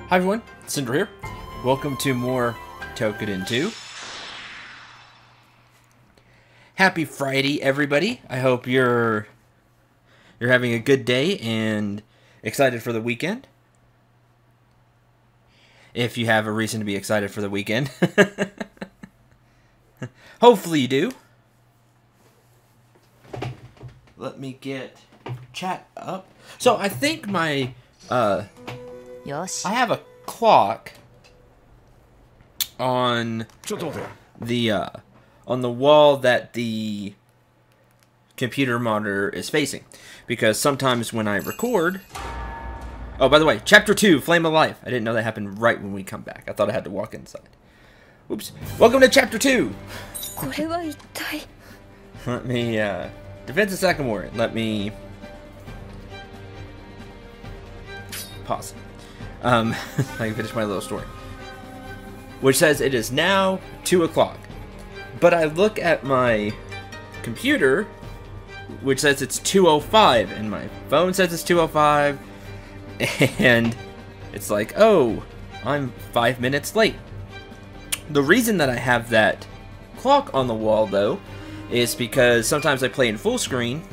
Hi everyone, Cendril here. Welcome to more Toukiden 2. Happy Friday, everybody. I hope you're having a good day and excited for the weekend. If you have a reason to be excited for the weekend. Hopefully you do. Let me get chat up. So I think my I have a clock on the wall that the computer monitor is facing, because sometimes when I record. Oh, by the way, Chapter 2, Flame of Life. I didn't know that happened right when we come back. I thought I had to walk inside. Oops. Welcome to Chapter 2. Let me Defense of Second War. Let me pause. I can finish my little story. Which says it is now 2 o'clock. But I look at my computer, which says it's 2:05, and my phone says it's 2:05, and it's like, oh, I'm 5 minutes late. The reason that I have that clock on the wall, though, is because sometimes I play in full screen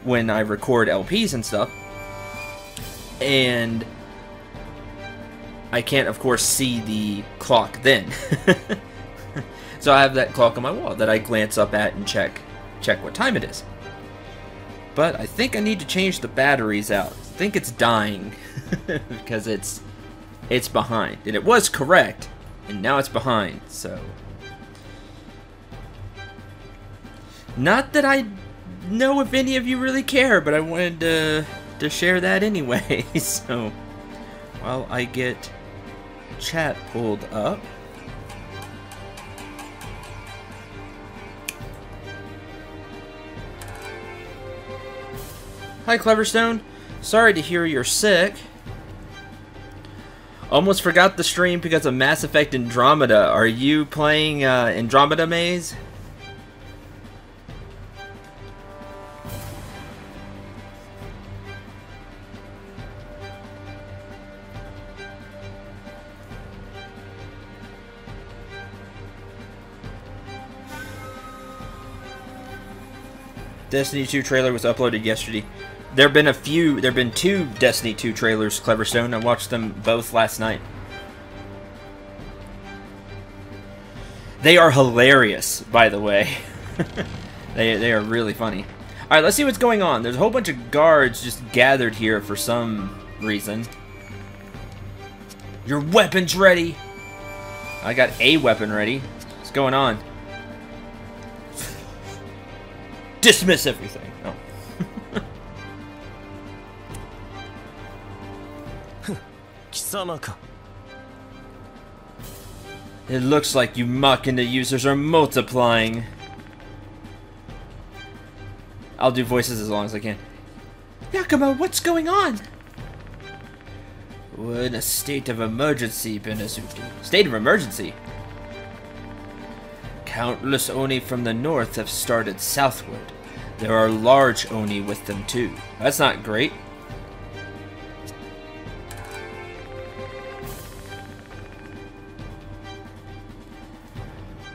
when I record LPs and stuff, and I can't, of course, see the clock then. So I have that clock on my wall that I glance up at and check what time it is. But I think I need to change the batteries out. I think it's dying because it's behind. And it was correct, and now it's behind, so. Not that I know if any of you really care, but I wanted to share that anyway. So while I get chat pulled up. Hi, Cleverstone. Sorry to hear you're sick. Almost forgot the stream because of Mass Effect Andromeda. Are you playing Andromeda Maze? Destiny 2 trailer was uploaded yesterday. There have been 2 Destiny 2 trailers, Cleverstone. I watched them both last night. They are hilarious, by the way. They are really funny. Alright, let's see what's going on. There's a whole bunch of guards just gathered here for some reason. Your weapon's ready! I got a weapon ready. What's going on? Dismiss everything. Oh. It looks like you Machina users are multiplying. I'll do voices as long as I can. Yakumo, what's going on? We're in a state of emergency, Benazuki. State of emergency? Countless Oni from the north have started southward. There are large Oni with them too. That's not great.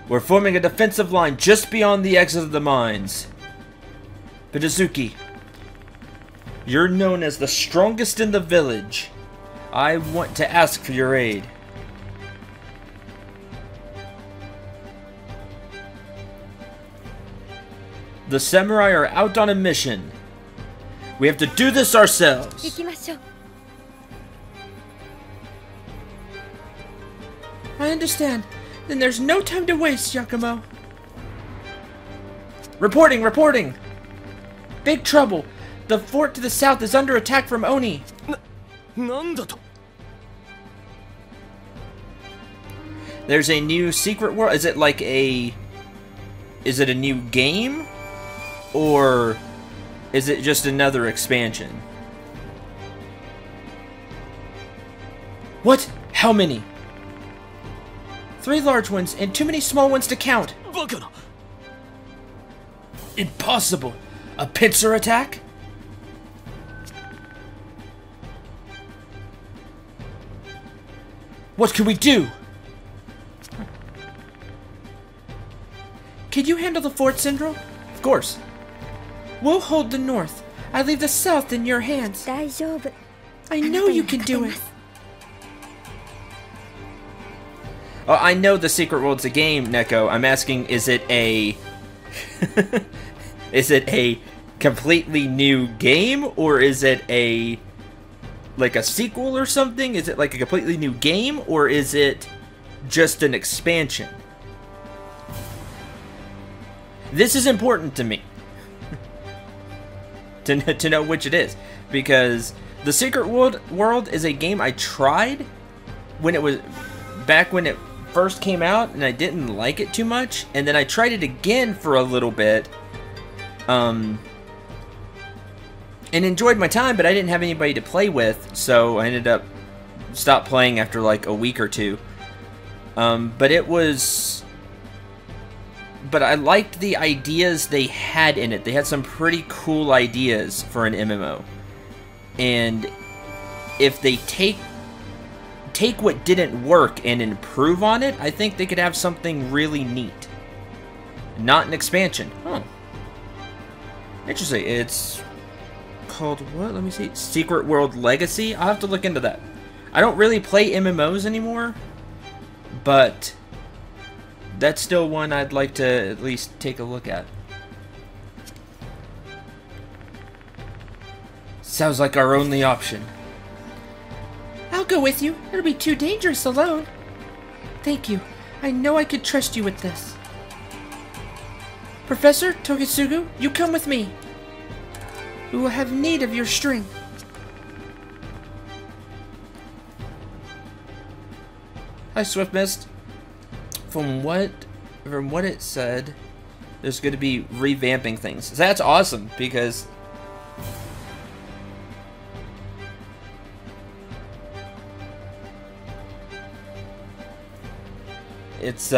We're forming a defensive line just beyond the exit of the mines. Benazuki, you're known as the strongest in the village. I want to ask for your aid. The samurai are out on a mission. We have to do this ourselves. I understand. Then there's no time to waste, Yakumo. Reporting! Big trouble! The fort to the south is under attack from Oni. There's a new secret world. Is it like a... Is it a new game? Or is it just another expansion? What? How many? 3 large ones and too many small ones to count. Impossible. A pincer attack? What can we do? Can you handle the fort, Cendril? Of course. We'll hold the north. I leave the south in your hands. I know you can do it. Oh, I know the Secret World's a game, Neko. I'm asking, is it a... is it a completely new game? Or is it a... like a sequel or something? Is it like a completely new game? Or is it just an expansion? This is important to me. to know which it is. Because the Secret World is a game I tried when it was... back when it first came out, and I didn't like it too much. And then I tried it again for a little bit. And enjoyed my time, but I didn't have anybody to play with. So I ended up... stopped playing after like a week or two. But it was... but I liked the ideas they had in it. They had some pretty cool ideas for an MMO. And if they take what didn't work and improve on it, I think they could have something really neat. Not an expansion. Huh. Interesting. It's called what? Let me see. Secret World Legacy? I'll have to look into that. I don't really play MMOs anymore, but that's still one I'd like to at least take a look at. Sounds like our only option. I'll go with you. It'll be too dangerous alone. Thank you. I know I could trust you with this. Professor Tokitsugu, you come with me. We will have need of your strength. Hi, Swift Mist. From what it said, there's going to be revamping things. That's awesome, because it's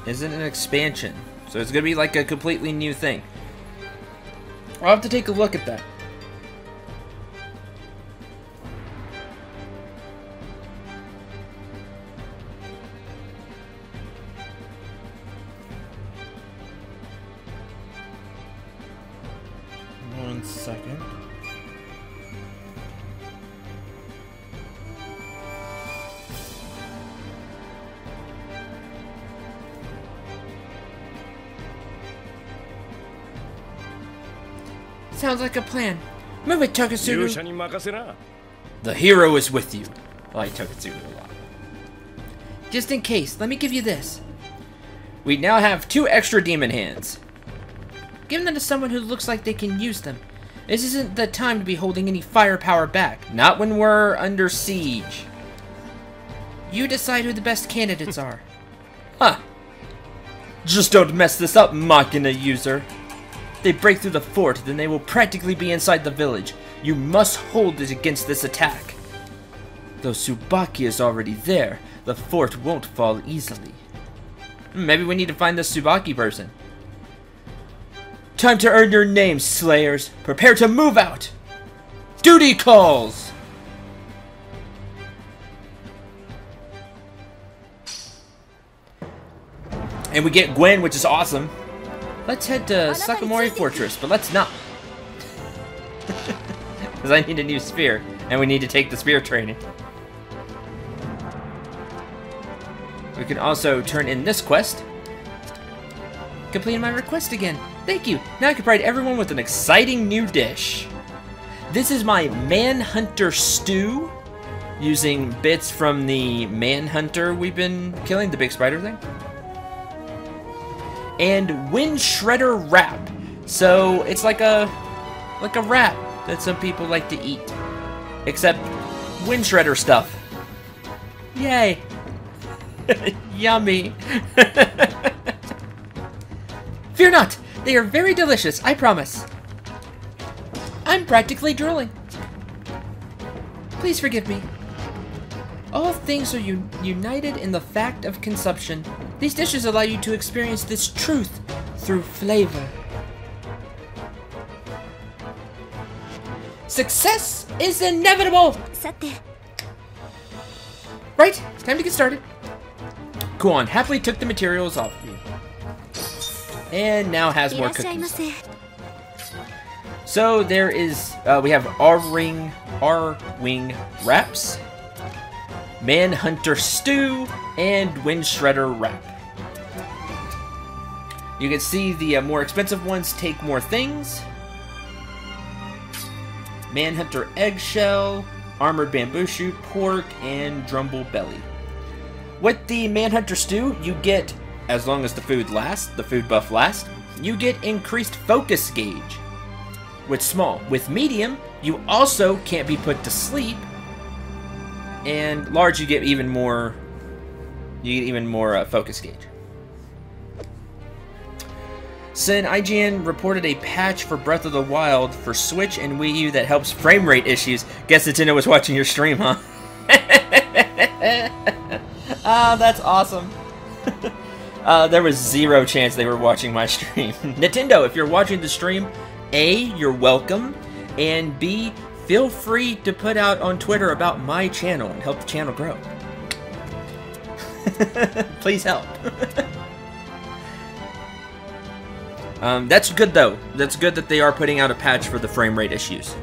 isn't an expansion, so it's going to be like a completely new thing. I'll have to take a look at that. One second. Sounds like a plan. Move it, Tokitsugu. The hero is with you. I like Tokitsugu a lot. Just in case, let me give you this. We now have 2 extra demon hands. Give them to someone who looks like they can use them. This isn't the time to be holding any firepower back. Not when we're under siege. You decide who the best candidates are. Huh. Just don't mess this up, Machina user. If they break through the fort, then they will practically be inside the village. You must hold it against this attack. Though Tsubaki is already there, the fort won't fall easily. Maybe we need to find this Tsubaki person. Time to earn your name, Slayers. Prepare to move out. Duty calls. And we get Gwen, which is awesome. Let's head to Sakamori Fortress, but let's not. Because I need a new spear, and we need to take the spear training. We can also turn in this quest. Completing my request again. Thank you. Now I can provide everyone with an exciting new dish. This is my Manhunter stew, using bits from the Manhunter we've been killing, the big spider thing. And Wind Shredder wrap. So it's like a wrap that some people like to eat, except Wind Shredder stuff. Yay! Yummy. Fear not. They are very delicious, I promise. I'm practically drooling. Please forgive me. All things are united in the fact of consumption. These dishes allow you to experience this truth through flavor. Success is inevitable! Right, time to get started. Kuon happily took the materials off of you. And now has more cookies. So there is, we have R-Wing wraps, Manhunter stew, and Wind Shredder wrap. You can see the more expensive ones take more things. Manhunter eggshell, armored bamboo shoot, pork, and drumble belly. With the Manhunter stew, you get, as long as the food lasts, the food buff lasts, you get increased focus gauge. With small. With medium, you also can't be put to sleep. And large, you get even more. Focus gauge. Sin IGN reported a patch for Breath of the Wild for Switch and Wii U that helps frame rate issues. Guess Nintendo was watching your stream, huh? Ah, that's awesome. There was zero chance they were watching my stream. Nintendo, if you're watching the stream, A, you're welcome, and B, feel free to put out on Twitter about my channel and help the channel grow. Please help. That's good though. That's good that they are putting out a patch for the frame rate issues.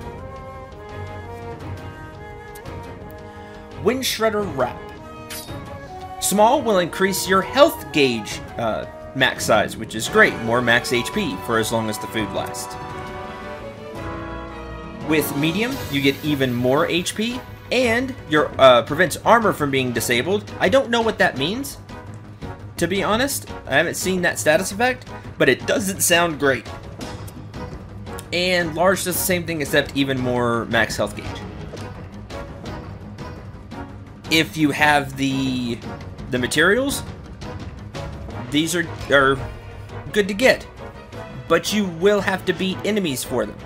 Wind Shredder wrap. Small will increase your health gauge max size, which is great. More max HP for as long as the food lasts. With medium, you get even more HP, and your prevents armor from being disabled. I don't know what that means, to be honest. I haven't seen that status effect, but it doesn't sound great. And large does the same thing, except even more max health gauge. If you have the materials, these are good to get, but you will have to beat enemies for them.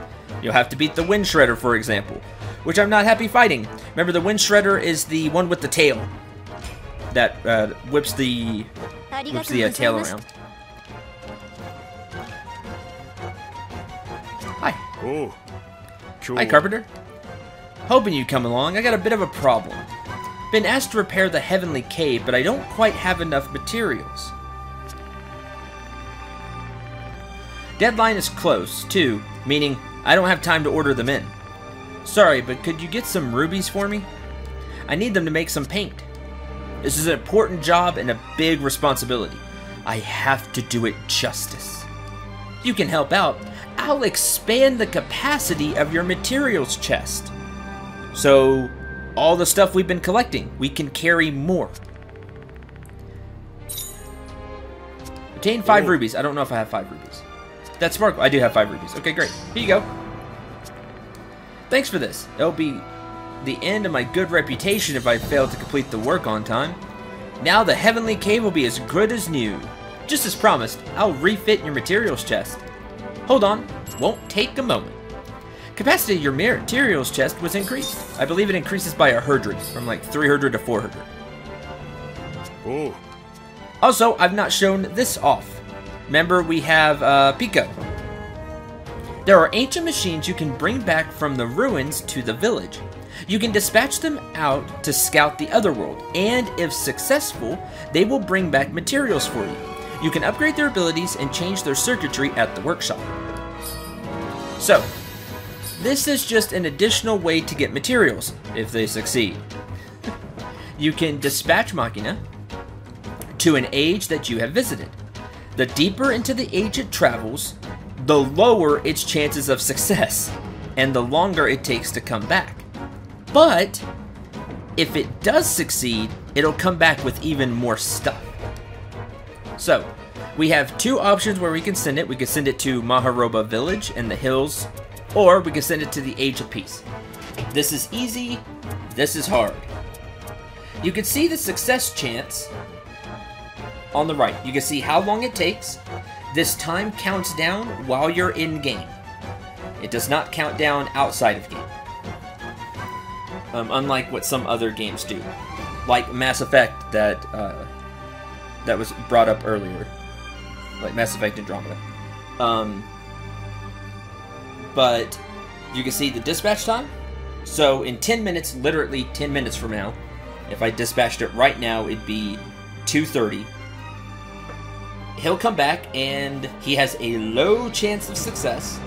You'll have to beat the Wind Shredder, for example, which I'm not happy fighting. Remember, the Wind Shredder is the one with the tail that whips the tail around. Hi. Oh, cool. Hi, Carpenter. Hoping you'd come along. I got a bit of a problem. Been asked to repair the Heavenly Cave, but I don't quite have enough materials. Deadline is close, too, meaning I don't have time to order them in. Sorry, but could you get some rubies for me? I need them to make some paint. This is an important job and a big responsibility. I have to do it justice. If you can help out, I'll expand the capacity of your materials chest. So, all the stuff we've been collecting, we can carry more. Obtain 5 rubies. I don't know if I have 5 rubies. That's Sparkle. I do have 5 rubies. Okay, great. Here you go. Thanks for this. It'll be the end of my good reputation if I fail to complete the work on time. Now the Heavenly Cave will be as good as new. Just as promised, I'll refit your materials chest. Hold on. Won't take a moment. Capacity of your materials chest was increased. I believe it increases by 100, from like 300 to 400. Oh. Also, I've not shown this off. Remember, we have Pico. There are ancient machines you can bring back from the ruins to the village. You can dispatch them out to scout the other world, and if successful, they will bring back materials for you. You can upgrade their abilities and change their circuitry at the workshop. So, this is just an additional way to get materials, if they succeed. You can dispatch Machina to an age that you have visited. The deeper into the age it travels, the lower its chances of success, and the longer it takes to come back. But, if it does succeed, it'll come back with even more stuff. So, we have 2 options where we can send it. We can send it to Maharoba Village in the hills, or we can send it to the Age of Peace. This is easy, this is hard. You can see the success chance on the right. You can see how long it takes. This time counts down while you're in game. It does not count down outside of game. Unlike what some other games do. Like Mass Effect that was brought up earlier. Like Mass Effect Andromeda. But you can see the dispatch time. So in 10 minutes, literally 10 minutes from now, if I dispatched it right now, it'd be 2:30. He'll come back, and he has a low chance of success.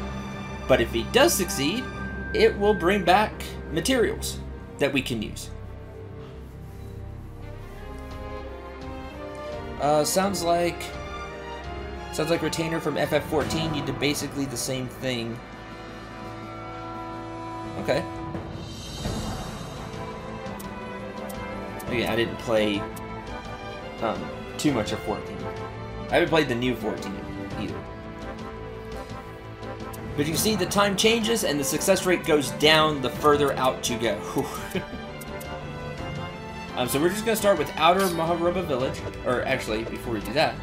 But if he does succeed, it will bring back materials that we can use. Sounds like Retainer from FF14. You did basically the same thing. Okay. Yeah, I didn't play too much of 14. I haven't played the new 14 either. But you can see the time changes and the success rate goes down the further out you go. So we're just going to start with Outer Maharoba Village. Or actually, before we do that,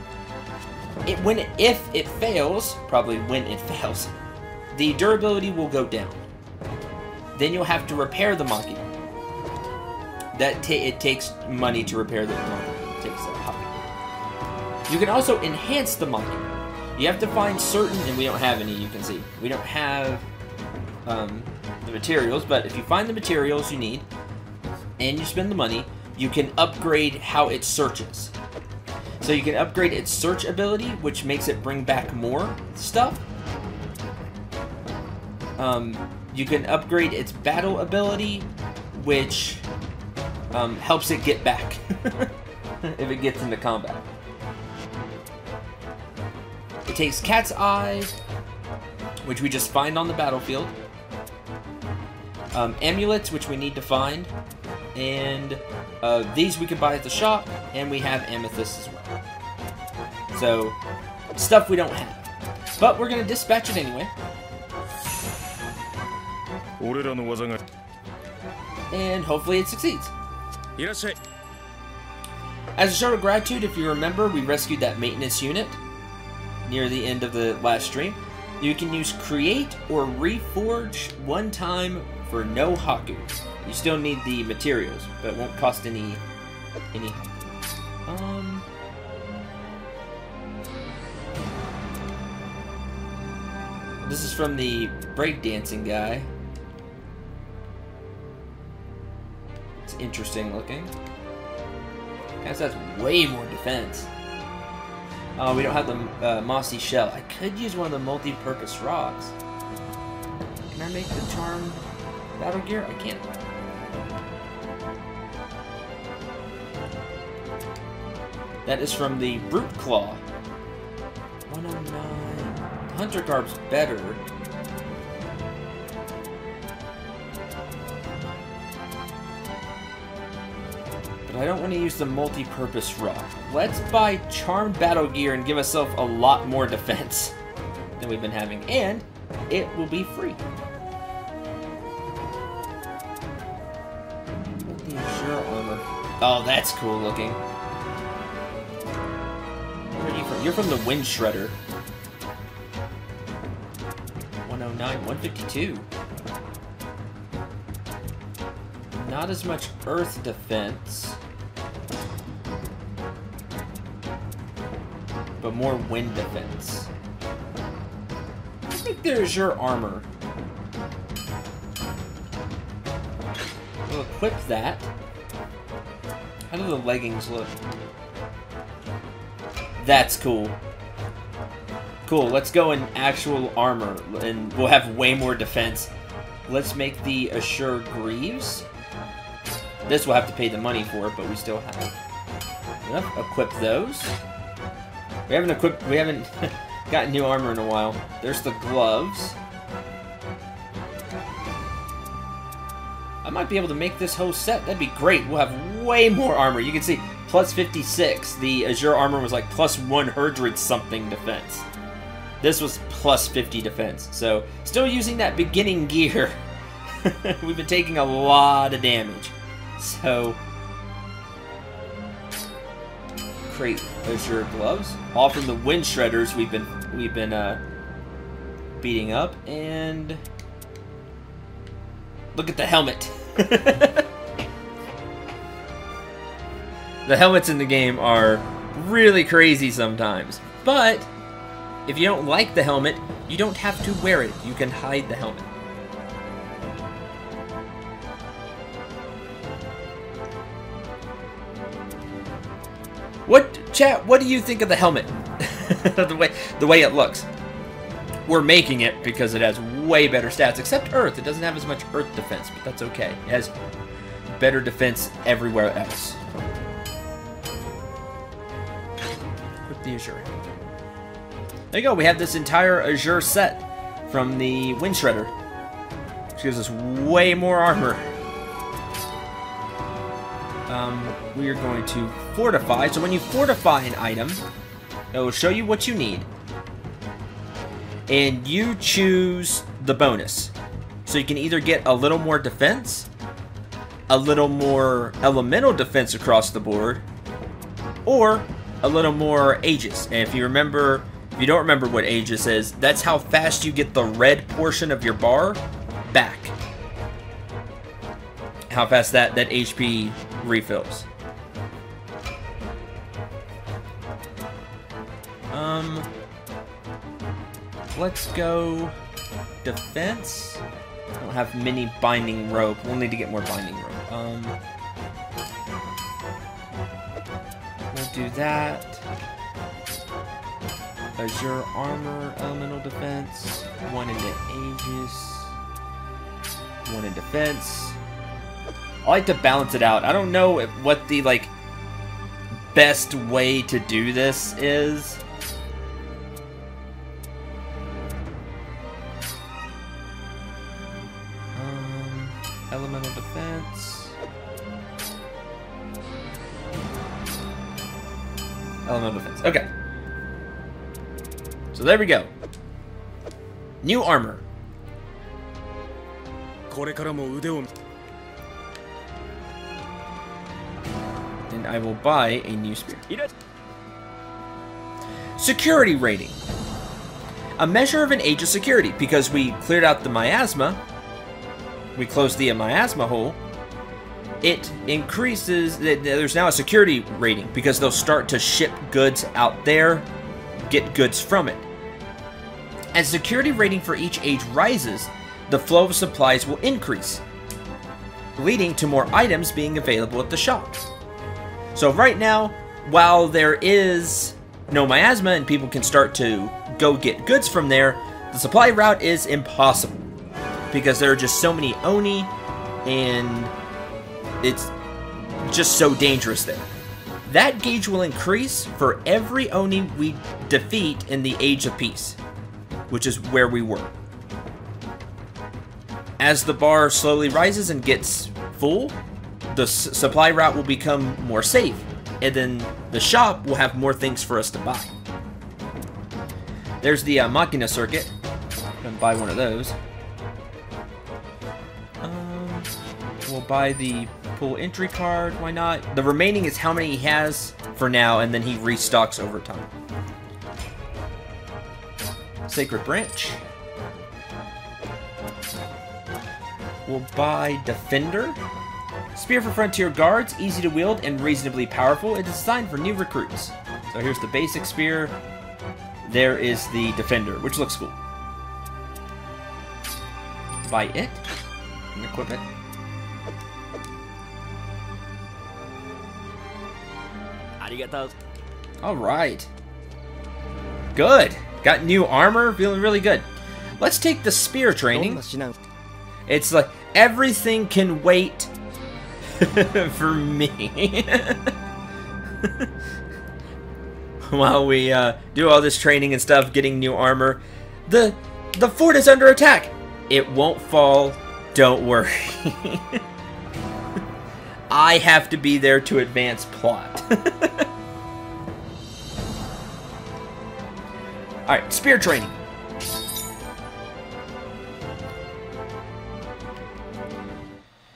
if it fails, probably when it fails, the durability will go down. Then you'll have to repair the Maki. It takes money to repair the Maki. It takes a hobby. You can also enhance the Maki. You have to find certain, and we don't have any, you can see. We don't have the materials, but if you find the materials you need, and you spend the money, you can upgrade how it searches. So you can upgrade its search ability, which makes it bring back more stuff. You can upgrade its battle ability, which helps it get back if it gets into combat. It takes Cat's Eye, which we just find on the battlefield. Amulets, which we need to find. And these we can buy at the shop, and we have amethysts as well. So, stuff we don't have. But we're going to dispatch it anyway. And hopefully it succeeds. As a show of gratitude, if you remember, we rescued that maintenance unit near the end of the last stream. You can use Create or Reforge one time for no Haku. You still need the materials, but it won't cost any Haku. This is from the breakdancing guy. It's interesting looking. Guys, that's way more defense. Oh, we don't have the mossy shell. I could use one of the multi-purpose rocks. Can I make the charm battle gear? I can't. That is from the Brute Claw. 109. Hunter Garb's better. But I don't want to use the multi-purpose rock. Let's buy Charm Battle Gear and give ourselves a lot more defense than we've been having. And it will be free. What the Azure Armor? Oh, that's cool looking. Where are you from? You're from the Wind Shredder. 109, 152. Not as much earth defense, but more wind defense. I think there's your armor. We'll equip that. How do the leggings look? That's cool. Cool, let's go in actual armor, and we'll have way more defense. Let's make the Assure Greaves. This we'll have to pay the money for, but we still have enough. Equip those. We haven't gotten new armor in a while. There's the gloves. I might be able to make this whole set. That'd be great. We'll have way more armor. You can see plus 56. The Azure armor was like plus 100 something defense. This was plus 50 defense. So still using that beginning gear. We've been taking a lot of damage. So, create Azure gloves. All from the Wind Shredders we've been beating up, and look at the helmet. The helmets in the game are really crazy sometimes, but if you don't like the helmet, you don't have to wear it. You can hide the helmet. Chat, what do you think of the helmet? the way it looks. We're making it because it has way better stats, except Earth. It doesn't have as much Earth defense, but that's okay. It has better defense everywhere else. With the Azure. There you go. We have this entire Azure set from the Wind Shredder, which gives us way more armor. We are going to fortify. So when you fortify an item, it will show you what you need. And you choose the bonus. So you can either get a little more defense, a little more elemental defense across the board, or a little more Aegis. And if you don't remember what Aegis is, that's how fast you get the red portion of your bar back. How fast that HP refills. Let's go defense. I don't have many binding rope. We'll need to get more binding rope. We'll do that. Azure armor, elemental defense. 1 into Aegis. 1 in defense. I like to balance it out. I don't know what the best way to do this is. Elemental defense. Elemental defense. Okay. So there we go. New armor. And I will buy a new spear. Security rating. A measure of an Aegis security. Because we cleared out the miasma. We closed the miasma hole. It increases. There's now a security rating. Because they'll start to ship goods out there. Get goods from it. As security rating for each age rises, the flow of supplies will increase, leading to more items being available at the shop. So right now, while there is no miasma and people can start to go get goods from there, the supply route is impossible because there are just so many Oni and it's just so dangerous there. That gauge will increase for every Oni we defeat in the Age of Peace, which is where we were. As the bar slowly rises and gets full, the supply route will become more safe, and then the shop will have more things for us to buy. There's the Machina circuit. I'm gonna buy one of those. We'll buy the pull entry card, why not? The remaining is how many he has for now, and then he restocks over time. Sacred Branch. We'll buy Defender. Spear for Frontier Guards, easy to wield and reasonably powerful. It is designed for new recruits. So here's the basic spear. There is the Defender, which looks cool. Buy it and equip it. Alright. Good. Got new armor. Feeling really good. Let's take the spear training. It's like everything can wait for me. While we do all this training and stuff, getting new armor. The fort is under attack. It won't fall. Don't worry. I have to be there to advance plot. Alright, spear training.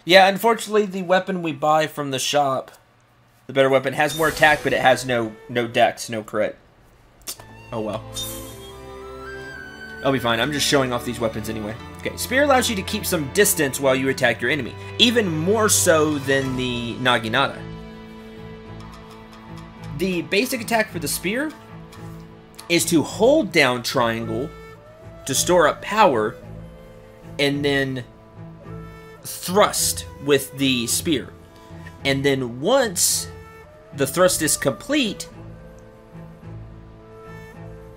Yeah, unfortunately, the weapon we buy from the shop, the better weapon, has more attack, but it has no dex, no crit. Oh well. I'll be fine. I'm just showing off these weapons anyway. Okay, spear allows you to keep some distance while you attack your enemy. Even more so than the Naginata. The basic attack for the spear is to hold down triangle to store up power and then thrust with the spear. And then once the thrust is complete,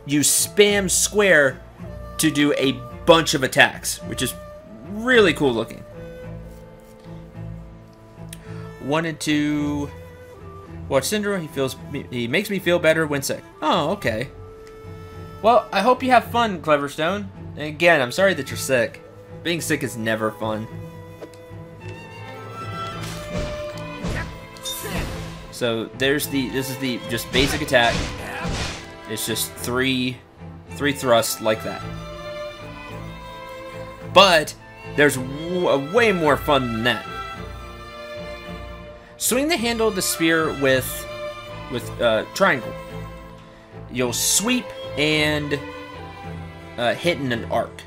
you spam square to do a bunch of attacks, which is really cool looking. Wanted to watch Cendril. He makes me feel better when sick. Oh, okay. Well, I hope you have fun, Cleverstone. And again, I'm sorry that you're sick. Being sick is never fun. So this is the just basic attack. It's just three thrusts like that. But there's way more fun than that. Swing the handle of the spear with triangle. You'll sweep and hit in an arc.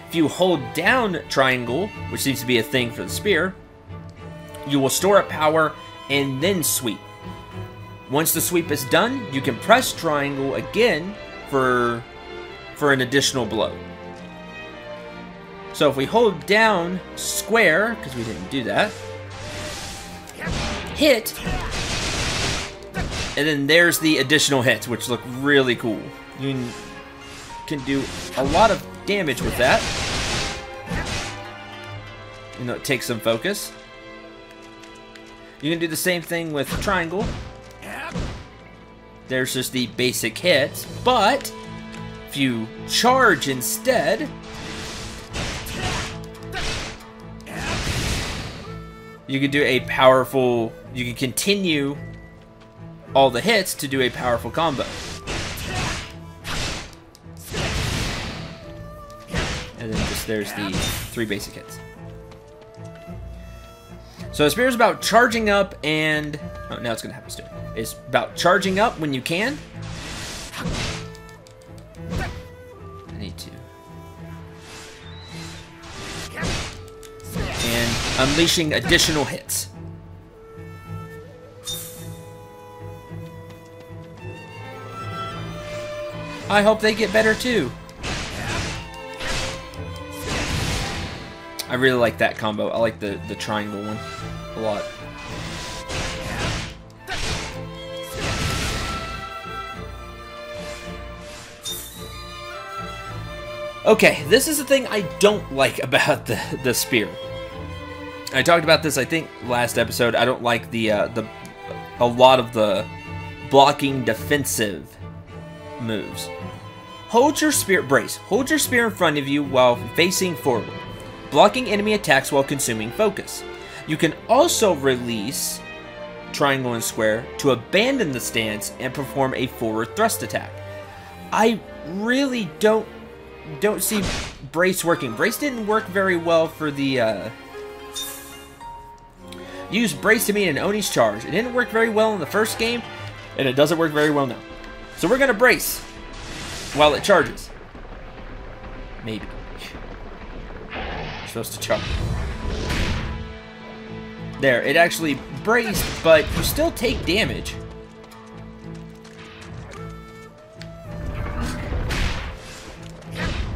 If you hold down triangle, which seems to be a thing for the spear, you will store up power and then sweep. Once the sweep is done, you can press triangle again for an additional blow. So if we hold down square, because we didn't do that, hit, and then there's the additional hits, which look really cool. You can do a lot of damage with that. You know, it takes some focus. You can do the same thing with triangle. There's just the basic hits, but if you charge instead, you can do a powerful, you can continue all the hits to do a powerful combo. And then just there's the 3 basic hits. So the spear is about charging up and... Oh, now it's going to happen soon. It's about charging up when you can. I need to. And unleashing additional hits. I hope they get better too. I really like that combo. I like the triangle one a lot. Okay, this is the thing I don't like about the spear. I talked about this, I think, last episode. I don't like a lot of the blocking defensive moves. Hold your spear, brace. Hold your spear in front of you while facing forward, blocking enemy attacks while consuming focus. You can also release triangle and square to abandon the stance and perform a forward thrust attack. I really don't see brace working. Brace didn't work very well for the use brace to meet an Oni's charge. It didn't work very well in the first game, and it doesn't work very well now. So we're gonna brace while it charges. Maybe. You're supposed to charge. There, it actually braced, but you still take damage.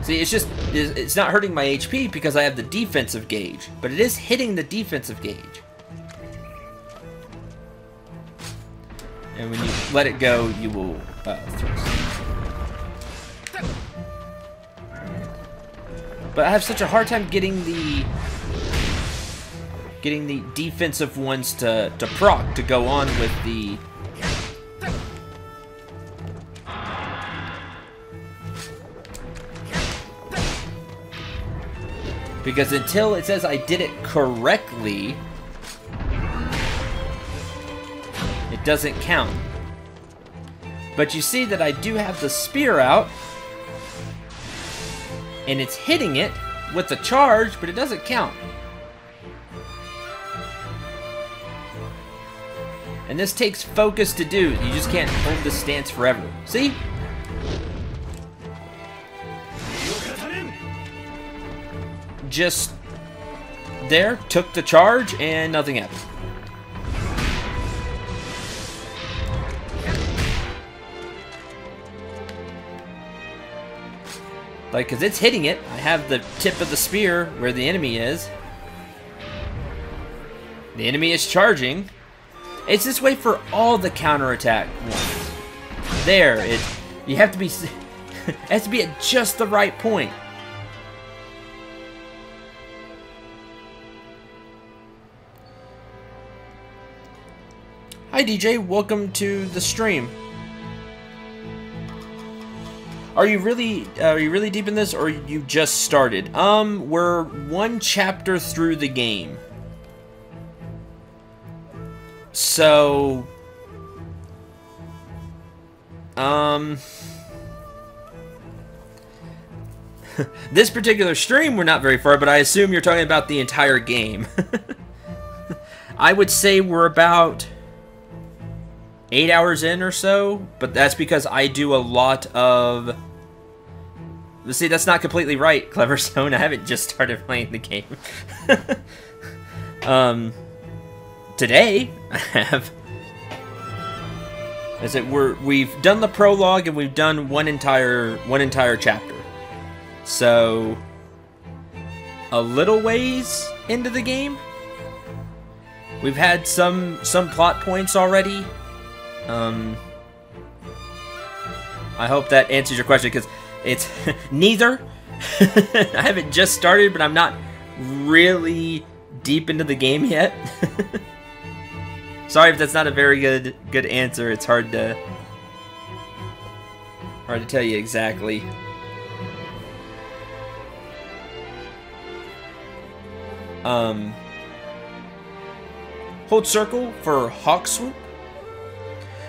See, it's not hurting my HP because I have the defensive gauge, but it is hitting the defensive gauge. And when you let it go, you will thrust. But I have such a hard time getting the defensive ones to proc, to go on with the... Because until it says I did it correctly, it doesn't count. But you see that I do have the spear out, and it's hitting it with the charge, but it doesn't count. And this takes focus to do. You just can't hold this stance forever. See? Just there, took the charge, and nothing happened. Like, because it's hitting it. I have the tip of the spear where the enemy is. The enemy is charging. It's this way for all the counterattack ones. There, you have to be... it has to be at just the right point. Hi DJ, welcome to the stream. Are you really deep in this, or you just started? We're one chapter through the game. So, this particular stream, we're not very far, but I assume you're talking about the entire game. I would say we're about 8 hours in or so, but that's because I do a lot of... See, that's not completely right, Clever Stone. I haven't just started playing the game. Today, I have... We've done the prologue and we've done one entire chapter. So, a little ways into the game. We've had some plot points already. I hope that answers your question, because it's neither. I haven't just started, but I'm not really deep into the game yet. Sorry if that's not a very good answer. It's hard to tell you exactly. Hold circle for Hawk Swoop.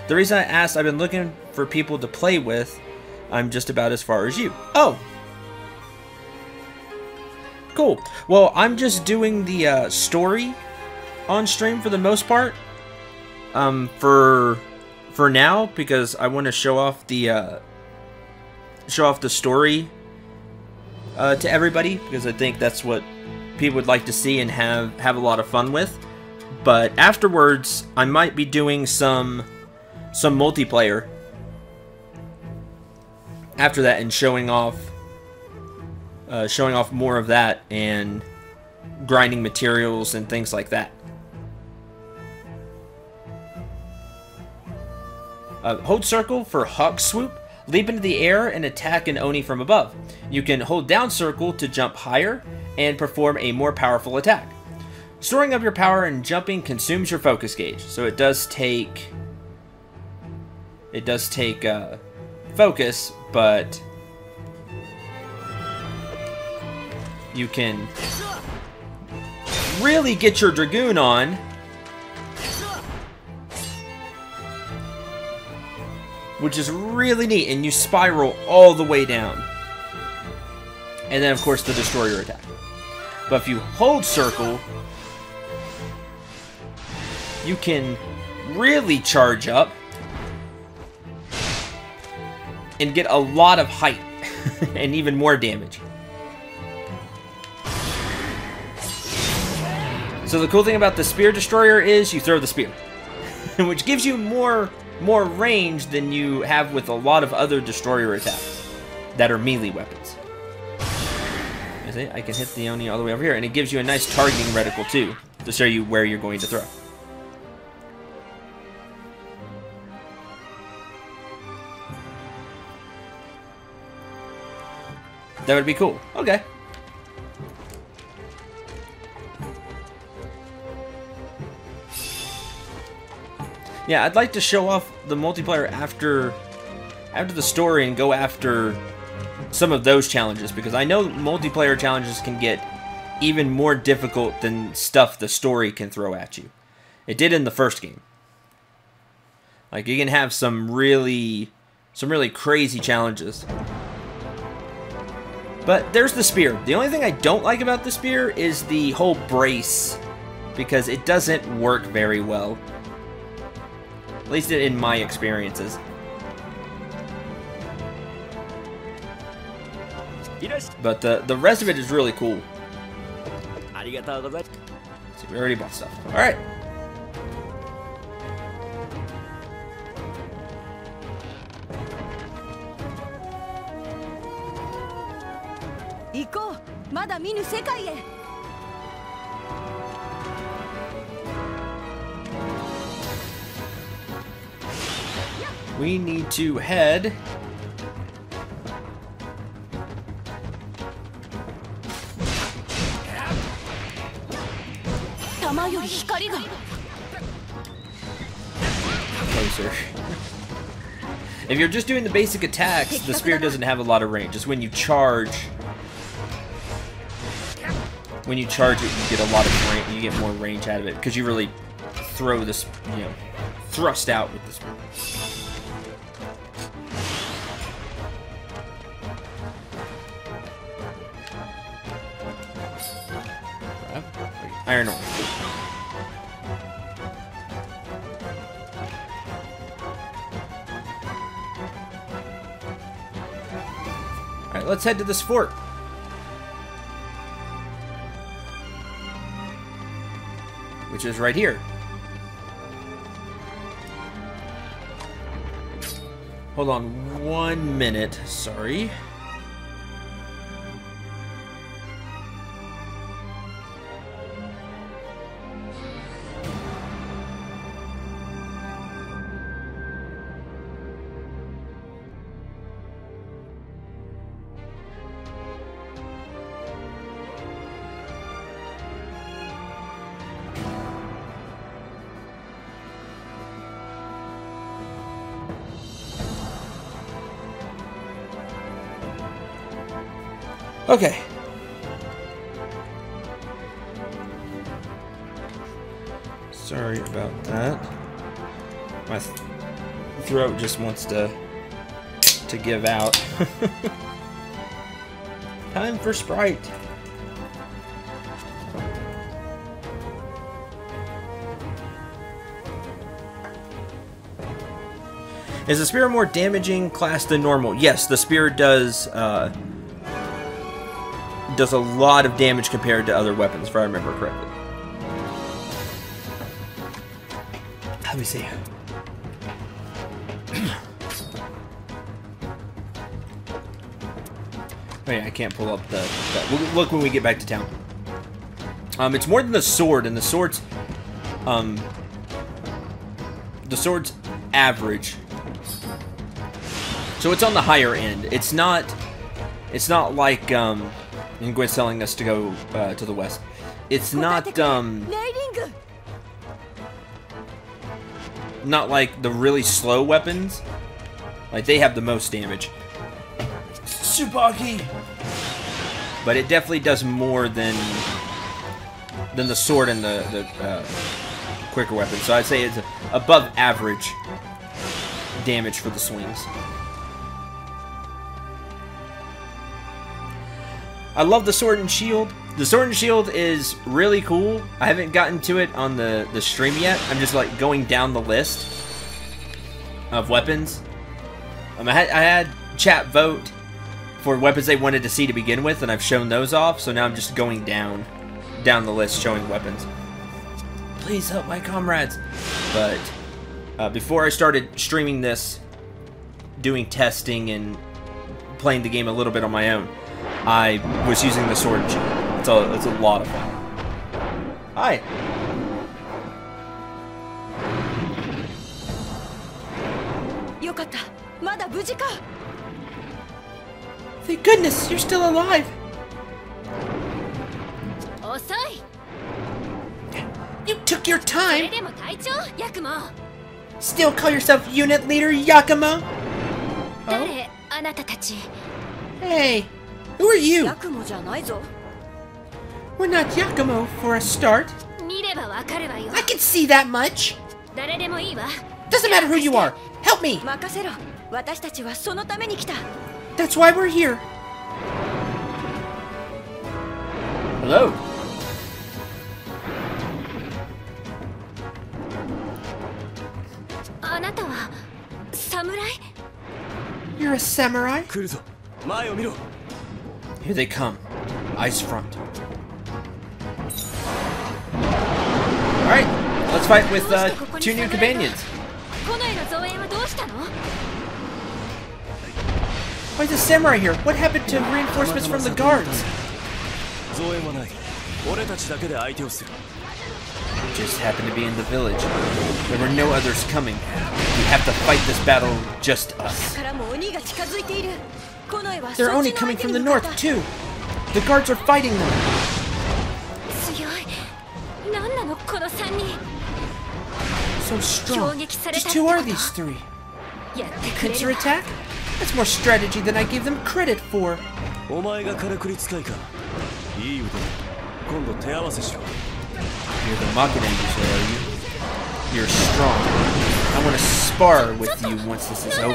The reason I asked, I've been looking for people to play with. I'm just about as far as you. Oh! Cool. Well, I'm just doing the story on stream for the most part. For now, because I want to show off the story to everybody, because I think that's what people would like to see and have a lot of fun with. But afterwards, I might be doing some multiplayer after that, and showing off more of that and grinding materials and things like that. Hold circle for Hawk Swoop. Leap into the air and attack an Oni from above. You can hold down circle to jump higher and perform a more powerful attack. Storing up your power and jumping consumes your focus gauge, so it does take focus, but you can really get your Dragoon on which is really neat, and you spiral all the way down. And then, of course, the Destroyer attack. But if you hold circle, you can really charge up and get a lot of height and even more damage. So the cool thing about the Spear Destroyer is you throw the spear, which gives you more range than you have with a lot of other Destroyer attacks that are melee weapons. You see, I can hit the Oni all the way over here, and it gives you a nice targeting reticle too, to show you where you're going to throw. That would be cool. Okay. Yeah, I'd like to show off the multiplayer after the story and go after some of those challenges, because I know multiplayer challenges can get even more difficult than stuff the story can throw at you. It did in the first game. Like, you can have some really crazy challenges. But there's the spear. The only thing I don't like about the spear is the whole brace, because it doesn't work very well. At least in my experiences. But the rest of it is really cool. So we already bought stuff. Alright. We need to head... closer. If you're just doing the basic attacks, the spear doesn't have a lot of range. Just when you charge... When you charge it, you get a lot of range. You get more range out of it because you really throw this, you know, thrust out with this. Iron ore. All right, let's head to this fort. Which is right here. Hold on 1 minute, sorry. Okay. Sorry about that. My throat just wants to give out. Time for Sprite. Is the spear a more damaging class than normal? Yes, the spear does a lot of damage compared to other weapons, if I remember correctly. Let me see. Oh yeah, I can't pull up the we'll look when we get back to town. It's more than the sword, and the sword's average. So it's on the higher end. It's not like and Gwen's telling us to go to the west. It's not like the really slow weapons. Like they have the most damage. Tsubaki! But it definitely does more than the sword and the quicker weapons. So I'd say it's above average damage for the swings. I love the sword and shield. The sword and shield is really cool. I haven't gotten to it on the stream yet. I'm just like going down the list of weapons. I had chat vote for weapons they wanted to see to begin with, and I've shown those off. So now I'm just going down the list showing weapons. Please help my comrades. But before I started streaming this, doing testing and playing the game a little bit on my own, I was using the sword and shield. It's a lot of fun. Hi. Thank goodness you're still alive. You took your time. Still call yourself unit leader, Yakumo? Oh? Hey. Who are you? We're not Yakumo for a start. I can see that much. Doesn't matter who you are. Help me. That's why we're here. Hello. You're a samurai? Here they come. Ice front. Alright, let's fight with two new companions. Why is the samurai here? What happened to reinforcements from the guards? just happened to be in the village. There were no others coming. We have to fight this battle, just us. They're only coming from the north, too. The guards are fighting them. So strong. Just who are these three? Pincer attack? That's more strategy than I gave them credit for. You're the Makinen user, are you? You're strong. I want to spar with you once this is over.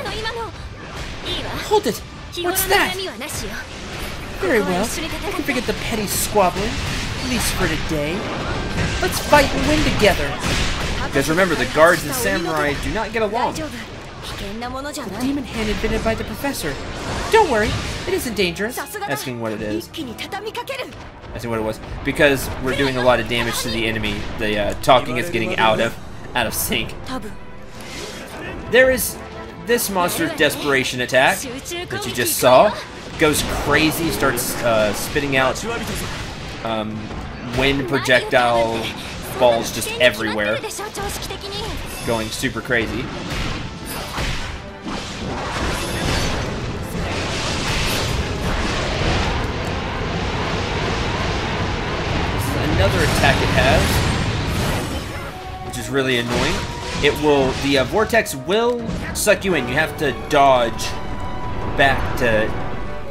Hold it! What's that? Very well. I can forget the petty squabbling, at least for today. Let's fight and win together. Because remember, the guards and samurai do not get along. The demon hand invented by the professor. Don't worry, it isn't dangerous. Asking what it is. Asking what it was. Because we're doing a lot of damage to the enemy. The talking is getting out of sync. There is this monster's desperation attack that you just saw. Goes crazy, starts spitting out wind projectile balls just everywhere. Going super crazy. Another attack it has, which is really annoying. The vortex will suck you in. You have to dodge back to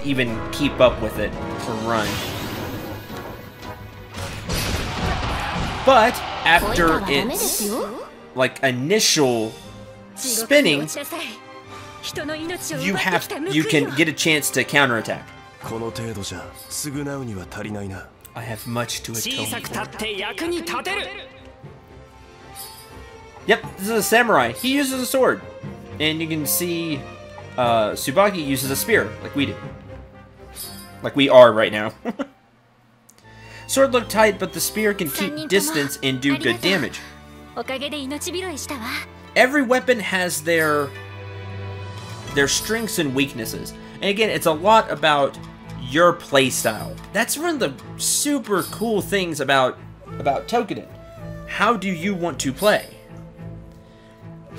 even keep up with it or run. But after its initial spinning, you can get a chance to counterattack. I have much to atone for. Yep, this is a samurai. He uses a sword. And you can see Tsubaki uses a spear, like we do. Like we are right now. Sword look tight, but the spear can keep distance and do good damage. Every weapon has their strengths and weaknesses. And again, it's a lot about your playstyle. That's one of the super cool things about Toukiden. How do you want to play?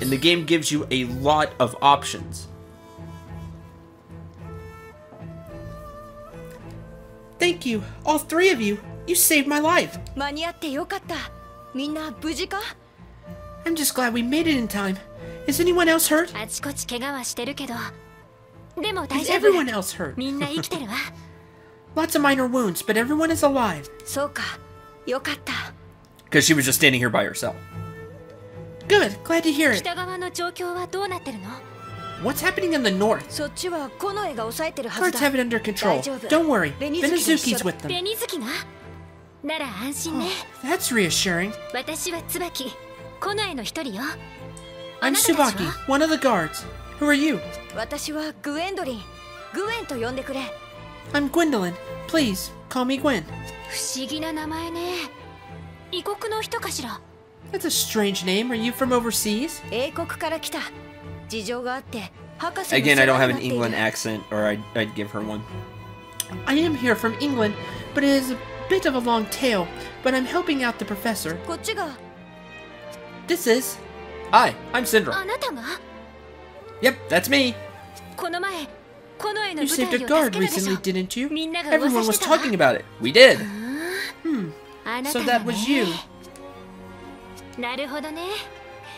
And the game gives you a lot of options. Thank you, all three of you. You saved my life. I'm just glad we made it in time. Is anyone else hurt? Is everyone else hurt? Lots of minor wounds, but everyone is alive. Because she was just standing here by herself. Good, glad to hear it. What's happening in the north? Guards have it under control. Don't worry, Benezuki's with them. Oh, that's reassuring. I'm Tsubaki, one of the guards. Who are you? I'm Gwendolyn. Please, call me Gwen. That's a strange name. Are you from overseas? Again, I don't have an England accent, or I'd give her one. I am here from England, but it is a bit of a long tale, but I'm helping out the professor. This is... Hi, I'm Cendril. Yep, that's me. You saved a guard recently, didn't you? Everyone was talking about it. We did. So that was you.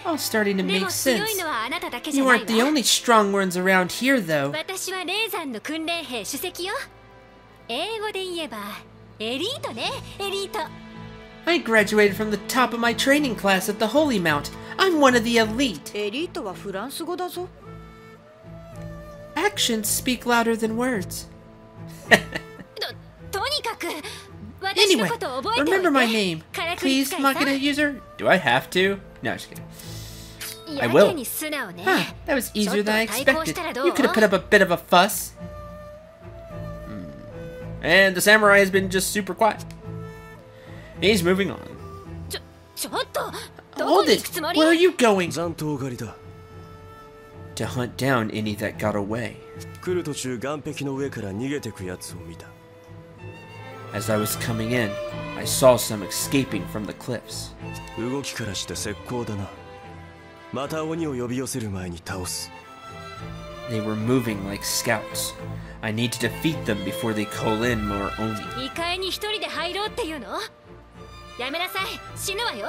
All starting to make sense. You aren't the only strong ones around here, though. I graduated from the top of my training class at the Holy Mount. I'm one of the elite. Actions speak louder than words. Anyway, remember my name. Please, Makina user. Do I have to? No, just kidding. I will. Huh, that was easier than I expected. You could have put up a bit of a fuss. And the samurai has been just super quiet. He's moving on. Hold it! Where are you going? To hunt down any that got away. As I was coming in, I saw some escaping from the cliffs. 動きからして石膏だな。また鬼を呼び寄せる前に倒す。They were moving like scouts. I need to defeat them before they call in more Oni. 2階に一人で入ろうっていうの？やめなさい。死ぬわよ。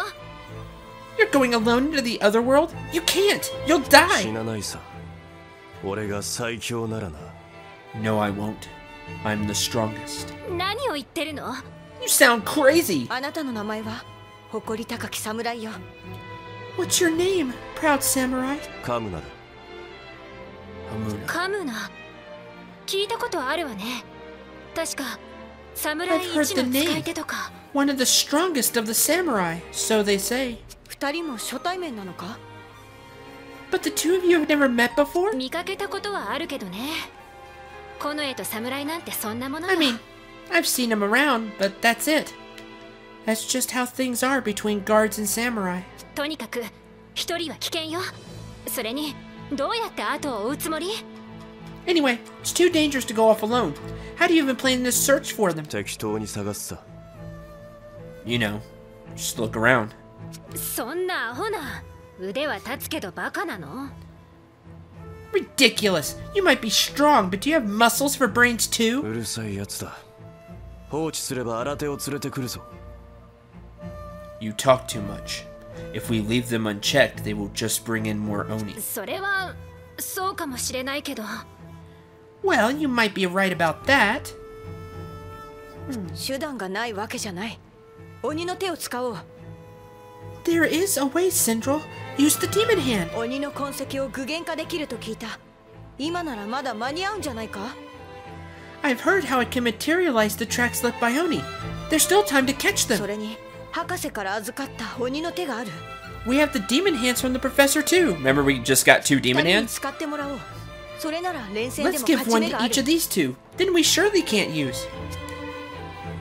You're going alone into the other world? You can't! You'll 死 die! なないさ。俺が最強ならな。No, I won't. I'm the strongest. 何を言ってるの？ You sound crazy! あなたの名前は誇り高き侍よ。 What's your name, proud samurai? カムナだ。Hamuna. カムナ。聞いたことあるわね。確か侍 I've heard 一 the の使い name. 手とか。 One of the strongest of the samurai, so they say. 二人も初対面なのか？ But the two of you have never met before? 見かけたことはあるけどね。この絵と侍なんてそんなものよ。 I mean, I've seen them around, but that's it. That's just how things are between guards and samurai. とにかく一人は危険よ。それにどうやって後を追うつもり？ Anyway, it's too dangerous to go off alone. How do you even plan to search for them? 適当に探すさ。You know, just look around. そんなアホな。腕は立つけどバカなの？ Ridiculous! You might be strong, but do you have muscles for brains う too? るさいやつだ。放置すれば新手を連れてくるぞ。You talk too much. If we leave them unchecked, they will just bring in more Oni. それはそうかもしれないけど。 Well, you might be right about that. 手段がないわけじゃない。鬼の手を使おう。 There is a way, Cendril. Use the demon hand. 鬼の痕跡を具現化できると聞いた。今ならまだ間に合うんじゃないか？ I've heard how it can materialize the tracks left by Oni. There's still time to catch そ them. れに博士から預かった鬼の手がある。 We have the demon hands from the professor too. Remember we just got 2 demon 二人に hands? 使ってもらおう。それなら連戦で Let's も give 勝ち one 目 to があ each る of。these two. Then we surely can't use.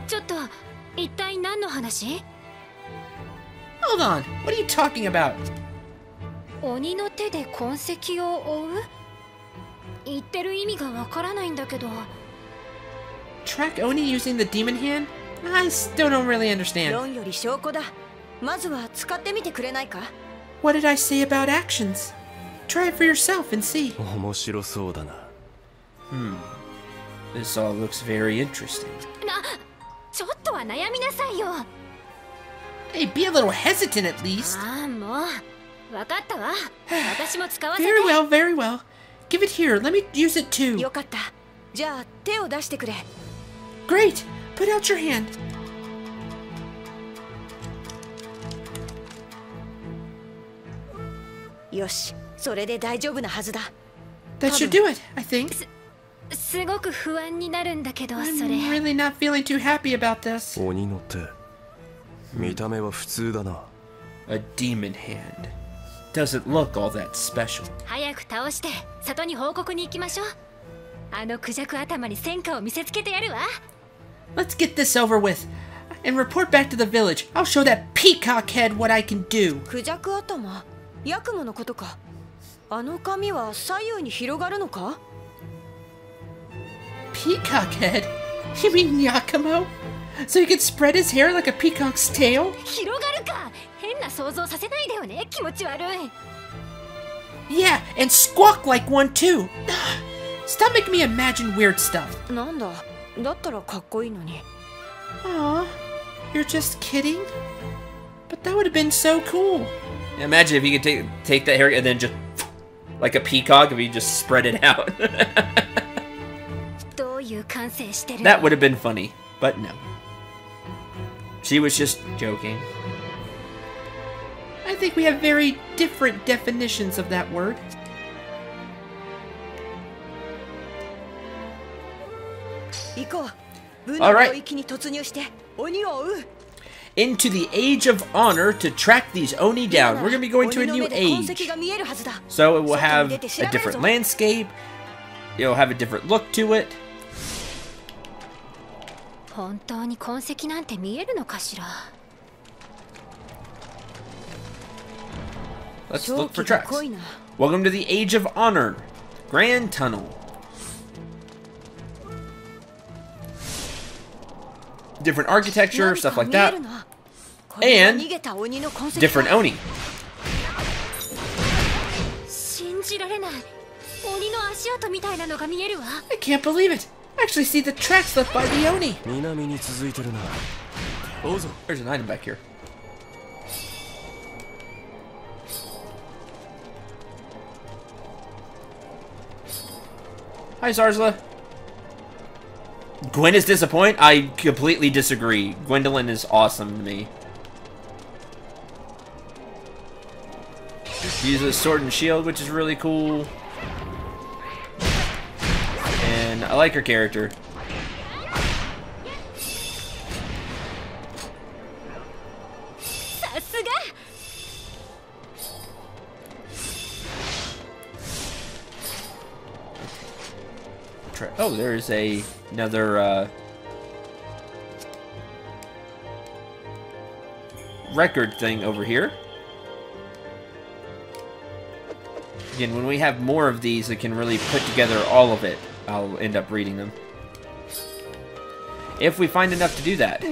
ちょっと一体何の話？ Hold on. What are you talking about? 鬼の手で痕跡を追う？言ってる意味がわからないんだけど。 Track Oni using the demon hand? I still don't really understand. 論より証拠だ。まずは使ってみてくれないか？ What did I say about actions? Try it for yourself and see. 面白そうだな。This all looks very interesting. ちょっとは悩みなさいよ。 Hey, be a little hesitant at least. ああ、もうわかったわ。私も使わせて。 Very well, very well. Give it here. Let me use it too. よかった。じゃあ手を出してくれ。 Great. Put out your hand. よし、それで大丈夫なはずだ。 That should do it, I think. すごく不安になるんだけど、そ I'm れ。 really not feeling too happy about this. 鬼の手。見た目は普通だな。A demon hand. Doesn't look all that special. 早く倒して里に報告に行きましょう。あのクジャク頭に戦果を見せつけてやるわ。 Let's get this over with and report back to the village. I'll show that peacock head what I can do. クジャク頭、ヤクモのことか。あの髪は左右に広がるのか？ Peacock head? You mean Yakumo? So he could spread his hair like a peacock's tail? 広がるか。変な想像させないでよね。気持ち悪い。 Yeah, and squawk like one too. Stop making me imagine weird stuff. なんだ、だったらかっこいいのに。 Aw, you're just kidding? But that would have been so cool. Imagine if you could take that hair and then just like a peacock if you just spread it out. どういう感性してるの？ That would have been funny, but no. She was just joking. I think we have very different definitions of that word. 行こう。文の領域に突入して鬼を追う。 Into the Age of Honor to track these Oni down. We're going to be going to a new age. So it will have a different landscape. It'll have a different look to it. 本当に痕跡なんて見えるのかしら。 Let's look for tracks. Welcome to the Age of Honor. Grand Tunnel. different architecture, stuff like that, and different Oni. 信じられない。鬼の足跡みたいなのが見えるわ。I can't believe it. I actually see the tracks left by the Oni. 南に続いてるな。どうぞ。 There's an item back here. Hi, Zarzla. Gwen is disappointed? I completely disagree. Gwendolyn is awesome to me. She uses a sword and shield, which is really cool. And I like her character. Oh, there's another record thing over here. Again, when we have more of these that can really put together all of it, I'll end up reading them. If we find enough to do that.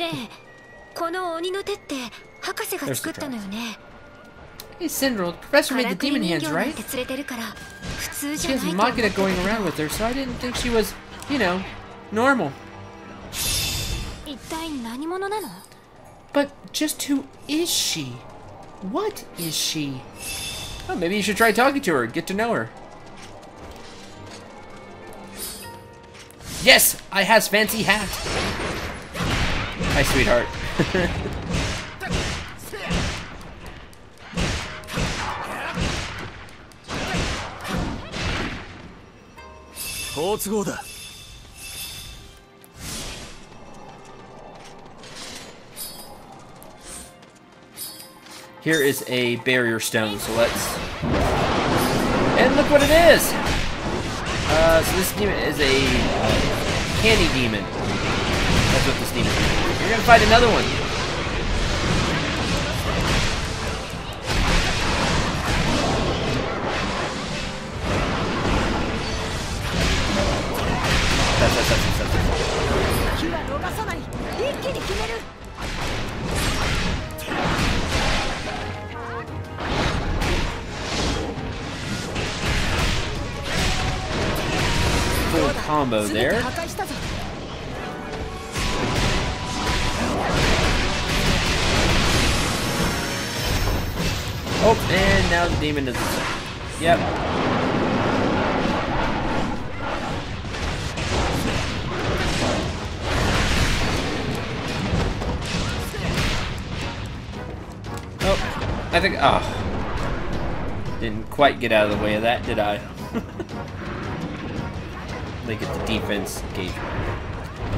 Hey, Cendril, the professor made the demon hands, right? She has Makina going around with her, so I didn't think she was, you know, normal. But just who is she? What is she? Oh, maybe you should try talking to her, get to know her. Yes, I has fancy hat. Hi, sweetheart. Here is a barrier stone, so let's... And look what it is! So this demon is a candy demon. That's what this demon is. You're gonna fight another one. Full combo there. Oh, and now the demon does the same. Yep. Oh, I think, didn't quite get out of the way of that, did I? They get the defense gauge.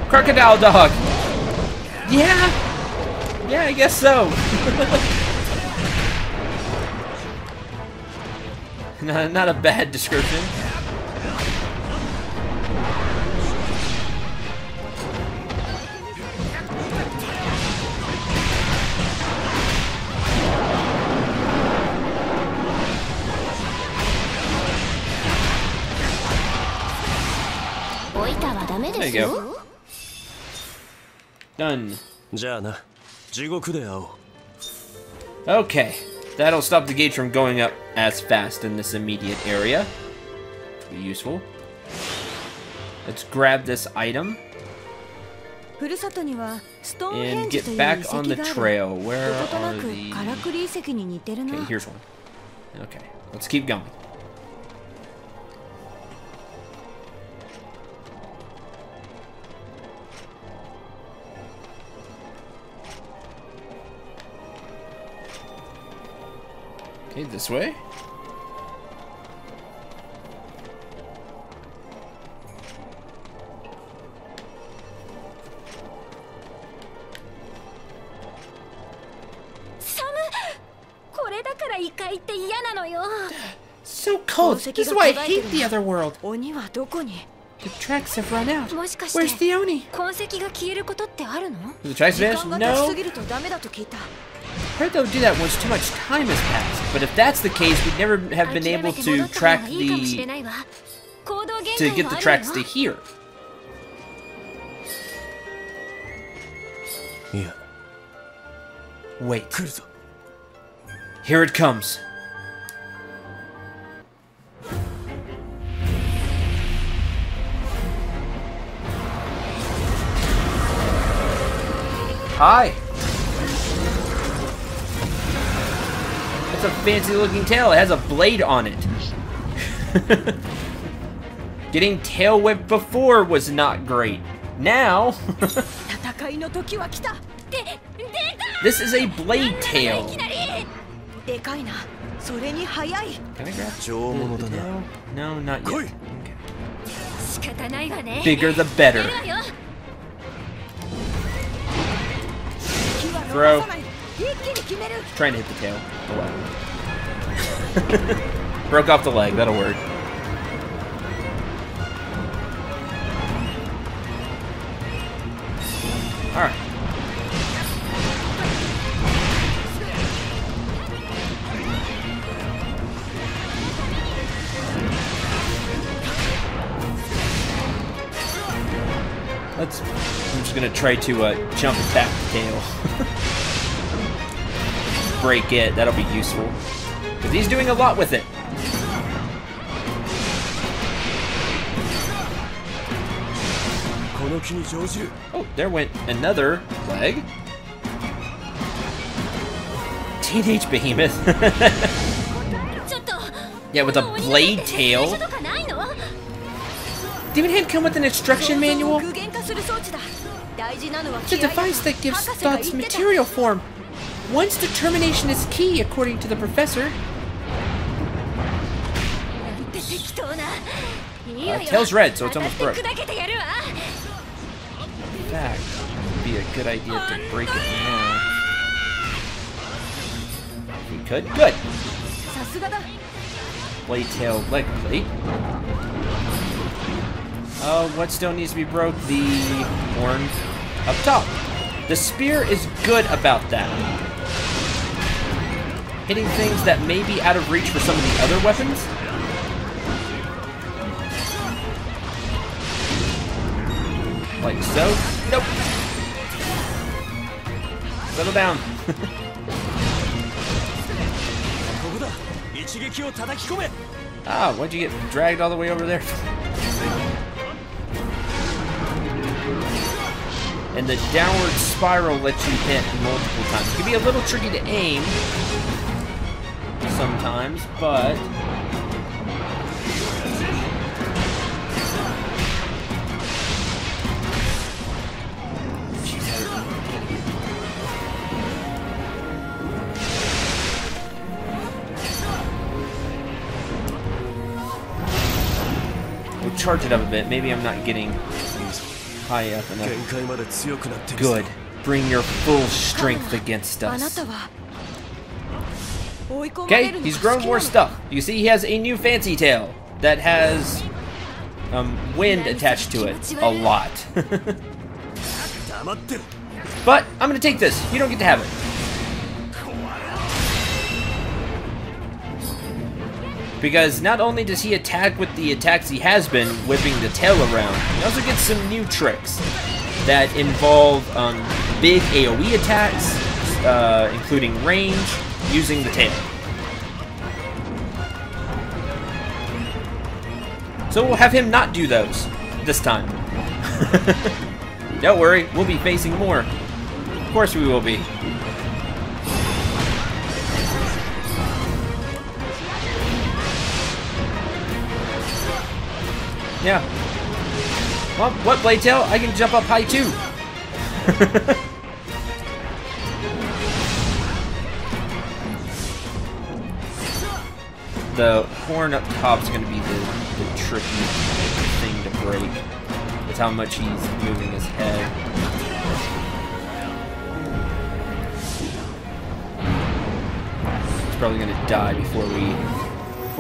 Crocodile dog! Yeah! Yeah, I guess so. Not a bad description. There you go. Done. Okay. That'll stop the gauge from going up as fast in this immediate area. Be useful. Let's grab this item. And get back on the trail. Where are the... Okay, here's one. Okay, let's keep going. Okay, this way. So cold. This is why I hate the other world. The tracks have run out. Where's the Oni? The tracks vanished? No. Heard they would do that once too much time has passed. But if that's the case, we'd never have been able to track to get the tracks to here. いや Wait. 来るぞ Here it comes. Hi. It's a fancy looking tail. It has a blade on it. Getting tail whipped before was not great. Now, 戦いの時は来た。 this is a blade tail. でかいな。それに速い。 Can I grab 上物だな No, not 来 yet. い 仕方ないわね。 Bigger the better. 出るわよ。 Throw. 一気に決める。 Trying to hit the tail. Oh well. Broke off the leg. That'll work. Alright. I'm just gonna try to jump attack the tail. Break it, that'll be useful. Because he's doing a lot with it. Oh, there went another leg. Teenage behemoth. ちょっと。 Yeah, with a blade tail. とかないの？ Demon Hand come with an instruction manual? 具現化する装置だ。大事なのは It's a 気合だ。 device that gives 博士が thoughts 言ってた。 material form. One's determination is key, according to the professor. なんて適当な。いいわよ。 Tail's red, so it's almost 当た broke. って砕けてやるわ。 In fact, it'd be a good idea to break it now. If we could. Good. さすがだ。 Blade tail leg plate. What still needs to be broke? The horn up top. The spear is good about that. Hitting things that may be out of reach for some of the other weapons. Like so. Nope. Settle down. ここだ一撃を叩き込め Ah, why'd you get dragged all the way over there? And the downward spiral lets you hit multiple times. It can be a little tricky to aim sometimes, but we'll charge it up a bit. Maybe I'm not getting high up 限 enough. 界まで強くなってみせ Good. Bring your full strength against あな us. たは追い込まれ Okay, るの he's が好 grown き more なの。 stuff. You see, he has a new fancy tail that has wind attached to it a lot. 黙ってる But I'm gonna take this. You don't get to have it. Because not only does he attack with the attacks he has been, whipping the tail around, he also gets some new tricks that involve big AoE attacks, including range, using the tail. So we'll have him not do those this time. Don't worry, we'll be facing more. Of course we will be. Yeah. Well, what, Blade Tail? I can jump up high too. The horn up top is going to be the tricky thing to break. With how much he's moving his head. He's probably going to die before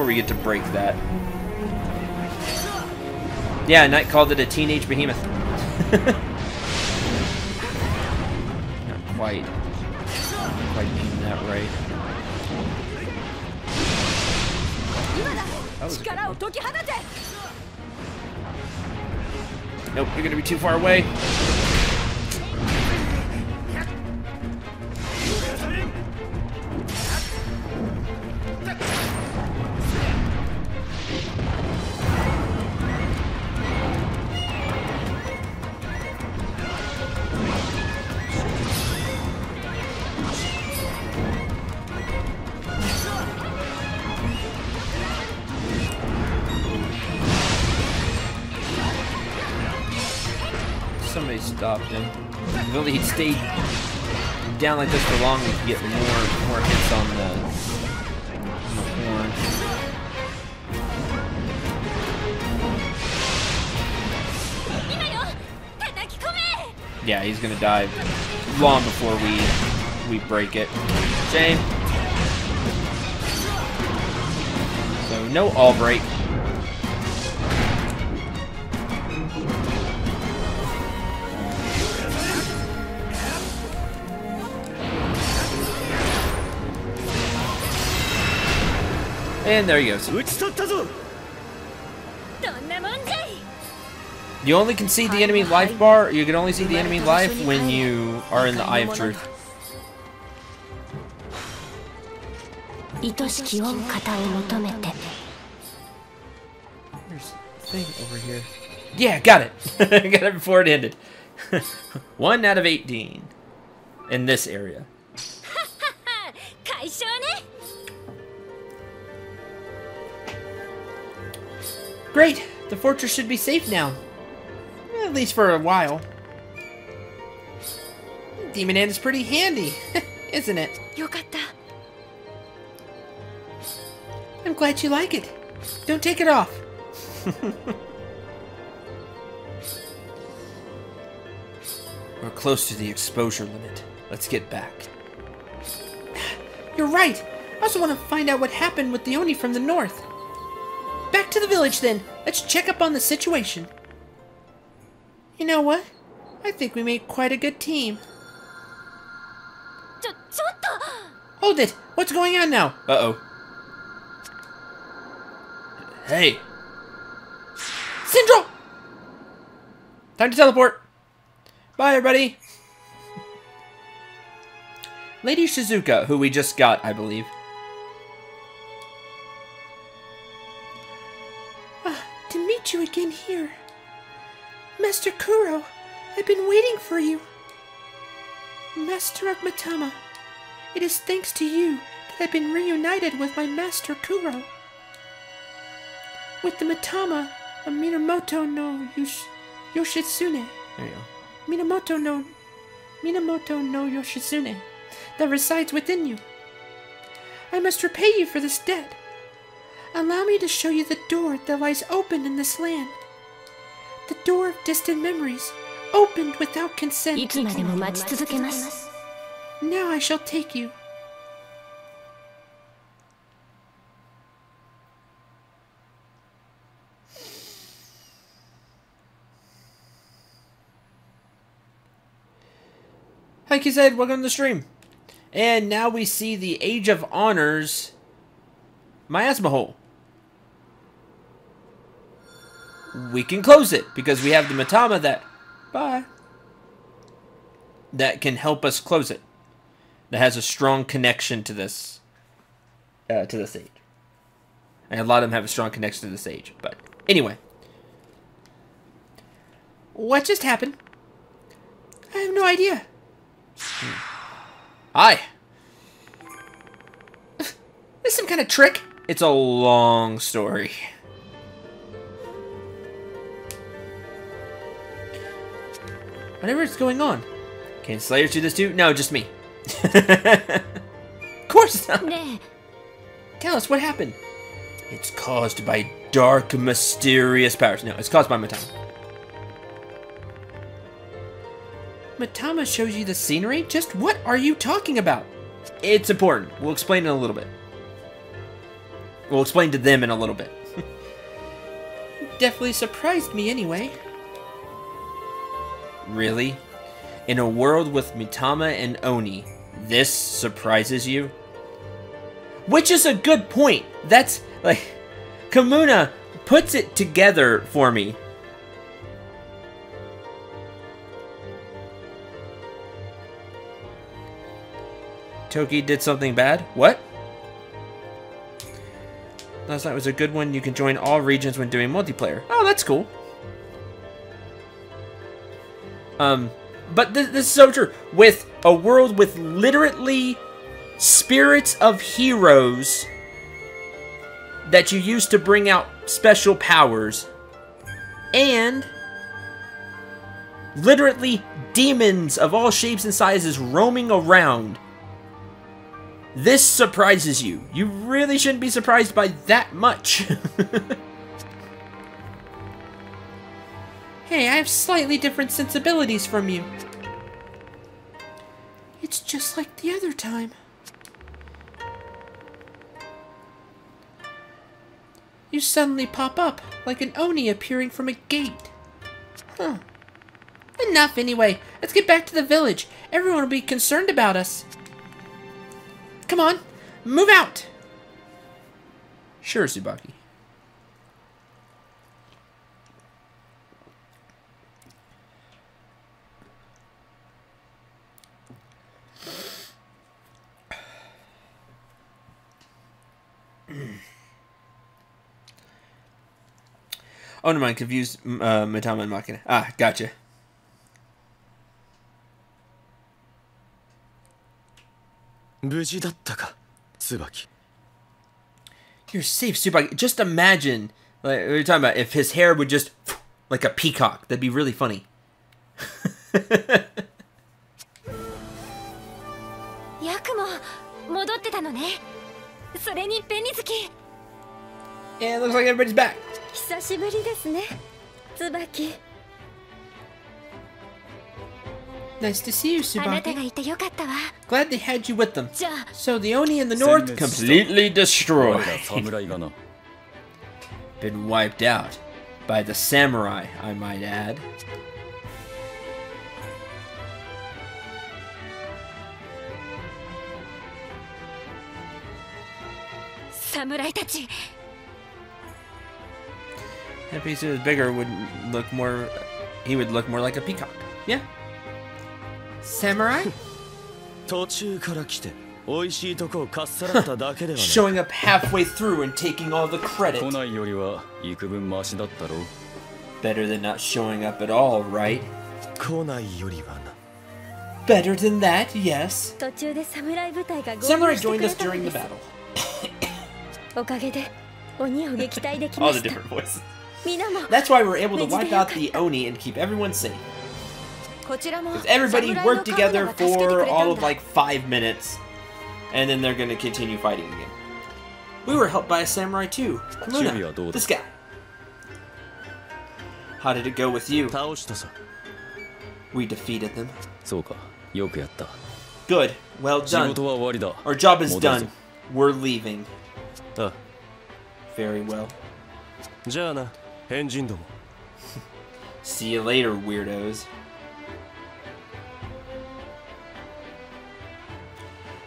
we get to break that. Yeah, Knight called it a teenage behemoth. Not quite being that right. That was a good 力を one. 解き放て。 Nope, you're gonna be too far away. they stopped him. If only he'd stayed down like this for long, we could get more hits on the horn. Yeah, he's gonna die long before we break it. Shame. So no all break. And there he goes. You only can see the enemy life bar. You can only see the enemy life when you are in the Eye of Truth. There's a thing over here. Yeah, got it. Got it before it ended. 1 out of 18 in this area. Great! The fortress should be safe now. At least for a while. Demon Hand is pretty handy, isn't it? I'm glad you like it. Don't take it off. We're close to the exposure limit. Let's get back. You're right! I also want to find out what happened with the Oni from the north. Back to the village then. Let's check up on the situation. You know what? I think we made quite a good team. Hold it! What's going on now? Uh-oh. Hey! Cendril! Time to teleport! Bye, everybody! Lady Shizuka, who we just got, I believe. To meet you again here. Master Kuro, I've been waiting for you. Master of Mitama, it is thanks to you that I've been reunited with my Master Kuro. With the Mitama of Minamoto no Yoshitsune. There you go. Minamoto no Yoshitsune that resides within you. I must repay you for this debt. Allow me to show you the door that lies open in this land. The door of distant memories, opened without consent. Now I shall take you. Hi Kized, welcome to the stream. And now we see the Age of Honors miasma hole. We can close it because we have the Mitama that can help us close it. That has a strong connection to this age. And a lot of them have a strong connection to this age. But anyway, what just happened? I have no idea. Hi. This some kind of trick? It's a long story. Whatever is going on. Can Slayers do this too? No, just me. Of course not. Tell us what happened. It's caused by dark, mysterious powers. No, it's caused by Mitama. Mitama shows you the scenery? Just what are you talking about? It's important. We'll explain in a little bit. We'll explain to them in a little bit. Definitely surprised me anyway. Really? In a world with Mitama and Oni, this surprises you? Which is a good point. That's, like, Kamuna puts it together for me. Toki did something bad? What? Last night was a good one. You can join all regions when doing multiplayer. Oh, that's cool. But this is so true. With a world with literally spirits of heroes that you use to bring out special powers, and Literally demons of all shapes and sizes roaming around. This surprises you. You really shouldn't be surprised by that much. Hey, I have slightly different sensibilities from you. It's just like the other time. You suddenly pop up, like an Oni appearing from a gate. Huh. Enough anyway. Let's get back to the village. Everyone will be concerned about us. Come on, move out! Sure, Tsubaki. Oh, never mind. Confused Mitama and Makina. Ah, gotcha. You're safe, Tsubaki. Just imagine, like we were talking about, if his hair would just like a peacock. That'd be really funny. Yeah, it looks like everybody's back. Nice to see you, Tsubaki. Glad they had you with them. So the Oni in the north completely destroyed. Been wiped out by the samurai, I might add. If he was bigger, would look more. He would look more like a peacock. Yeah. Samurai? Showing up halfway through and taking all the credit. Better than not showing up at all, right? Better than that, yes. Samurai joined us during the battle. All the different voices. That's why we're able to wipe out the Oni and keep everyone safe. Because everybody worked together for all of like 5 minutes, and then they're going to continue fighting again. We were helped by a samurai too. Kamuna, this guy. How did it go with you? We defeated them. Good. Well done. Our job is done. We're leaving. Very well. See you later, weirdos.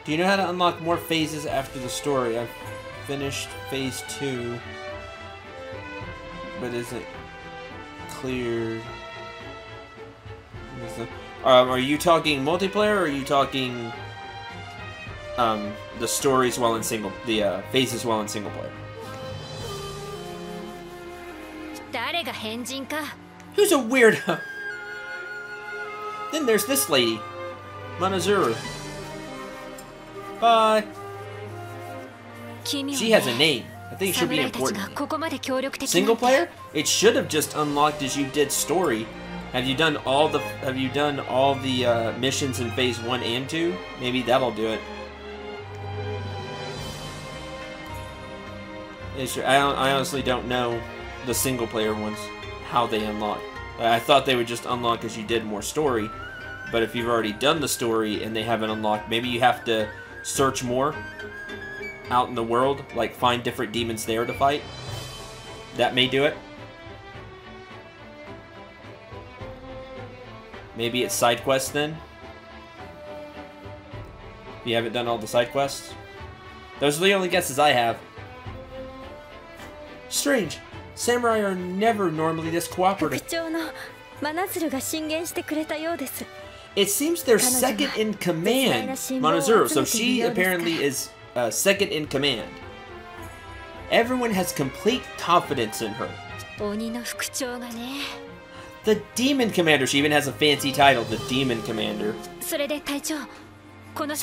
Do you know how to unlock more phases after the story? I've finished phase 2, but isn't clear. Are you talking multiplayer, or are you talking the stories while in phases while in single player? Who's a weirdo? Then there's this lady, Manazuru. Bye. She has a name. I think it should be important. Single player? It should have just unlocked as you did story. Have you done all the missions in phase 1 and 2? Maybe that'll do it. I honestly don't know the single player ones, how they unlock. I thought they would just unlock as you did more story, but if you've already done the story and they haven't unlocked, maybe you have to search more out in the world, like find different demons there to fight. That may do it. Maybe it's side quests then. If you haven't done all the side quests. Those are the only guesses I have. Strange. Samurai are never normally this cooperative. It seems they're second in command, Manazuru, so she apparently is second in command. Everyone has complete confidence in her. The Demon Commander, she even has a fancy title, the Demon Commander. So,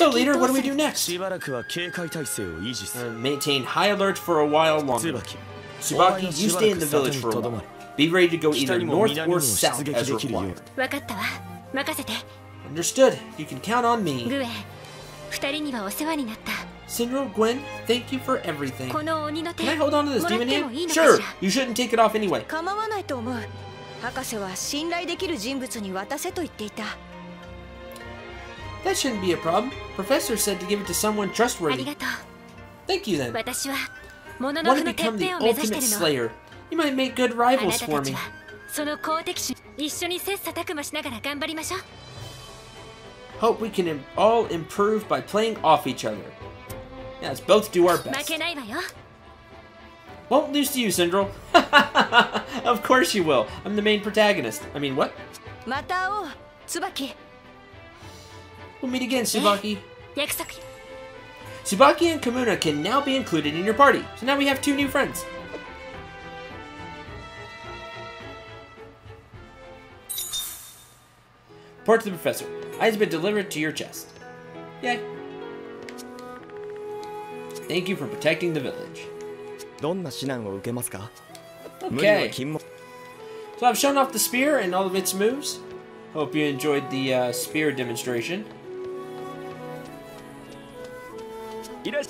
leader, what do we do next? Maintain high alert for a while longer. Tsubaki, you stay in the village for a while. Be ready to go either north or south as required. わかったわ。任せて。 Understood. You can count on me. グエン、二人にはお世話になった。 Cendril, Gwen, thank you for everything. この鬼の手、 Can I hold on to this もらっ demon てもいい hand? のかし Sure. ら。 You shouldn't take it off anyway. 構わないと思う。博士は信頼できる人物に渡せと言っていた。 That shouldn't be a problem. Professor said to give it to someone あり trustworthy. がとう。 Thank you then. 私はモノノ Want フ to のてっ become ぺ the んを目指して ultimate るの。 slayer. You might make good あな rivals た for たち me. はその好敵手一緒に切磋琢磨しながら頑張りましょう。 Hope we can all improve by playing off each other. Yeah, let's both do our 負 best. けないわよ。 Won't lose to you, Cendril. Of course you will. I'm the main protagonist. I mean, what? また会おう、椿。 We'll meet again, Tsubaki. 約束。 Tsubaki and Kamuna can now be included in your party. So now we have 2 new friends. Report to the professor. Item's been delivered to your chest. Yay. Thank you for protecting the village. どんな指南を受けますか？ Okay. 無理は禁物。 So I've shown off the spear and all of its moves. Hope you enjoyed the spear demonstration. いらっし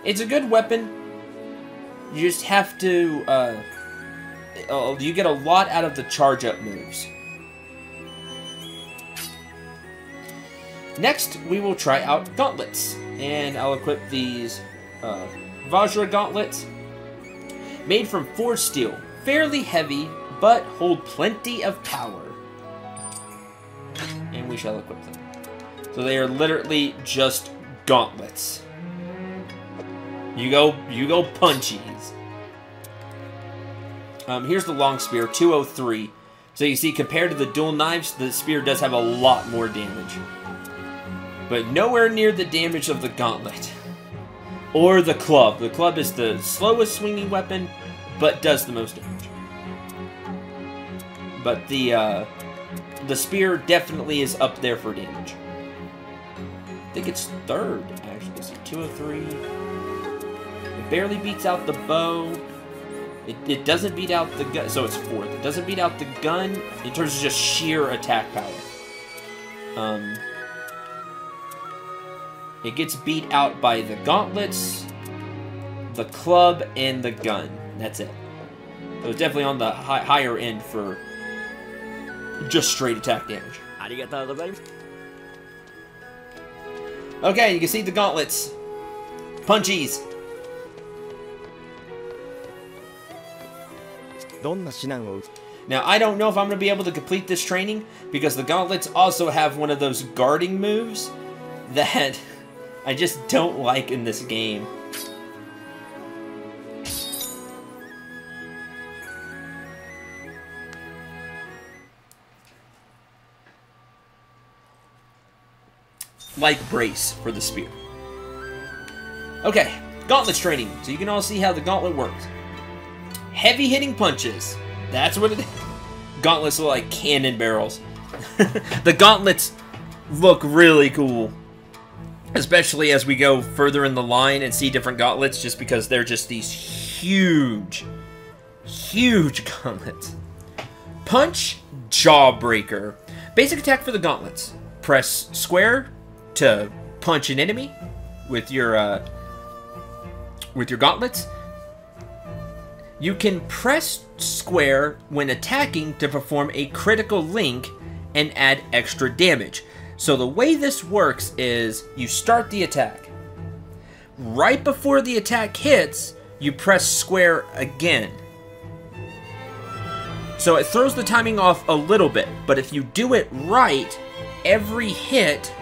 It's a good weapon. You just have to, you get a lot out of the charge up moves. Next, we will try out gauntlets. And I'll equip these Vajra gauntlets. Made from forged steel. Fairly heavy, but hold plenty of power. And we shall equip them. So they are literally just gauntlets. You go punchies. Here's the long spear, 203. So you see, compared to the dual knives, the spear does have a lot more damage. But nowhere near the damage of the gauntlet. Or the club. The club is the slowest swinging weapon, but does the most damage. But the spear definitely is up there for damage. I think it's third, actually. So 203. It barely beats out the bow. It doesn't beat out the gun, so it's fourth. It doesn't beat out the gun in terms of just sheer attack power. It gets beat out by the gauntlets, the club, and the gun. That's it. So it's definitely on the higher end for just straight attack damage. ありがとうございます。 Okay, you can see the gauntlets. Punchies. どんな指南を Now, I don't know if I'm going to be able to complete this training because the gauntlets also have one of those guarding moves that I just don't like in this game. Like brace for the spear. Okay, gauntlets training. So you can all see how the gauntlet works. Heavy hitting punches. That's what it is. Gauntlets look like cannon barrels. The gauntlets look really cool. Especially as we go further in the line and see different gauntlets, just because they're just these huge, huge gauntlets. Punch, Jawbreaker. Basic attack for the gauntlets. Press square to punch an enemy with your gauntlets. You can press square when attacking to perform a critical link and add extra damage. So the way this works is you start the attack. Right before the attack hits, you press square again. So it throws the timing off a little bit, but if you do it right, every hit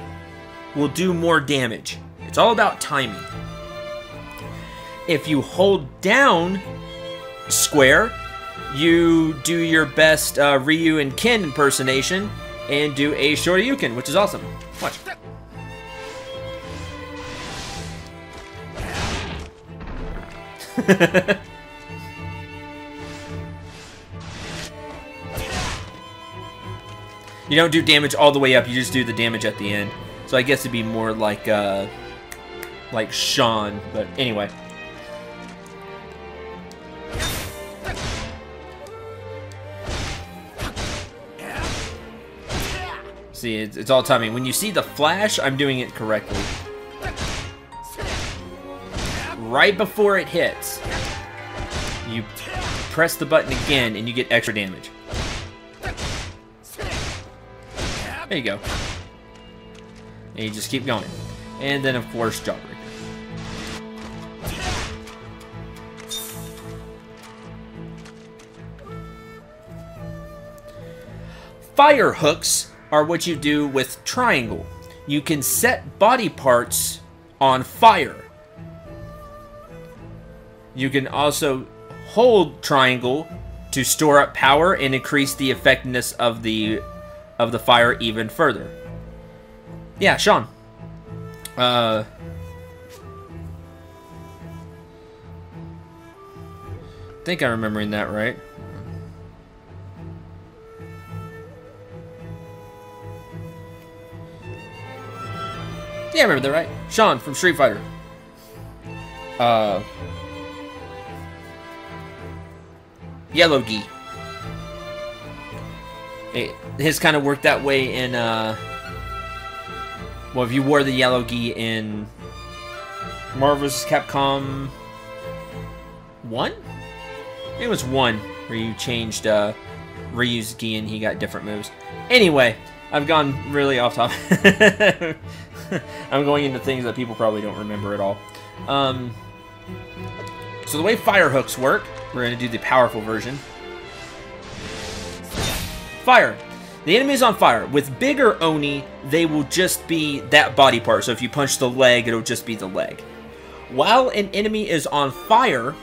will do more damage. It's all about timing. If you hold down square, you do your best Ryu and Ken impersonation and do a Shoryuken, which is awesome. Watch. You don't do damage all the way up, you just do the damage at the end. So I guess it'd be more like Sean, but anyway. See, it's all timing. When you see the flash, I'm doing it correctly. Right before it hits, you press the button again and you get extra damage. There you go. And you just keep going. And then, of course, Jawbreaker. Fire hooks are what you do with triangle. You can set body parts on fire. You can also hold triangle to store up power and increase the effectiveness of the fire even further. Yeah, Sean. I think I'm remembering that right. Yeah, I remember that right. Sean from Street Fighter. Yellow Gi. His kind of worked that way in, well, if you wore the Yellow Gi in Marvel vs. Capcom 1? It was 1 where you changed Ryu's Gi and he got different moves. Anyway, I've gone really off topic. I'm going into things that people probably don't remember at all. So the way fire hooks work, we're going to do the powerful version. Fire. The enemy is on fire. With bigger Oni, they will just be that body part. So if you punch the leg, it'll just be the leg. While an enemy is on fire,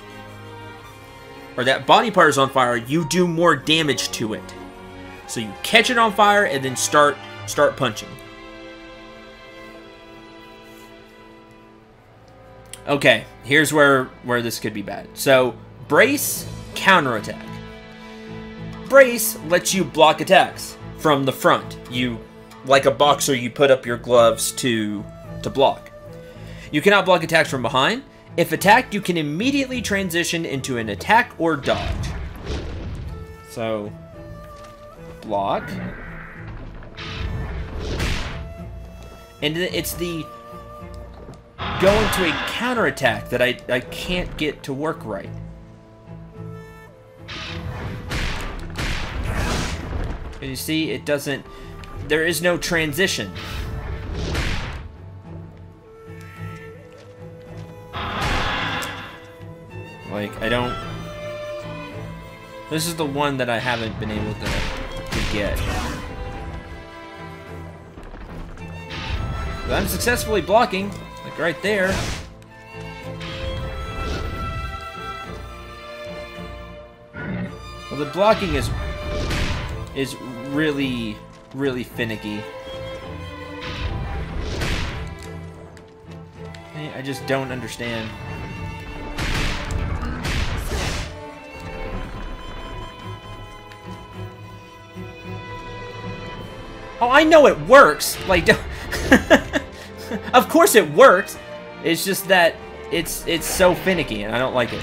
or that body part is on fire, you do more damage to it. So you catch it on fire and then start punching. Okay, here's where this could be bad. So, brace, counterattack. Brace lets you block attacks from the front. You, like a boxer, you put up your gloves to block. You cannot block attacks from behind. If attacked, you can immediately transition into an attack or dodge. So, block. And it's the go into a counterattack that I can't get to work right. And you see, it doesn't... There is no transition. Like, I don't... This is the one that I haven't been able to get. But I'm successfully blocking. Like right there. Well, the blocking is really, really finicky. I just don't understand. Oh, I know it works. Like, don't of course it works. It's just that it's so finicky and I don't like it.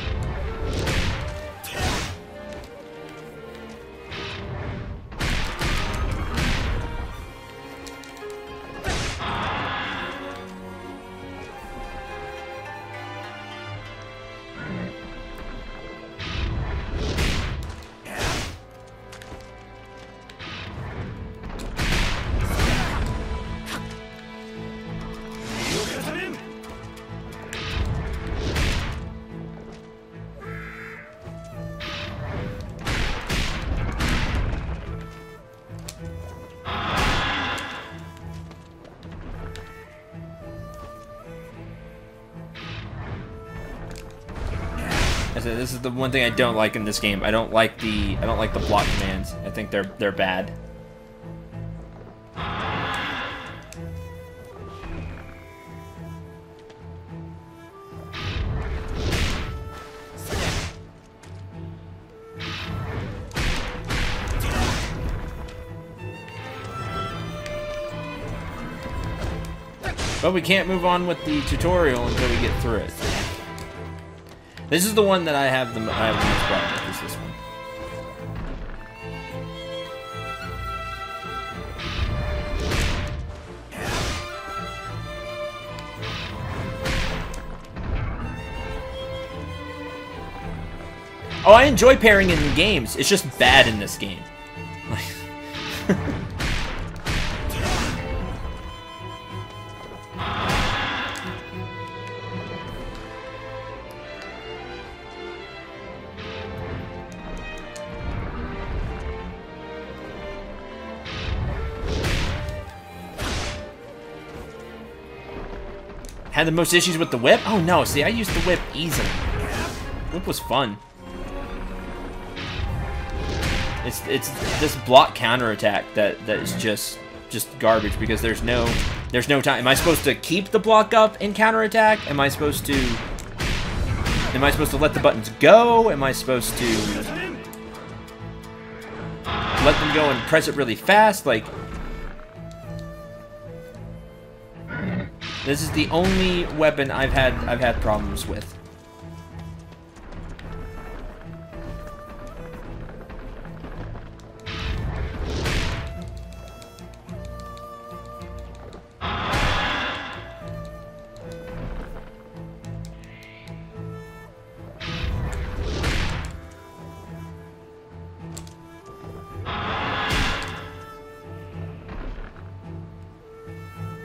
This is the one thing I don't like in this game. I don't like the block commands. I think they're bad. But we can't move on with the tutorial until we get through it. This is the one that I have the most problem with, is this one. Oh, I enjoy parrying in games. It's just bad in this game. Had the most issues with the whip? Oh no, see, I used the whip easily. Whip was fun. It's this block counterattack that is just garbage because there's no time. Am I supposed to keep the block up and counterattack? Am I supposed to let the buttons go? Am I supposed to let them go and press it really fast? Like, this is the only weapon I've had problems with.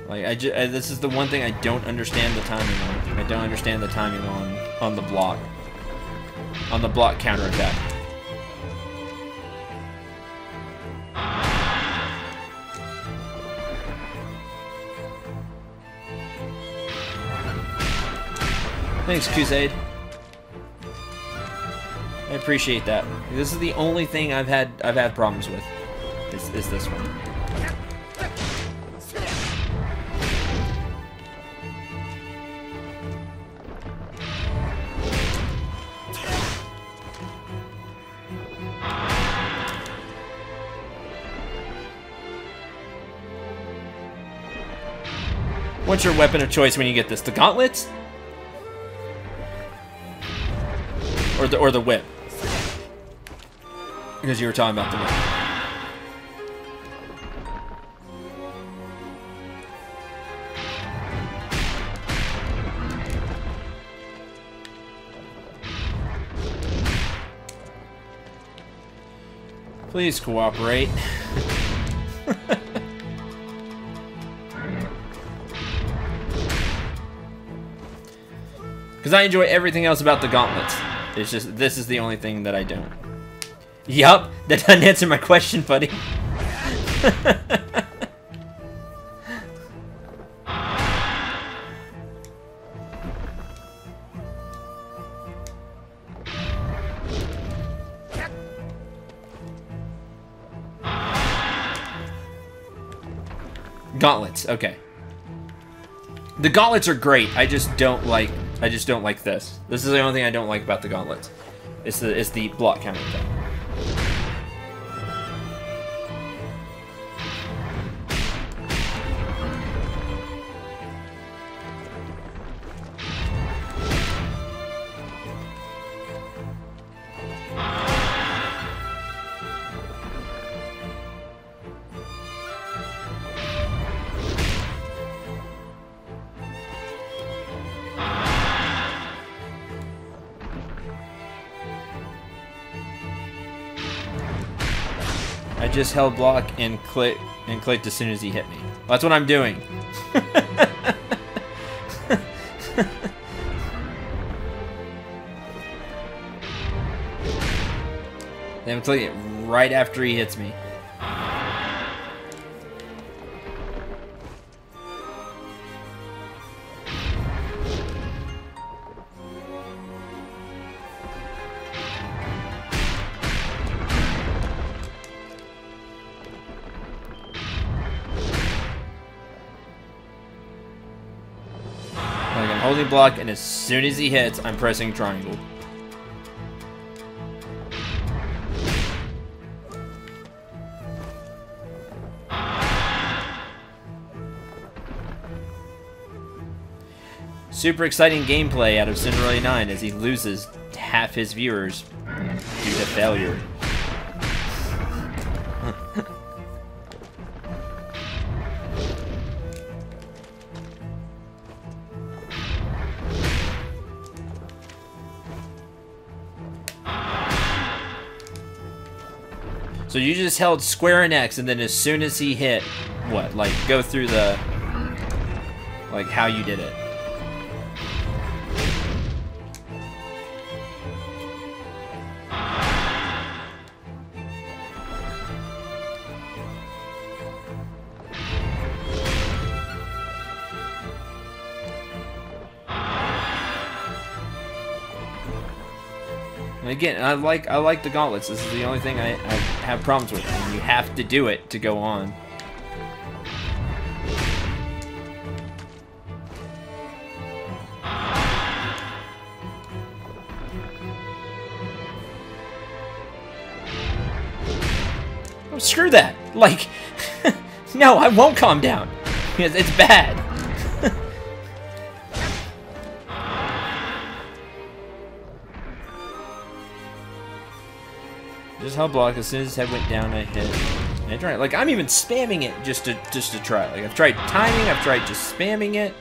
Like this is the one thing I don't understand the timing on. I don't understand the timing on the block. On the block counterattack. Thanks, Crusade. I appreciate that. This is the only thing I've had problems with. Is this one. What's your weapon of choice when you get this? The gauntlets? Or the whip? Because you were talking about the whip. Please cooperate. Because I enjoy everything else about the gauntlets. It's just, this is the only thing that I don't. Yup, that doesn't answer my question, buddy. Gauntlets, okay. The gauntlets are great. I just don't like this. This is the only thing I don't like about the gauntlets. It's the block counterattack. I just held block and clicked as soon as he hit me. Well, that's what I'm doing. Then I'm clicking it right after he hits me. Holding block, and as soon as he hits, I'm pressing triangle. Super exciting gameplay out of Cendril 9 as he loses half his viewers due to failure. So you just held square and X, and then as soon as he hit, what? Like, go through the... Like, how you did it. And again, I like the gauntlets. This is the only thing I have problems with. And you have to do it to go on. Oh, screw that! Like, no, I won't calm down. It's bad. Just held block. As soon as his head went down, I hit. And I tried. Like, I'm even spamming it just to try. Like, I've tried timing. I've tried just spamming it.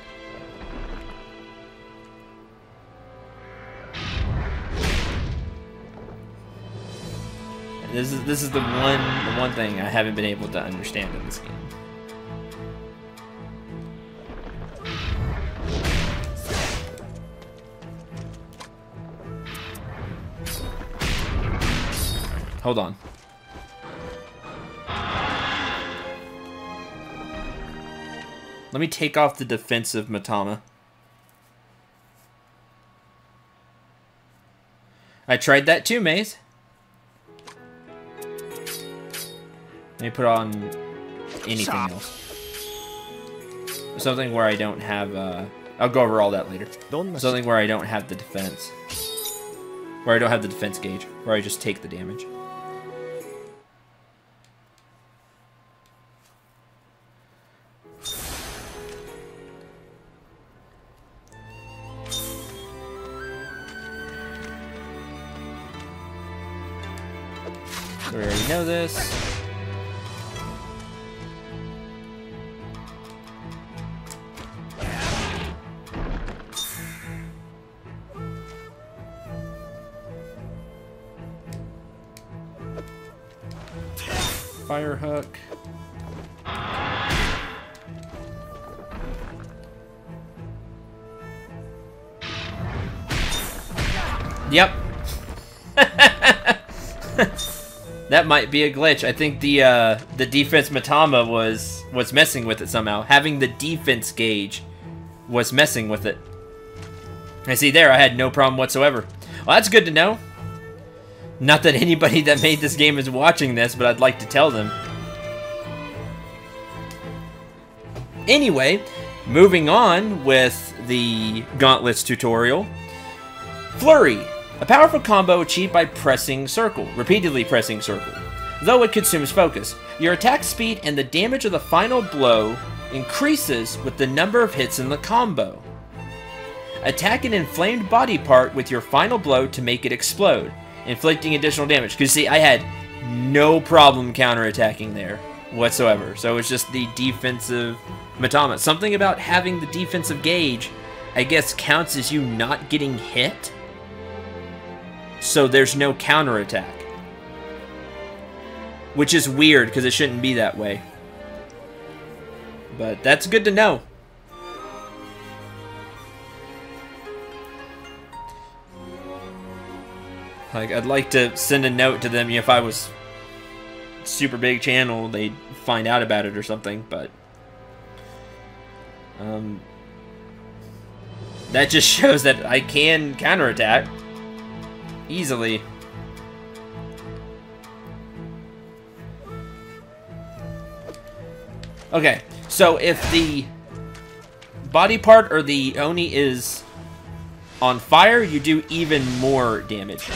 And this is the one thing I haven't been able to understand in this game. Hold on. Let me take off the defensive Matama. I tried that too, Maze. Let me put on anything else. Something where I don't have, I'll go over all that later. Something where I don't have the defense. Where I don't have the defense gauge. Where I just take the damage. We already know this. Fire hook. Yep. That might be a glitch. I think the defense Matama was messing with it somehow. Having the defense gauge was messing with it. I see there, I had no problem whatsoever. Well, that's good to know. Not that anybody that made this game is watching this, but I'd like to tell them. Anyway, moving on with the Gauntlets tutorial. Flurry. A powerful combo achieved by pressing circle, repeatedly pressing circle. Though it consumes focus, your attack speed and the damage of the final blow increases with the number of hits in the combo. Attack an inflamed body part with your final blow to make it explode, inflicting additional damage. Because see, I had no problem counterattacking there whatsoever. So it's just the defensive Matama. Something about having the defensive gauge, I guess, counts as you not getting hit. So there's no counterattack. Which is weird, because it shouldn't be that way. But that's good to know. Like, I'd like to send a note to them if I was super big channel, they'd find out about it or something, but that just shows that I can counterattack easily. Okay, so if the body part or the Oni is on fire, you do even more damage.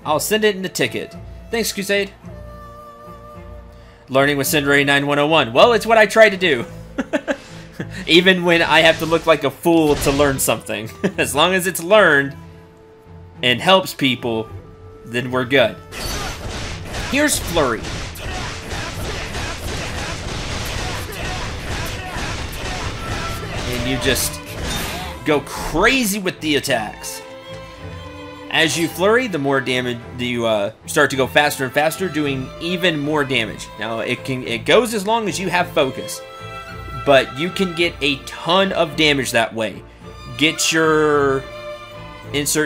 I'll send it in the ticket. Thanks, Crusade. Learning with Cendril 9101. Well, it's what I try to do. Even when I have to look like a fool to learn something. As long as it's learned and helps people, then we're good. Here's Flurry. And you just go crazy with the attacks. As you flurry, the more damage you start to go faster and faster, doing even more damage. Now it goes as long as you have focus, but you can get a ton of damage that way. Insert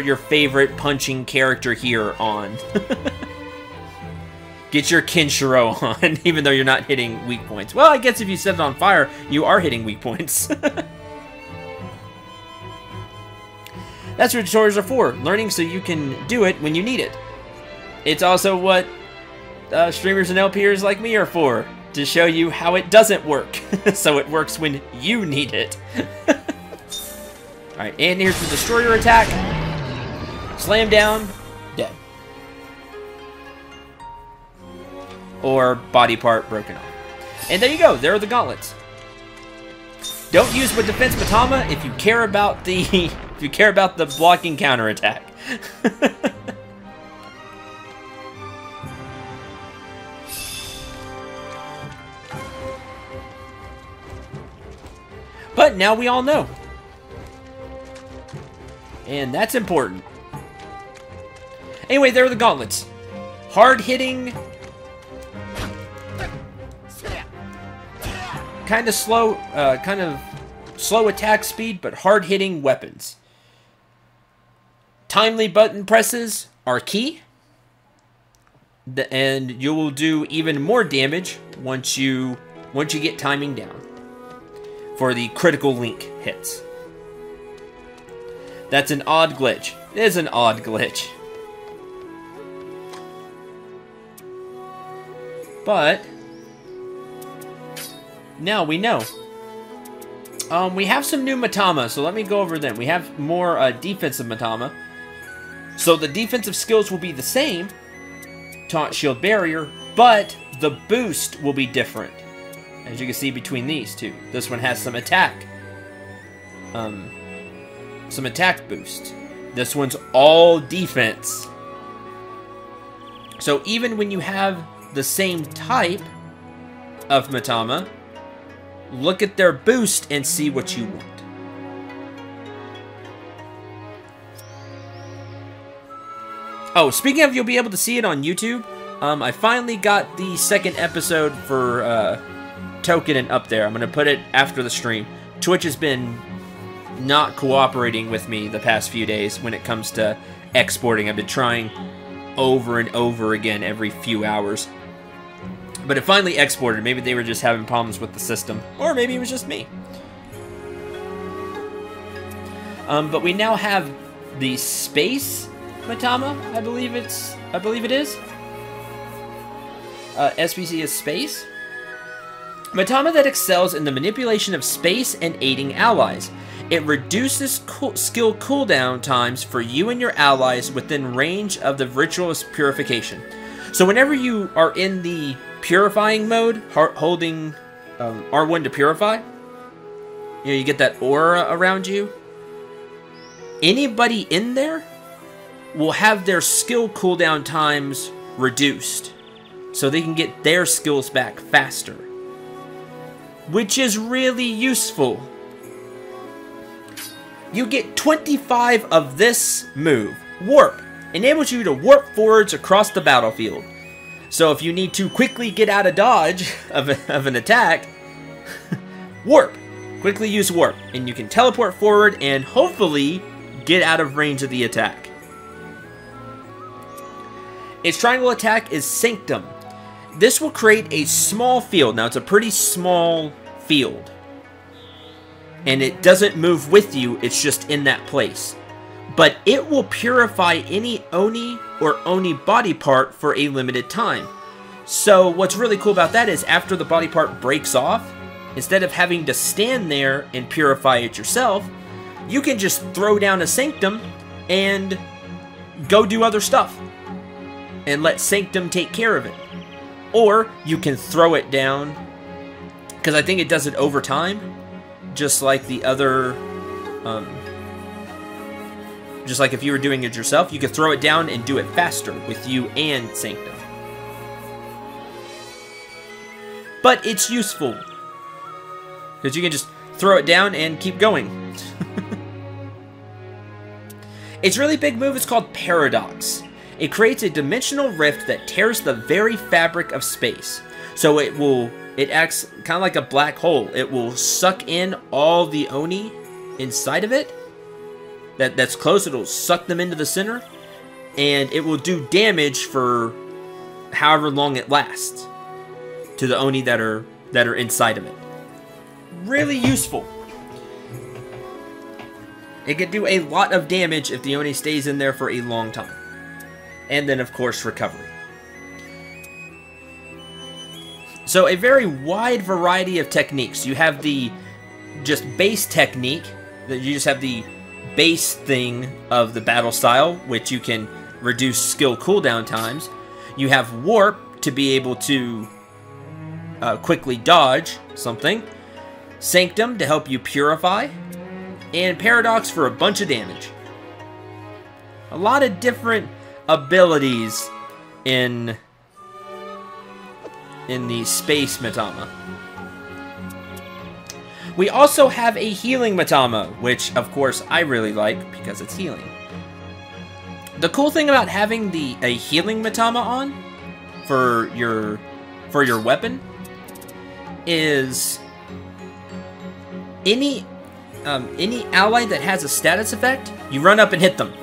your favorite punching character here on. Get your Kenshiro on, even though you're not hitting weak points. Well, I guess if you set it on fire, you are hitting weak points. That's what tutorials are for. Learning so you can do it when you need it. It's also what streamers and LPers like me are for. To show you how it doesn't work. So it works when you need it. Alright, and here's the destroyer attack. Slam down. Dead. Or body part broken off. And there you go. There are the gauntlets. Don't use with defense Matama if you care about the blocking counter attack. But now we all know. And that's important. Anyway, there are the gauntlets. Hard hitting. Kind of slow attack speed, but hard hitting weapons. Timely button presses are key. And you will do even more damage once you get timing down. For the critical link hits. That's an odd glitch. It is an odd glitch. But now we know. We have some new Matama, so let me go over them. We have more defensive Matama. So the defensive skills will be the same. Taunt, shield, barrier, but the boost will be different. As you can see between these two. This one has some attack. Some attack boost. This one's all defense. So even when you have the same type of Matama, look at their boost and see what you want. Oh, speaking of, you'll be able to see it on YouTube. I finally got the second episode for Toukiden up there. I'm going to put it after the stream. Twitch has been not cooperating with me the past few days when it comes to exporting. I've been trying over and over again every few hours. But it finally exported. Maybe they were just having problems with the system. Or maybe it was just me. But we now have the Space Matama, I believe it is. SPC is Space. Matama that excels in the manipulation of space and aiding allies. It reduces skill cooldown times for you and your allies within range of the Ritualist Purification. So whenever you are in the purifying mode, holding R1 to purify, you get that aura around you. Anybody in there will have their skill cooldown times reduced, so they can get their skills back faster. Which is really useful. You get 25 of this move. Warp. Enables you to warp forwards across the battlefield. So if you need to quickly get out of dodge of an attack, warp. Quickly use warp. And you can teleport forward and hopefully get out of range of the attack. Its triangle attack is Sanctum. This will create a small field. Now, it's a pretty small field. And it doesn't move with you, it's just in that place. But it will purify any Oni or Oni body part for a limited time. So what's really cool about that is after the body part breaks off, instead of having to stand there and purify it yourself, you can just throw down a Sanctum and go do other stuff. And let Sanctum take care of it. Or you can throw it down, because I think it does it over time, just like the other, just like if you were doing it yourself, you could throw it down and do it faster with you and Sanctum. But it's useful, because you can just throw it down and keep going. Its really big move is called Paradox. It creates a dimensional rift that tears the very fabric of space. So it acts kind of like a black hole. It will suck in all the Oni inside of it. That's close. It'll suck them into the center. And it will do damage for however long it lasts to the Oni that are inside of it. Really useful. It can do a lot of damage if the Oni stays in there for a long time. And then, of course, recovery. So, a very wide variety of techniques. You have the just base technique, that you just have the base thing of the battle style, which you can reduce skill cooldown times. You have Warp to be able to quickly dodge something. Sanctum to help you purify. And Paradox for a bunch of damage. A lot of different abilities in the Space Matama. We also have a Healing Matama, which of course I really like because it's healing. The cool thing about having a Healing Matama on for your weapon is any ally that has a status effect, you run up and hit them.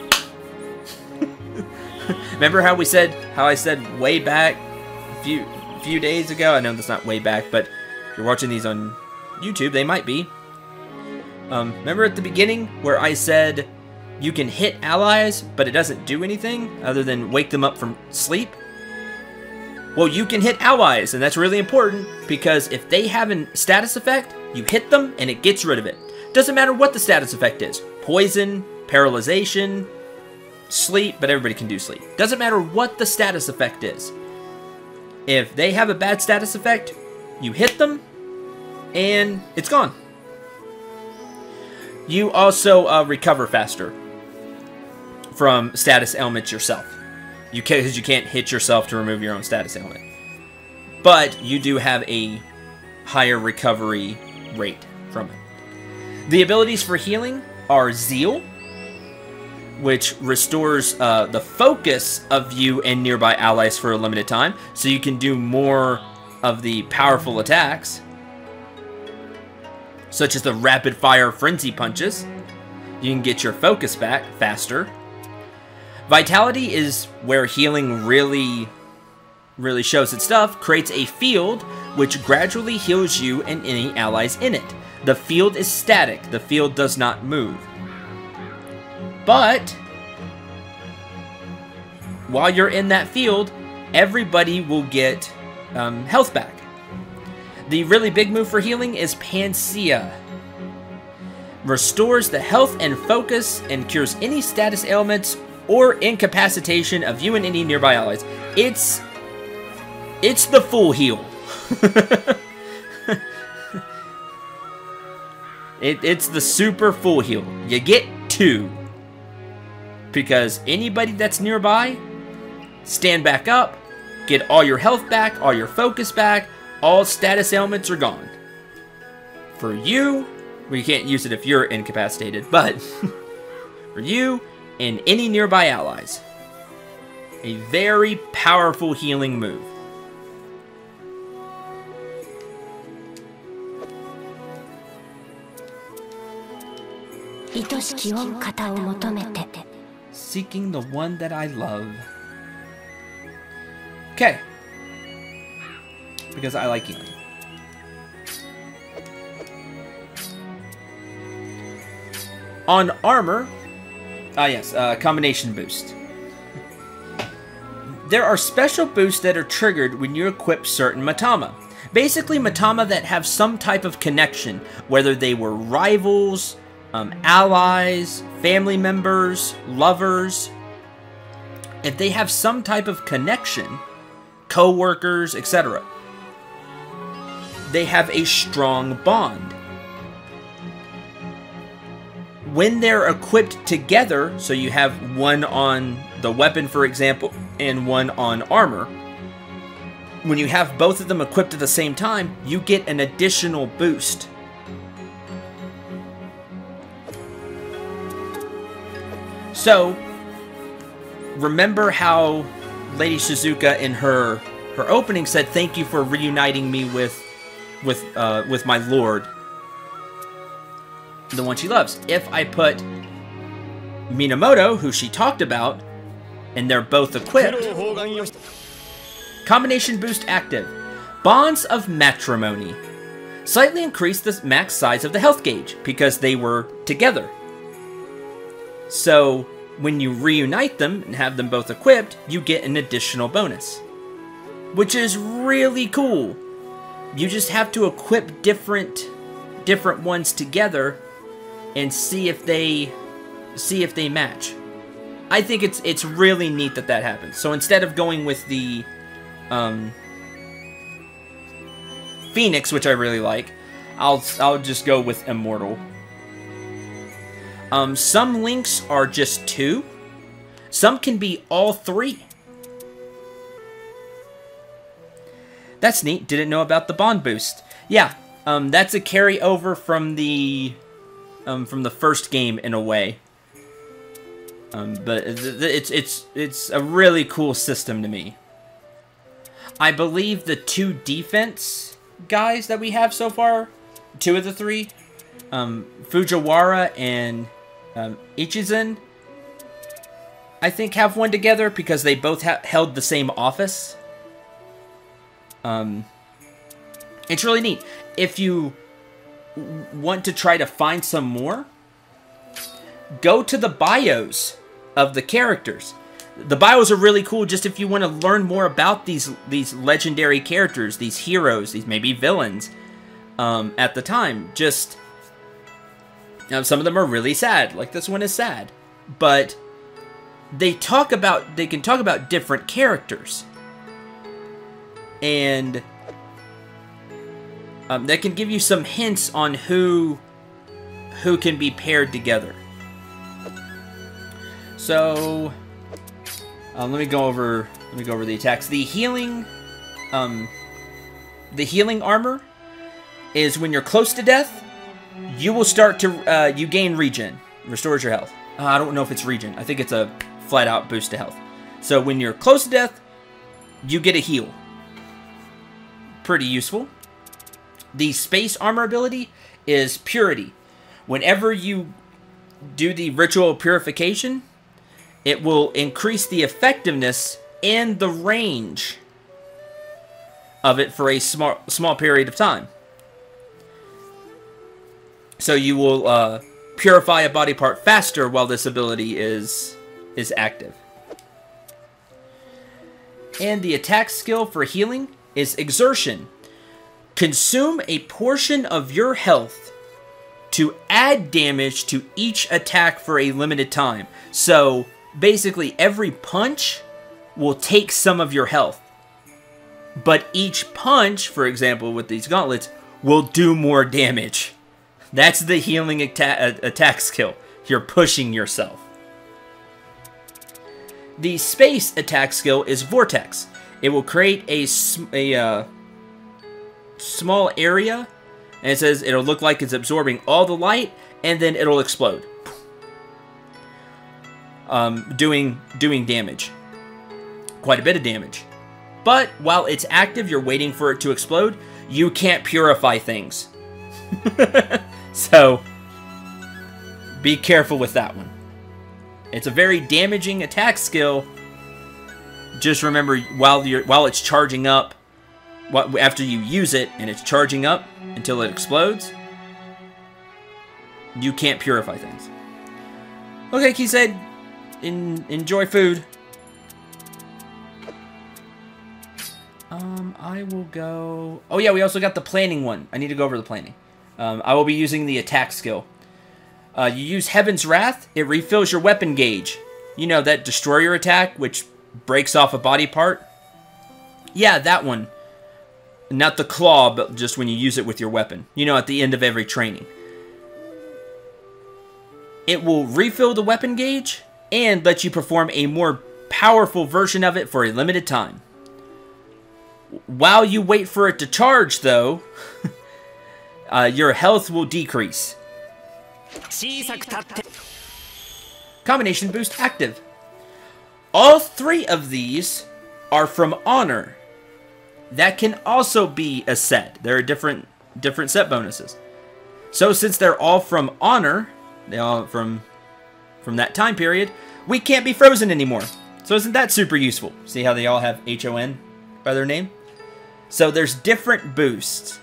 Remember how I said way back a few days ago? I know that's not way back, but if you're watching these on YouTube, they might be. Remember at the beginning where I said you can hit allies, but it doesn't do anything other than wake them up from sleep? Well, you can hit allies, and that's really important because if they have a status effect, you hit them and it gets rid of it. Doesn't matter what the status effect is. Poison, paralyzation, sleep, but everybody can do sleep. Doesn't matter what the status effect is. If they have a bad status effect, you hit them, and it's gone. You also recover faster from status ailments yourself. Because you can't hit yourself to remove your own status ailment. But you do have a higher recovery rate from it. The abilities for healing are Zeal, which restores the focus of you and nearby allies for a limited time, so you can do more of the powerful attacks, such as the rapid fire frenzy punches. You can get your focus back faster. Vitality is where healing really shows its stuff. Creates a field which gradually heals you and any allies in it. The field is static. The field does not move. But while you're in that field, everybody will get health back. The really big move for healing is Panacea. Restores the health and focus and cures any status ailments or incapacitation of you and any nearby allies. It's the full heal. It's the super full heal. You get 2. Because anybody that's nearby, stand back up, get all your health back, all your focus back, all status ailments are gone. For you, well, you can't use it if you're incapacitated, but for you and any nearby allies, a very powerful healing move. Seeking the one that I love. Okay. Because I like healing. On armor, yes, combination boost. There are special boosts that are triggered when you equip certain Matama. Basically, Matama that have some type of connection, whether they were rivals, allies, family members, lovers. If they have some type of connection, co-workers, etc., they have a strong bond. When they're equipped together, so you have one on the weapon, for example, and one on armor, when you have both of them equipped at the same time, you get an additional boost. So, remember how Lady Shizuka in her opening said, "Thank you for reuniting me with my lord, the one she loves." If I put Minamoto, who she talked about, and they're both equipped, combination boost active. Bonds of matrimony. Slightly increase the max size of the health gauge because they were together. So when you reunite them and have them both equipped, you get an additional bonus, which is really cool. You just have to equip different ones together and see if they match. I think it's really neat that happens. So instead of going with the Phoenix, which I really like, I'll just go with Immortal. Some links are just 2. Some can be all 3. That's neat. Didn't know about the bond boost. Yeah, that's a carryover from the first game in a way. But it's a really cool system to me. I believe the 2 defense guys that we have so far, 2 of the 3, Fujiwara and Ichizen, I think have one together because they both held the same office. It's really neat. If you want to try to find some more, go to the bios of the characters. The bios are really cool just if you want to learn more about these legendary characters, these heroes, these maybe villains at the time. Just, some of them are really sad, like this one is sad, but they can talk about different characters, and that can give you some hints on who can be paired together. So let me go over the attacks. The healing armor is when you're close to death, you will start to you gain regen, restores your health. I don't know if it's regen. I think it's a flat out boost to health. So when you're close to death, you get a heal. Pretty useful. The space armor ability is purity. Whenever you do the ritual purification, it will increase the effectiveness and the range of it for a small period of time. So you will purify a body part faster while this ability is active. And the attack skill for healing is exertion. Consume a portion of your health to add damage to each attack for a limited time. So basically, every punch will take some of your health. But each punch, for example, with these gauntlets, will do more damage. That's the healing attack skill. You're pushing yourself. The space attack skill is Vortex. It will create a small area, and it says it'll look like it's absorbing all the light, and then it'll explode. Doing damage. Quite a bit of damage. But while it's active, you're waiting for it to explode, you can't purify things. So, be careful with that one. It's a very damaging attack skill. Just remember, while it's charging up, after you use it and it's charging up until it explodes, you can't purify things. Okay, Kisei, enjoy food. I will go... Oh yeah, we also got the planning one. I need to go over the planning. I will be using the attack skill. You use Heaven's Wrath. It refills your weapon gauge. You know, that destroyer attack, which breaks off a body part? Yeah, that one. Not the claw, but just when you use it with your weapon. You know, at the end of every training. It will refill the weapon gauge and let you perform a more powerful version of it for a limited time. While you wait for it to charge, though, your health will decrease. Combination boost active. All 3 of these are from Honor. That can also be a set. There are different set bonuses. So since they're all from Honor, they all from that time period, we can't be frozen anymore. So isn't that super useful? See how they all have HON by their name? So there's different boosts.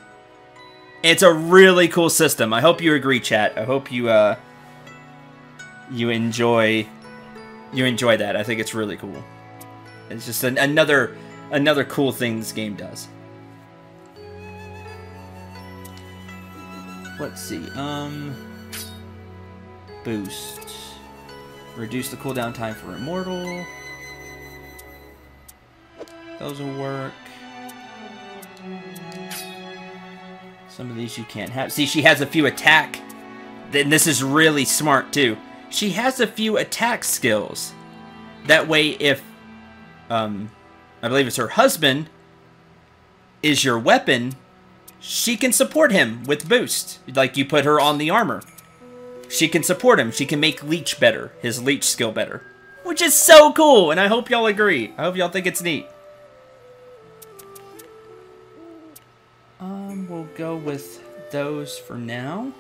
It's a really cool system. I hope you agree, chat. I hope you you enjoy that. I think it's really cool. It's just another cool thing this game does. Let's see. Boost. Reduce the cooldown time for Immortal. Those will work. Some of these you can't have. See, she has a few attack. Then this is really smart too. She has a few attack skills. That way, if I believe it's her husband is your weapon, she can support him with boost. Like you put her on the armor. She can support him. She can make Leech better. His Leech skill better. Which is so cool, and I hope y'all agree. I hope y'all think it's neat. We'll go with those for now.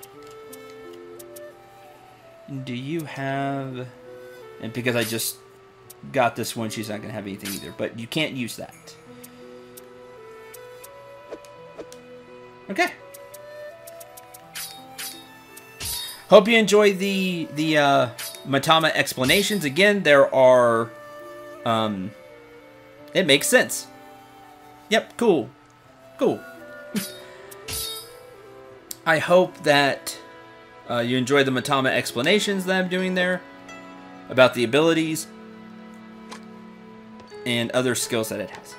Do you have... And because I just got this one, she's not going to have anything either. But you can't use that. Okay. Hope you enjoy the Matama explanations. Again, there are... it makes sense. Yep, cool. Cool. I hope that you enjoy the Matama explanations that I'm doing there about the abilities and other skills that it has.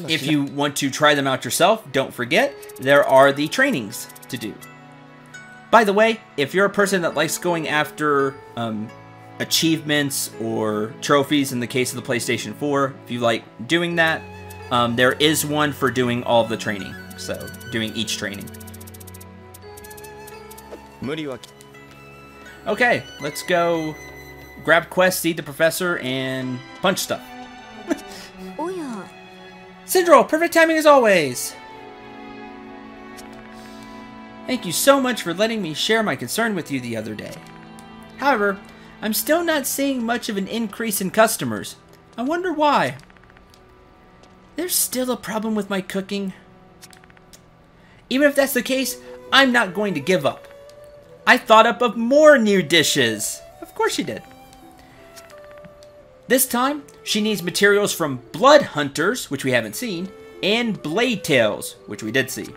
If you want to try them out yourself, don't forget, there are the trainings to do. By the way, if you're a person that likes going after achievements or trophies in the case of the PlayStation 4, if you like doing that, there is one for doing all of the training. So, doing each training. Okay, let's go grab quests, see the professor, and punch stuff. Cendril, perfect timing as always! Thank you so much for letting me share my concern with you the other day. However, I'm still not seeing much of an increase in customers. I wonder why. There's still a problem with my cooking. Even if that's the case, I'm not going to give up. I thought up of more new dishes. Of course she did. This time, she needs materials from Blood Hunters, which we haven't seen, and Blade Tails, which we did see.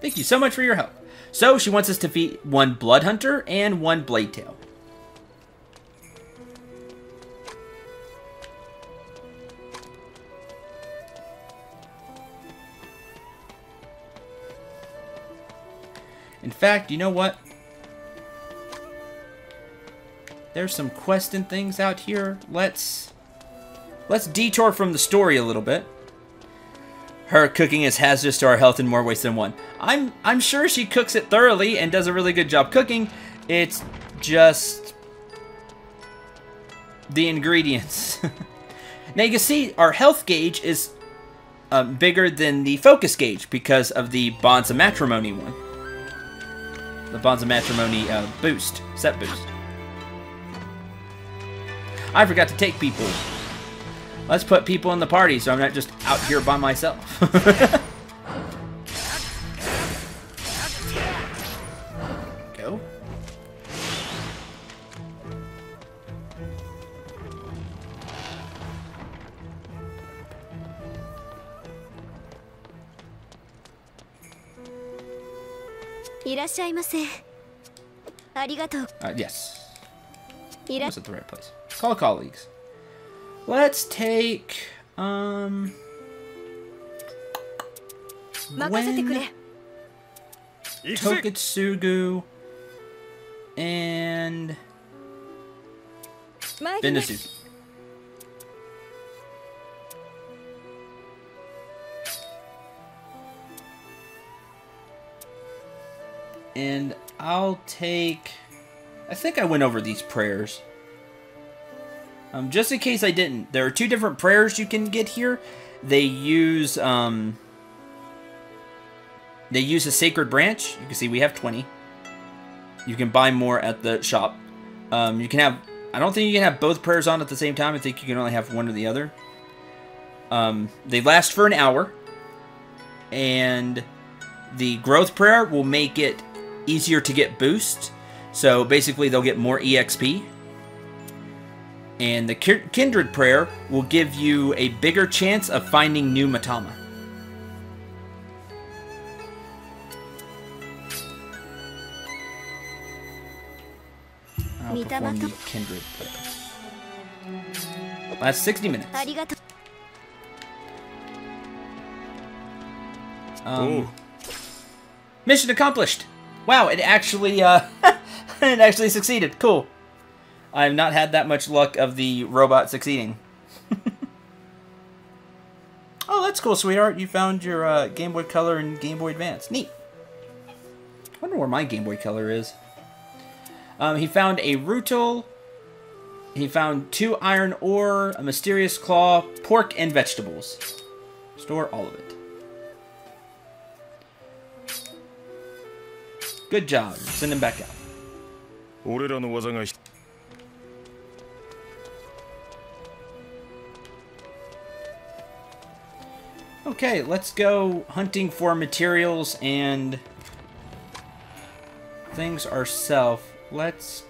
Thank you so much for your help. So, she wants us to defeat 1 Blood Hunter and 1 Blade Tail. In fact, you know what? There's some quest and things out here. Let's detour from the story a little bit. Her cooking is hazardous to our health in more ways than one. I'm sure she cooks it thoroughly and does a really good job cooking. It's just the ingredients. Now you can see our health gauge is bigger than the focus gauge because of the Bonds of Matrimony one. The Bonds of Matrimony boost, set boost. I forgot to take people. Let's put people in the party so I'm not just out here by myself. Go. Yes. Was at the right place. Call colleagues. Let's take Gwen, Tokitsugu, and Benizu. And I'll take... I think I went over these prayers. Just in case I didn't, there are 2 different prayers you can get here. They use a sacred branch. You can see we have 20. You can buy more at the shop. You can have... I don't think you can have both prayers on at the same time. I think you can only have one or the other. They last for an hour. And the growth prayer will make it easier to get boost. So basically they'll get more EXP. And the kindred prayer will give you a bigger chance of finding new Matama. I'll perform the kindred prayer. Last 60 minutes. Mission accomplished. Wow, it actually it actually succeeded. Cool. I have not had that much luck of the robot succeeding. Oh, that's cool, sweetheart. You found your Game Boy Color and Game Boy Advance. Neat. I wonder where my Game Boy Color is. He found a Rootle. He found 2 iron ore, a mysterious claw, pork, and vegetables. Store all of it. Good job. Send him back out. Okay, let's go hunting for materials and things ourselves. Let's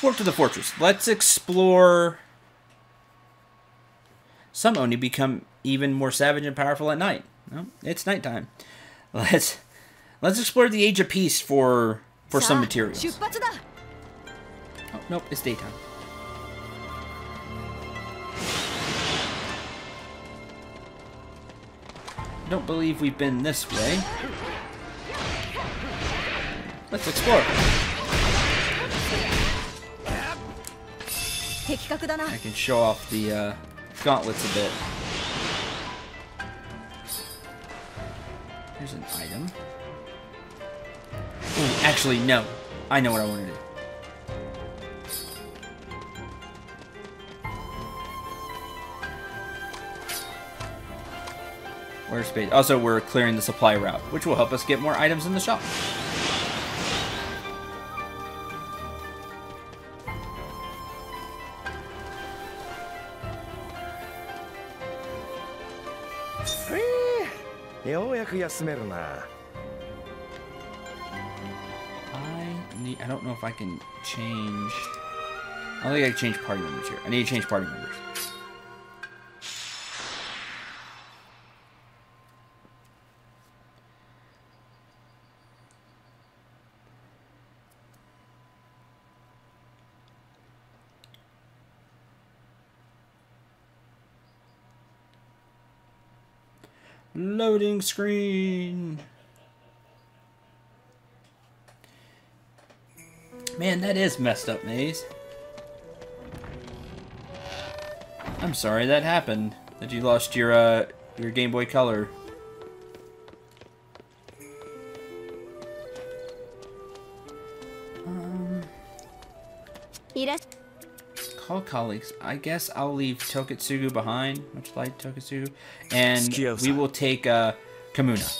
walk to the fortress. Let's explore. Some Oni become even more savage and powerful at night. No, it's nighttime. Let's explore the Age of Peace for some materials. Oh, nope, it's daytime. Don't believe we've been this way. Let's explore. I can show off the gauntlets a bit. Here's an item. Ooh, actually, no. I know what I want to do. Where's space? Also, we're clearing the supply route, which will help us get more items in the shop. I don't know if I can change... I don't think I can change party members here. I need to change party members. Loading screen. Man, that is messed up, Maze. I'm sorry that happened. That you lost your Game Boy Color. Call colleagues. I guess I'll leave Toketsugu behind. Much like Toketsugu. And we will take Kamuna.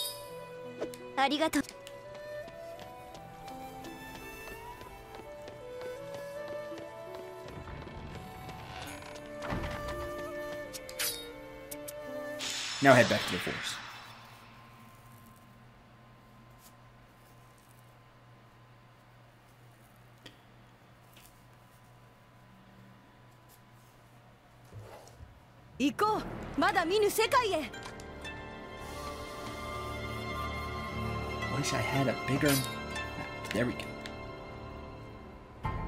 Now head back to the force. Wish I had a bigger map. There we go.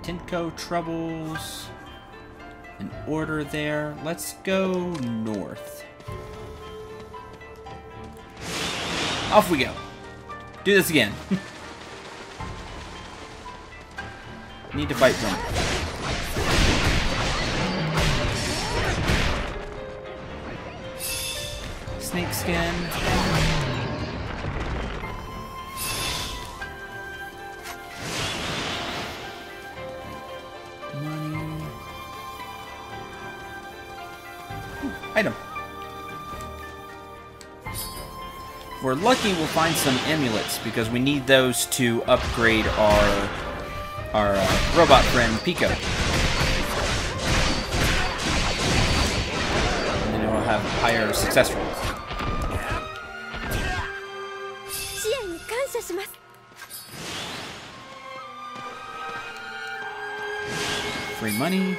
Tinko troubles. An order there. Let's go north. Off we go. Do this again. Need to fight them. snake skin. Money. Item. If we're lucky, we'll find some amulets because we need those to upgrade our robot friend Pico. And then we'll have higher success rates. 支援に感謝します。 Free money.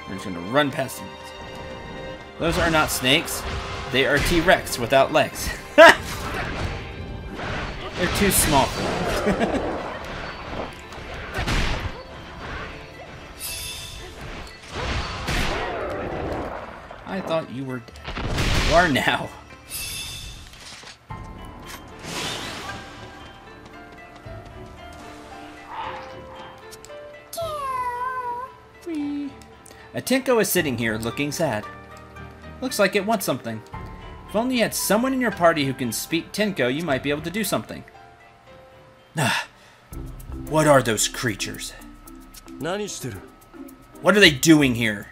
We're just gonna run past them. Those are not snakes. They are T-Rex without legs. They're too small for them. I thought you were dead. You are now. Whee. A Tenko is sitting here looking sad. Looks like it wants something. If only you had someone in your party who can speak Tenko, you might be able to do something. What are those creatures? 何してる? What are they doing here?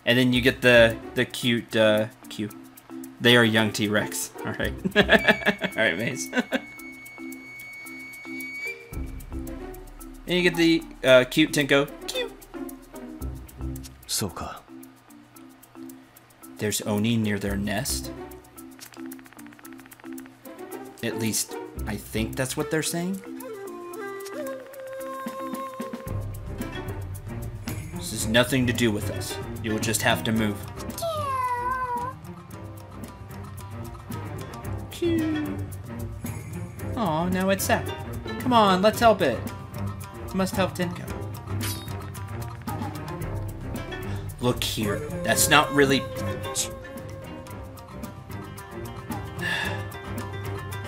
And then you get the cute, cute. They are young T-Rex. Alright. Alright, Maze. And you get the cute Tenko. Cute. そうか. There's Oni near their nest. At least, I think that's what they're saying. This has nothing to do with us. You'll just have to move. Oh, now it's sad. Come on, let's help it. Must help Tenko. Look here. That's not really...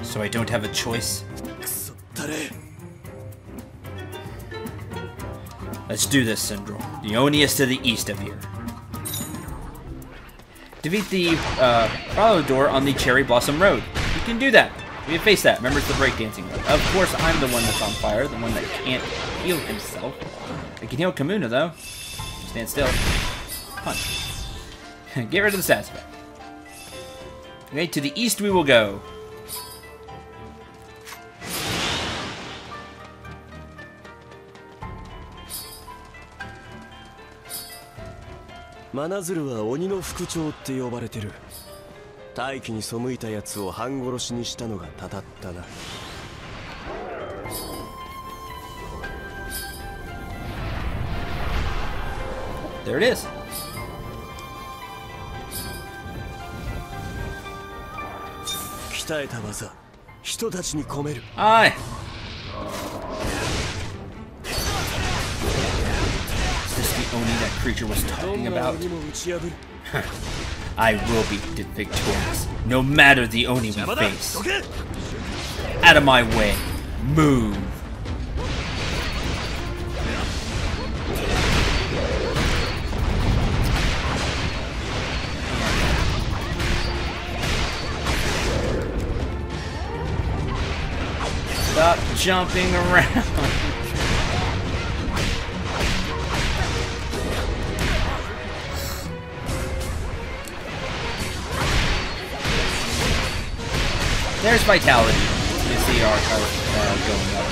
So I don't have a choice? Let's do this, Cendril. The Oni is to the east of here. Defeat the follow door on the Cherry Blossom Road. You can do that. We have faced that. Remember, it's the breakdancing road. Of course, I'm the one that's on fire, the one that can't heal himself. I can heal Kamuna, though. Stand still. Punch. Get rid of the status effect. Okay, to the east we will go.真鶴は鬼の副長って呼ばれてる。大気に背いたやつを半殺しにしたのがたたったな。There it is. 鍛えた技、人たちに込める。Aye. Is this the Oni that creature was talking about? I will be victorious, no matter the Oni we face. Out of my way. Move. Stop jumping around. There's vitality. You see our going up.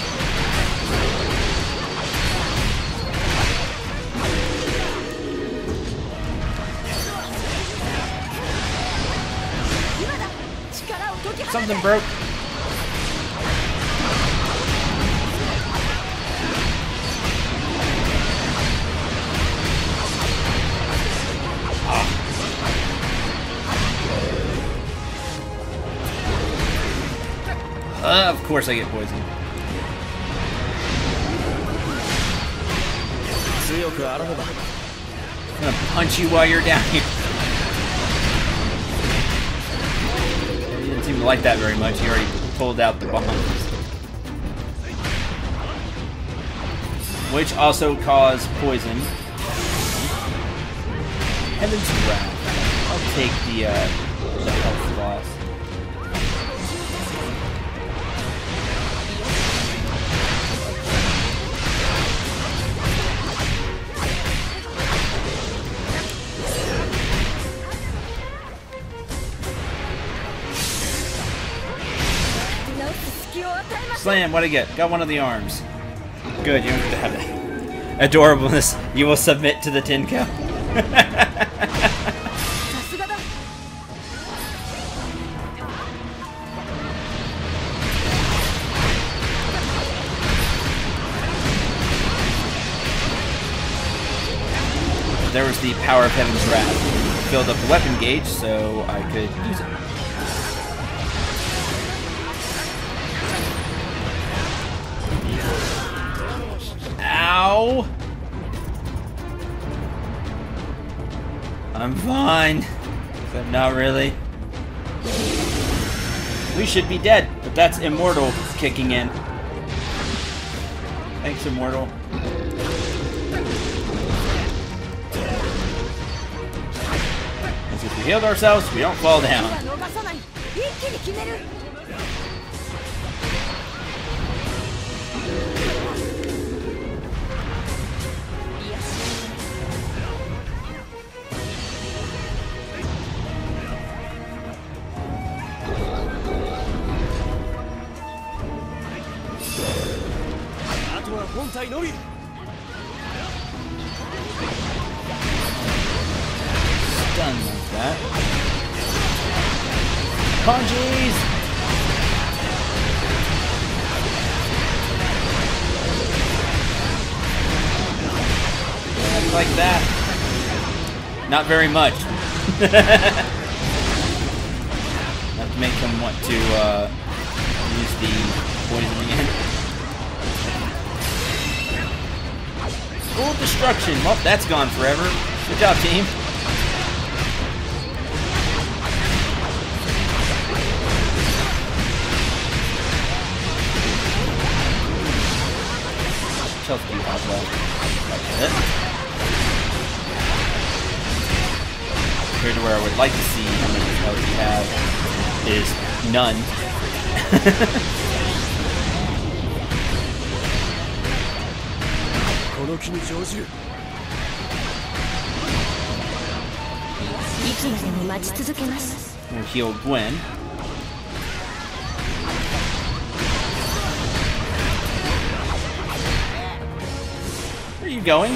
Something broke. Of course I get poisoned. I'm gonna punch you while you're down here. You didn't see didn't like that very much. He already pulled out the bombs. Which also caused poison. Heaven's Wrath. I'll take the health loss. Slam, what'd I get? Got one of the arms. Good, you don't have to have that. Adorableness, you will submit to the Tenko. There was the power of Heaven's Wrath. Filled up the weapon gauge so I could use it. Ow! I'm fine, but not really. We should be dead, but that's Immortal kicking in. Thanks, Immortal. As if we healed ourselves, we don't fall down. Stun like that. Punchies! Like that. Not very much. Not to make him want to use the poison again. Full destruction. Well, that's gone forever. Good job, team. What else do you have left? That's it. Compared to where I would like to see how many health you have is none. この気に乗じる。いつまでも待ち続けます。 We'll heal Gwen. Where are you going?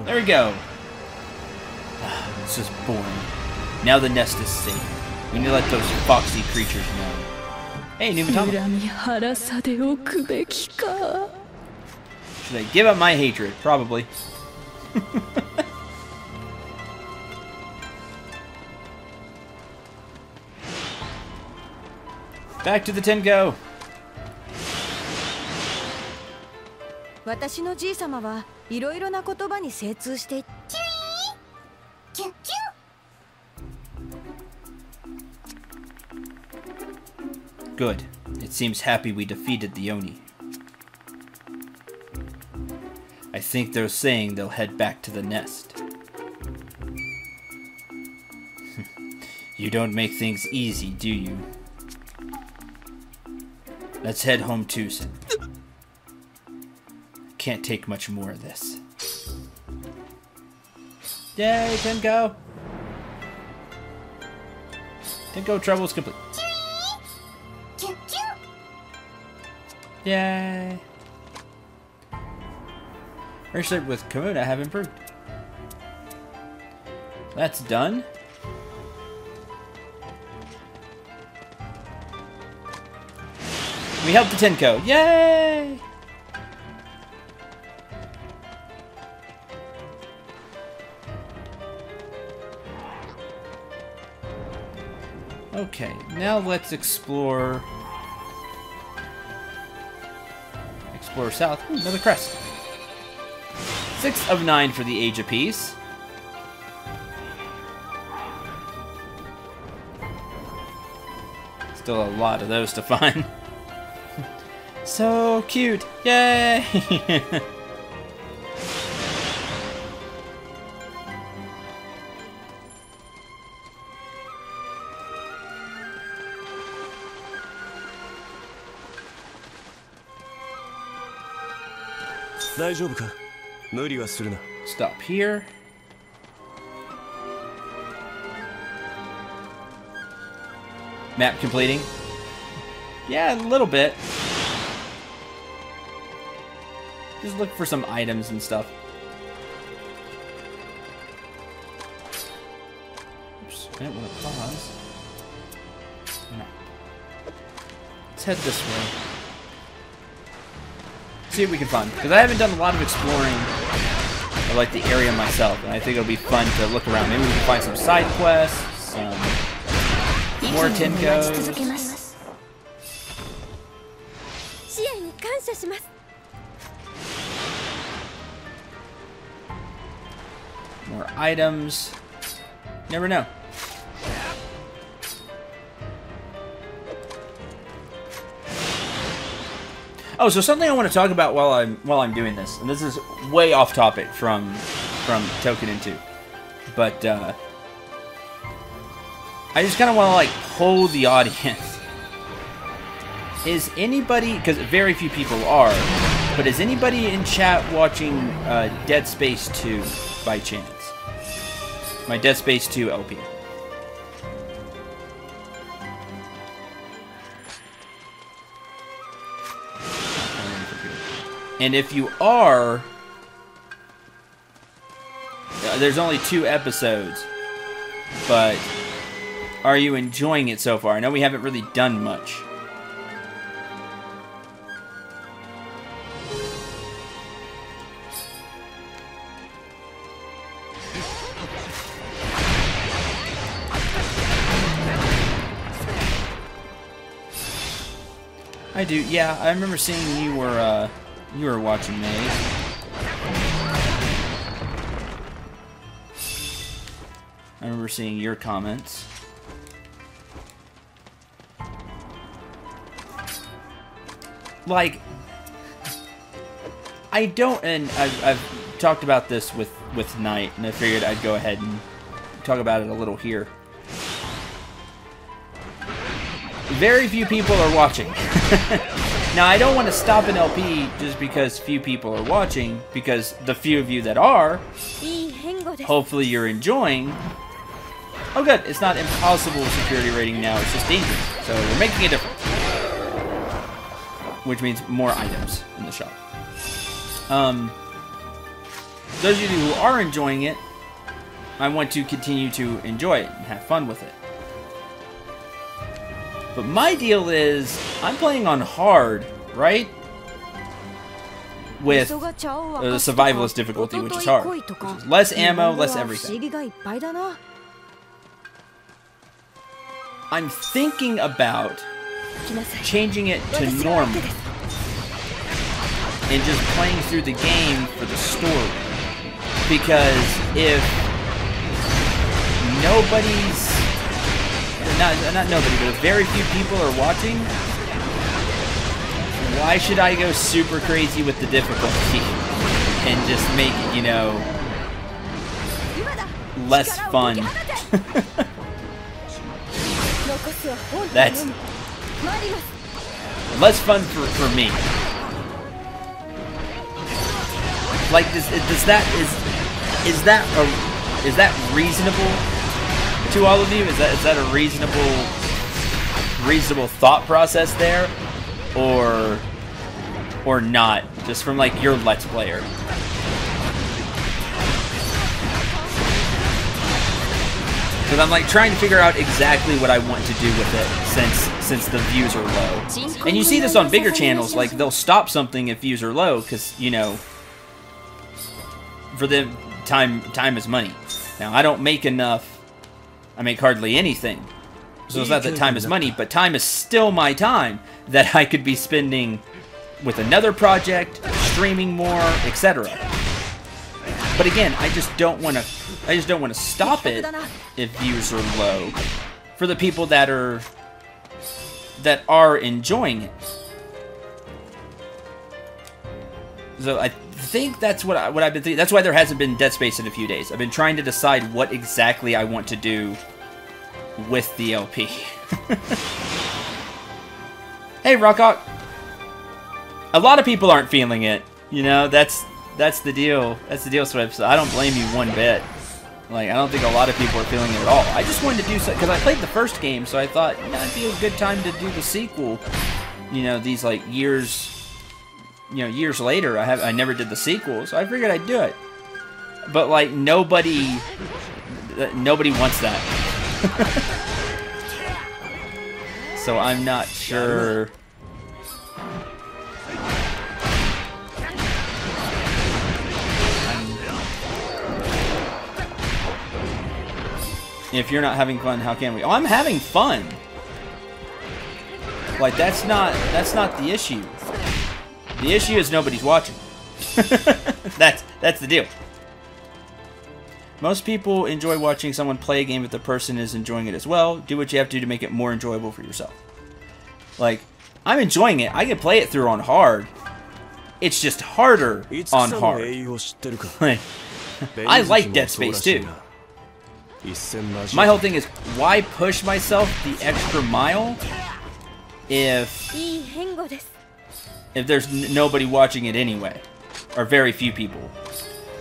There we go. This is boring. Now the nest is safe. We need to let those foxy creatures know. Hey, Numatama. Should I give up my hatred? Probably. Back to the Tenko. 私のじい様はいろいろな言葉に精通していて。Good. It seems happy we defeated the Oni. I think they're saying they'll head back to the nest. You don't make things easy, do you? Let's head home too, Sen. Can't take much more of this. Yay, Tenko! Tenko troubles complete. Yay! Relationship with Kamuna have improved. That's done. We helped the Tenko. Yay! Okay, now let's explore... Explore south. Ooh, another crest. 6 of 9 for the age of peace. Still a lot of those to find. So cute! Yay! Stop here. Map completing. Yeah, a little bit. Just look for some items and stuff. Oops, I didn't want to pause. No. Let's head this way. See what we can find. Because I haven't done a lot of exploring of like the area myself, and I think it'll be fun to look around. Maybe we can find some side quests, some more Tinkos. More items. Never know. Oh, so something I want to talk about while I'm doing this, and this is way off topic from Toukiden 2, but I just kind of want to like poll the audience. Is anybody, because very few people are, but is anybody in chat watching Dead Space 2 by chance? My Dead Space 2 LP. And if you are, there's only 2 episodes, but are you enjoying it so far? I know we haven't really done much. I do, yeah. I remember seeing you were watching Maze. I remember seeing your comments. Like, I don't, and I've talked about this with Knight, and I figured I'd go ahead and talk about it a little here. Very few people are watching. Now, I don't want to stop an LP just because few people are watching, because the few of you that are, hopefully you're enjoying. Oh good, it's not impossible security rating now, it's just dangerous. So we're making a difference. Which means more items in the shop. Those of you who are enjoying it, I want to continue to enjoy it and have fun with it. But my deal is, I'm playing on hard, right? With the survivalist difficulty, which is hard. Which is less ammo, less everything. I'm thinking about changing it to normal. And just playing through the game for the story. Because if nobody's... Not nobody, but if very few people are watching, why should I go super crazy with the difficulty and just make it, you know, less fun? That's less fun for me. Like, is that reasonable to all of you? Is that a reasonable thought process there, or not? Just from like your Let's Player. Because I'm like trying to figure out exactly what I want to do with it since the views are low. And you see this on bigger channels, like they'll stop something if views are low, because you know, for them time is money. Now I don't make enough. I make hardly anything So it's not that time is money, but time is still my time that I could be spending with another project, streaming more, etc. But again, I just don't want to stop it if views are low for the people that are enjoying it. So I think that's what I've been thinking. That's why there hasn't been Dead Space in a few days. I've been trying to decide what exactly I want to do with the LP. Hey, Rockhawk. A lot of people aren't feeling it. You know, that's the deal. That's the deal, Swift. So I don't blame you one bit. Like, I don't think a lot of people are feeling it at all. I just wanted to do so because I played the first game, so I thought, you know, it'd be a good time to do the sequel. You know, these like years later. I never did the sequel, so I figured I'd do it. But like nobody wants that. So I'm not sure. If you're not having fun, how can we? Oh, I'm having fun. Like that's not the issue. The issue is nobody's watching. That's the deal. Most people enjoy watching someone play a game if the person is enjoying it as well. Do what you have to do to make it more enjoyable for yourself. Like, I'm enjoying it. I can play it through on hard. It's just harder on hard. I like Dead Space too. My whole thing is, why push myself the extra mile if there's nobody watching it anyway, or very few people?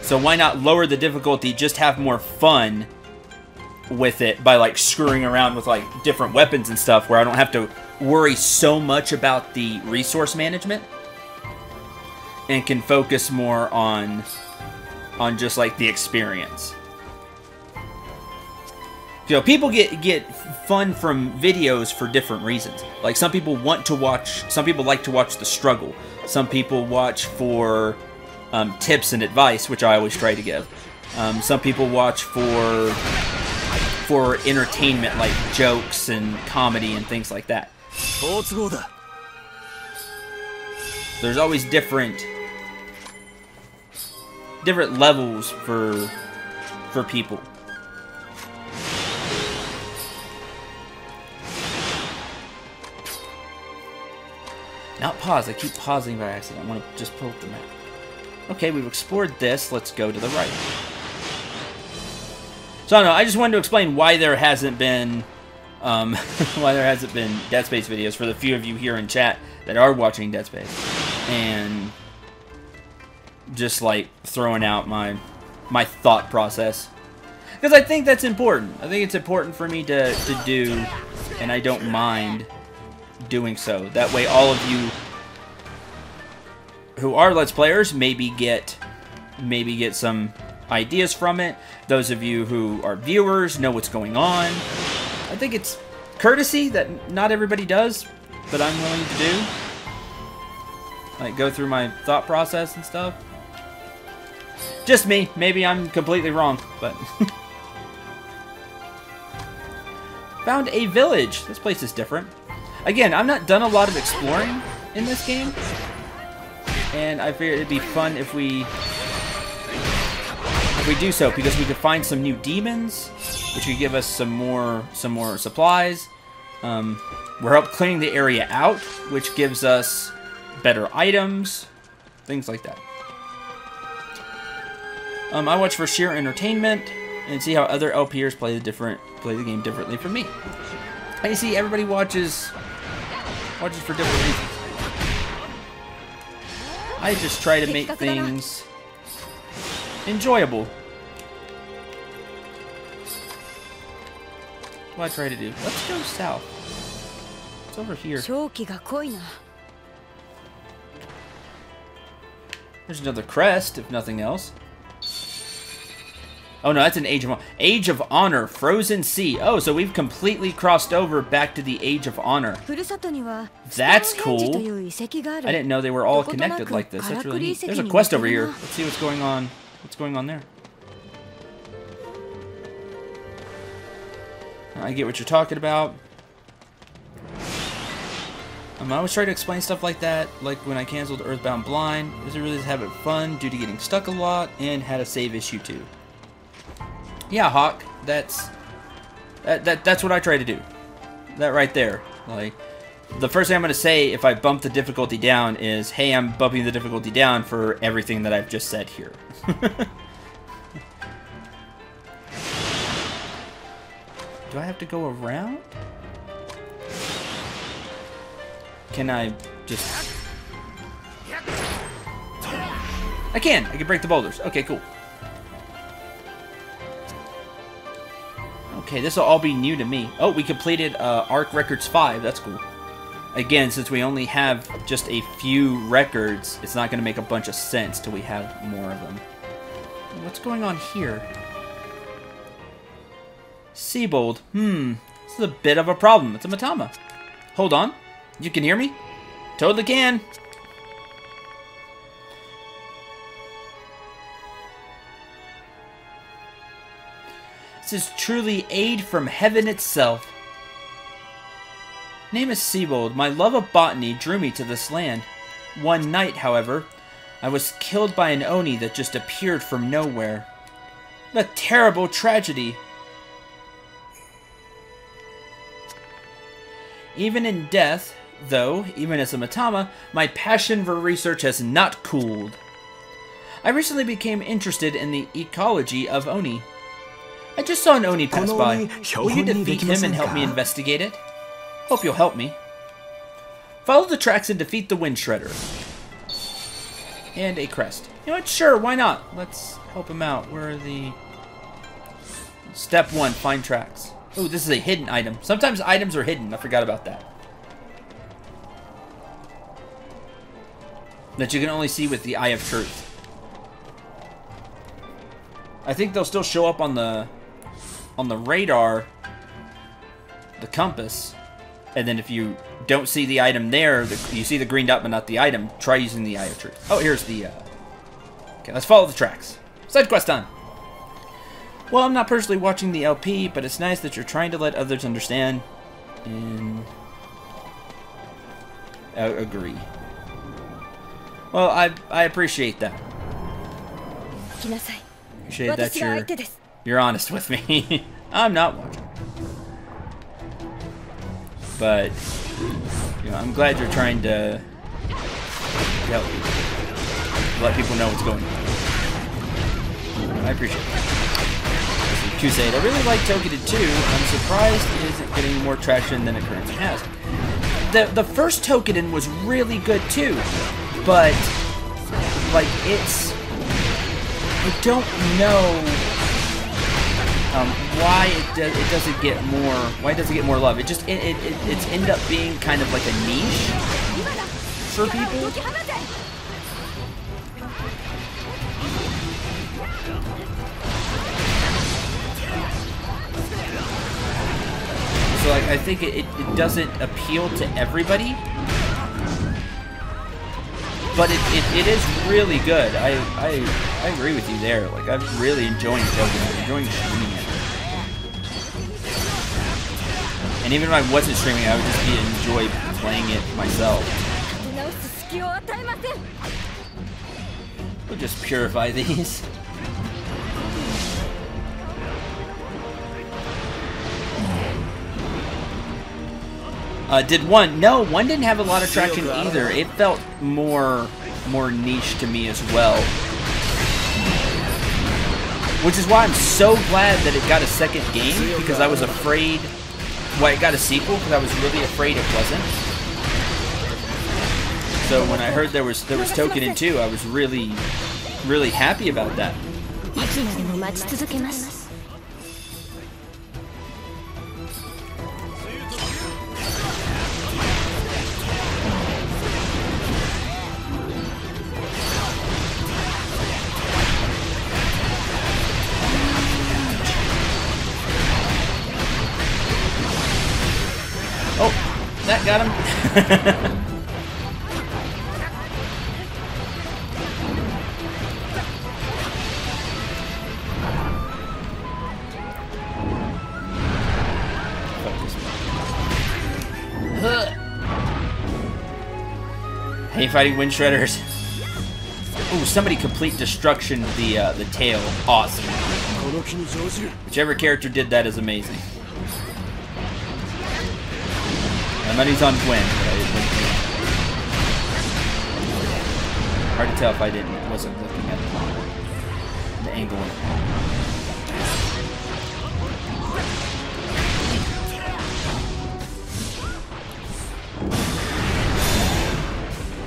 So why not lower the difficulty, just have more fun with it by like screwing around with like different weapons and stuff where I don't have to worry so much about the resource management and can focus more on just like the experience. You know, people get fun from videos for different reasons. Like some people like to watch the struggle. Some people watch for tips and advice, which I always try to give. Some people watch for entertainment, like jokes and comedy and things like that. There's always different levels for people. Not pause. I keep pausing by accident. I want to just pull up the map. Okay, we've explored this. Let's go to the right. So I don't know. I just wanted to explain why there hasn't been Dead Space videos for the few of you here in chat that are watching Dead Space, and just like throwing out my thought process, because I think that's important. I think it's important for me to do, and I don't mind doing so. That way all of you who are Let's Players maybe get some ideas from it. Those of you who are viewers know what's going on. I think it's courtesy that not everybody does, but I'm willing to do. Like go through my thought process and stuff. Just me. Maybe I'm completely wrong, but found a village. This place is different. Again, I've not done a lot of exploring in this game, and I figured it'd be fun if we do so, because we could find some new demons, which could give us some more supplies. We're helping cleaning the area out, which gives us better items, things like that. I watch for sheer entertainment and see how other LPers play the game differently from me. And you see, everybody watches for different reasons. I just try to make things enjoyable. What I try to do. Let's go south. It's over here. There's another crest, if nothing else. Oh no, that's an Age of Honor, Frozen Sea. Oh, so we've completely crossed over back to the Age of Honor. That's cool. I didn't know they were all connected like this. That's really neat. There's a quest over here. Let's see what's going on. What's going on there? I get what you're talking about. I always try to explain stuff like that, like when I canceled Earthbound Blind. Is it really just having fun due to getting stuck a lot, and had a save issue too. Yeah, Hawk, that's what I try to do. That right there. Like, the first thing I'm going to say if I bump the difficulty down is, hey, I'm bumping the difficulty down for everything that I've just said here. Do I have to go around? Can I just... I can break the boulders. Okay, cool. Okay, this will all be new to me. Oh, we completed Arc Records 5. That's cool. Again, since we only have just a few records, it's not going to make a bunch of sense till we have more of them. What's going on here? Seabold. This is a bit of a problem. It's a Matama. Hold on. You can hear me? Totally can. This is truly aid from heaven itself. Name is Seabold. My love of botany drew me to this land. One night, however, I was killed by an Oni that just appeared from nowhere. What a terrible tragedy. Even in death, though, even as a Matama, my passion for research has not cooled. I recently became interested in the ecology of Oni. I just saw an Oni pass by. Will you defeat him and help me investigate it? Hope you'll help me. Follow the tracks and defeat the Wind Shredder. And a crest. You know what? Sure, why not? Let's help him out. Where are the... Step 1, find tracks. Oh, this is a hidden item. Sometimes items are hidden. I forgot about that. That you can only see with the Eye of Truth. I think they'll still show up on the radar, the compass, and then if you don't see the item there, you see the green dot but not the item, try using the Eye of Truth. Oh, here's the... Okay, let's follow the tracks. Side quest time! Well, I'm not personally watching the LP, but it's nice that you're trying to let others understand and agree. Well, I appreciate that. Appreciate that you're honest with me. I'm not watching. But, you know, I'm glad you're trying to help people. Let people know what's going on. I appreciate it. Crusade. I really like Toukiden too. I'm surprised it isn't getting more traction than it currently has. The first Toukiden was really good too, but like I don't know why it doesn't get more. Why does it get more love? It's ended up being kind of like a niche for people. So like, I think it doesn't appeal to everybody, but it is really good. I agree with you there. Like, I'm really enjoying Toukiden. I'm enjoying streaming it. And even if I wasn't streaming, I would just enjoy playing it myself. We'll just purify these. Did one? No, one didn't have a lot of traction either. It felt more niche to me as well. Which is why I'm so glad that it got a second game, because I was afraid... Well, it got a sequel, because I was really afraid it wasn't. So when I heard there was Toukiden 2, I was really happy about that. Oh, that got him. Hey, fighting wind shredders. Ooh, somebody complete destruction the tail. Awesome. Whichever character did that is amazing. My money's on Gwen, but I didn't. Hard to tell if I wasn't looking at the angle.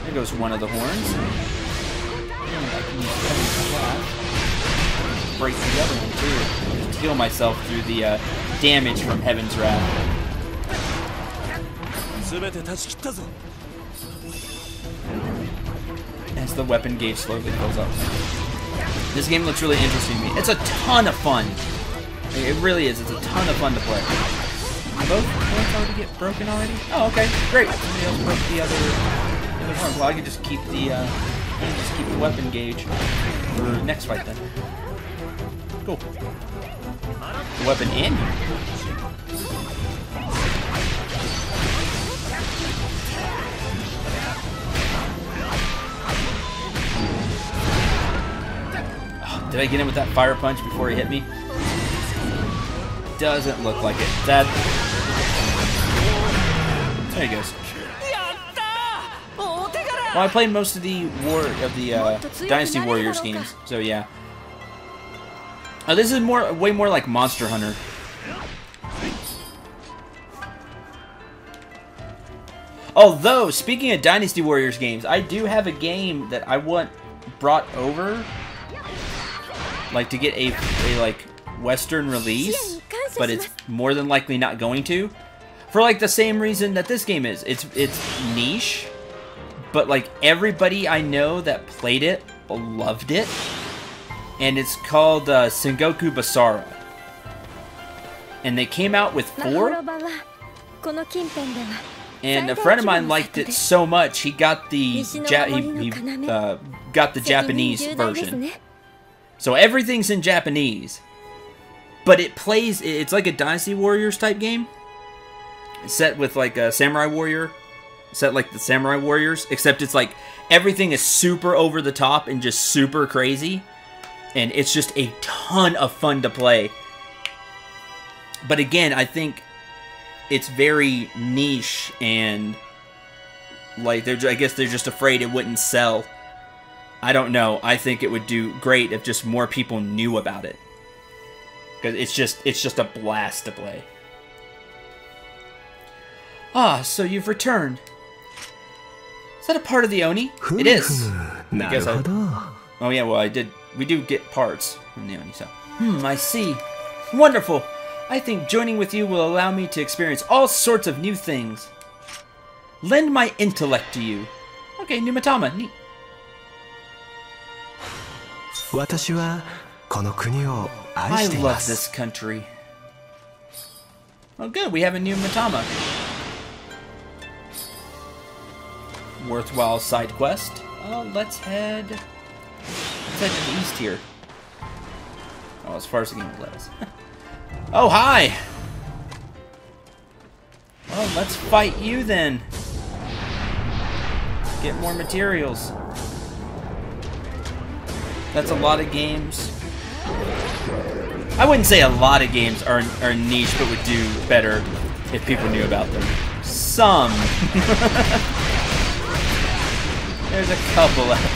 There goes one of the horns. Break the other one too. Just heal myself through the damage from Heaven's Wrath. As the weapon gauge slowly fills up. This game looks really interesting to me. It's a ton of fun. It really is. It's a ton of fun to play. Both horns already get broken already? Oh, okay, great. Somebody else broke the other horn. Well, I can just keep the weapon gauge for next fight then. Cool. The weapon in here. Oh, did I get him with that fire punch before he hit me? Doesn't look like it. That. There he goes. Well, I played most of the Dynasty Warriors games, so yeah. This is way more like Monster Hunter. Although, speaking of Dynasty Warriors games, I do have a game that I want brought over, like to get a like Western release, but it's more than likely not going to, for like the same reason that this game is. It's niche, but like everybody I know that played it loved it. And it's called Sengoku Basara. And they came out with 4. And a friend of mine liked it so much, he got the Japanese version. So everything's in Japanese. But it plays, it's like a Dynasty Warriors type game. Set with like a Samurai Warrior. Set like the Samurai Warriors. Except it's like, everything is super over the top and just super crazy. And it's just a ton of fun to play. But again, I think it's very niche and like I guess they're just afraid it wouldn't sell. I don't know. I think it would do great if just more people knew about it. Because it's just a blast to play. Ah, so you've returned. Is that a part of the Oni? It is. I guess oh yeah, well we do get parts from the Oni, so. I see. Wonderful. I think joining with you will allow me to experience all sorts of new things. Lend my intellect to you. Okay, Numatama. Neat. I love this country. Oh good, we have a new Numatama. Worthwhile side quest. Let's head to the east here. Oh, as far as the game will let us. Oh, hi! Well, let's fight you then. Get more materials. That's a lot of games. I wouldn't say a lot of games are niche, but would do better if people knew about them. Some. There's a couple out there.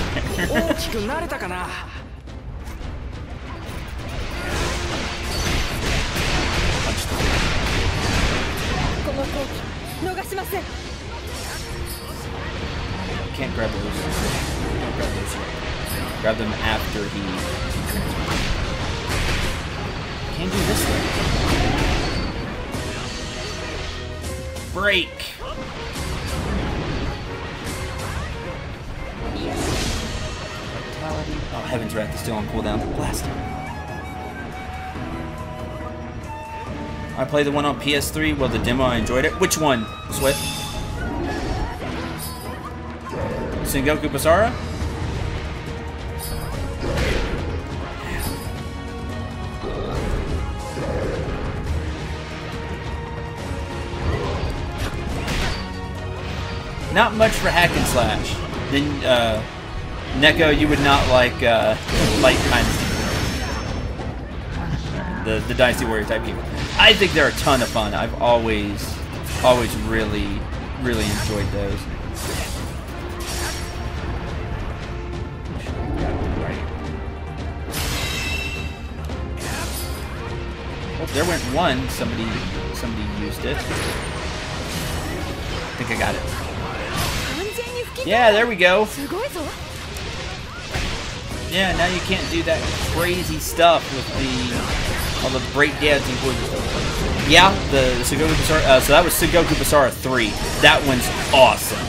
Can't grab those. Don't grab those yet. Grab them after he transfers. Can't do this thing. Break! Vitality. Oh, Heaven's Wrath is still on cooldown. Blast him. I played the one on PS3. Well, the demo, I enjoyed it. Which one? Swift? Sengoku Basara? Not much for hack and slash. then Neko, you would not like Light Dynasty. The Dynasty Warrior type game. I think they're a ton of fun. I've always really enjoyed those. Oh, there went one. Somebody used it. I think I got it. Yeah, there we go. Yeah, now you can't do that crazy stuff with all the breakdancing stuff. Yeah, the Sengoku Basara. So that was Sengoku Basara 3. That one's awesome.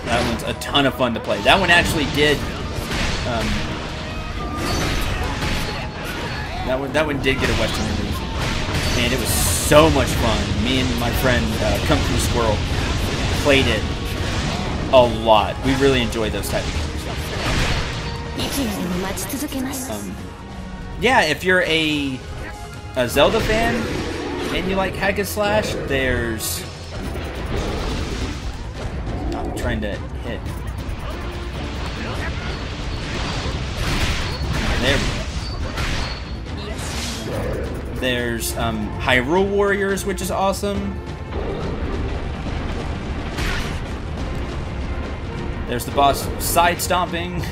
That one's a ton of fun to play. That one actually did. That one did get a Western release, and it was so much fun. Me and my friend Kung Fu Squirrel played it a lot. We really enjoyed those type of games. Yeah, if you're a Zelda fan and you like hack and slash, there's... I'm trying to hit. There we go. There's Hyrule Warriors, which is awesome. There's the boss side stomping.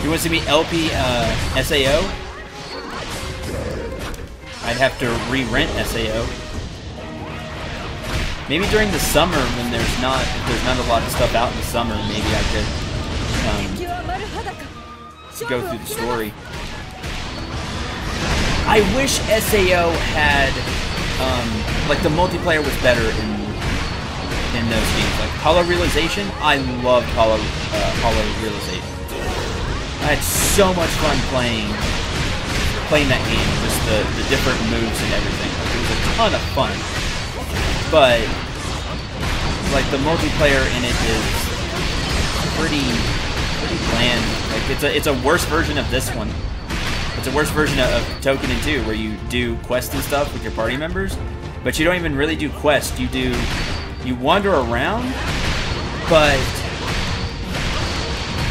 You want to see me LP SAO? I'd have to re-rent SAO. Maybe during the summer when if there's not a lot of stuff out in the summer, maybe I could go through the story. I wish SAO had like the multiplayer was better in those games. Like Hollow Realization, I loved Hollow Realization. I had so much fun playing that game, just the different moves and everything. Like, it was a ton of fun. But like the multiplayer in it is pretty bland. Like it's a worse version of this one. It's a worse version of Toukiden 2, where you do quests and stuff with your party members, but you don't even really do quests. You wander around, but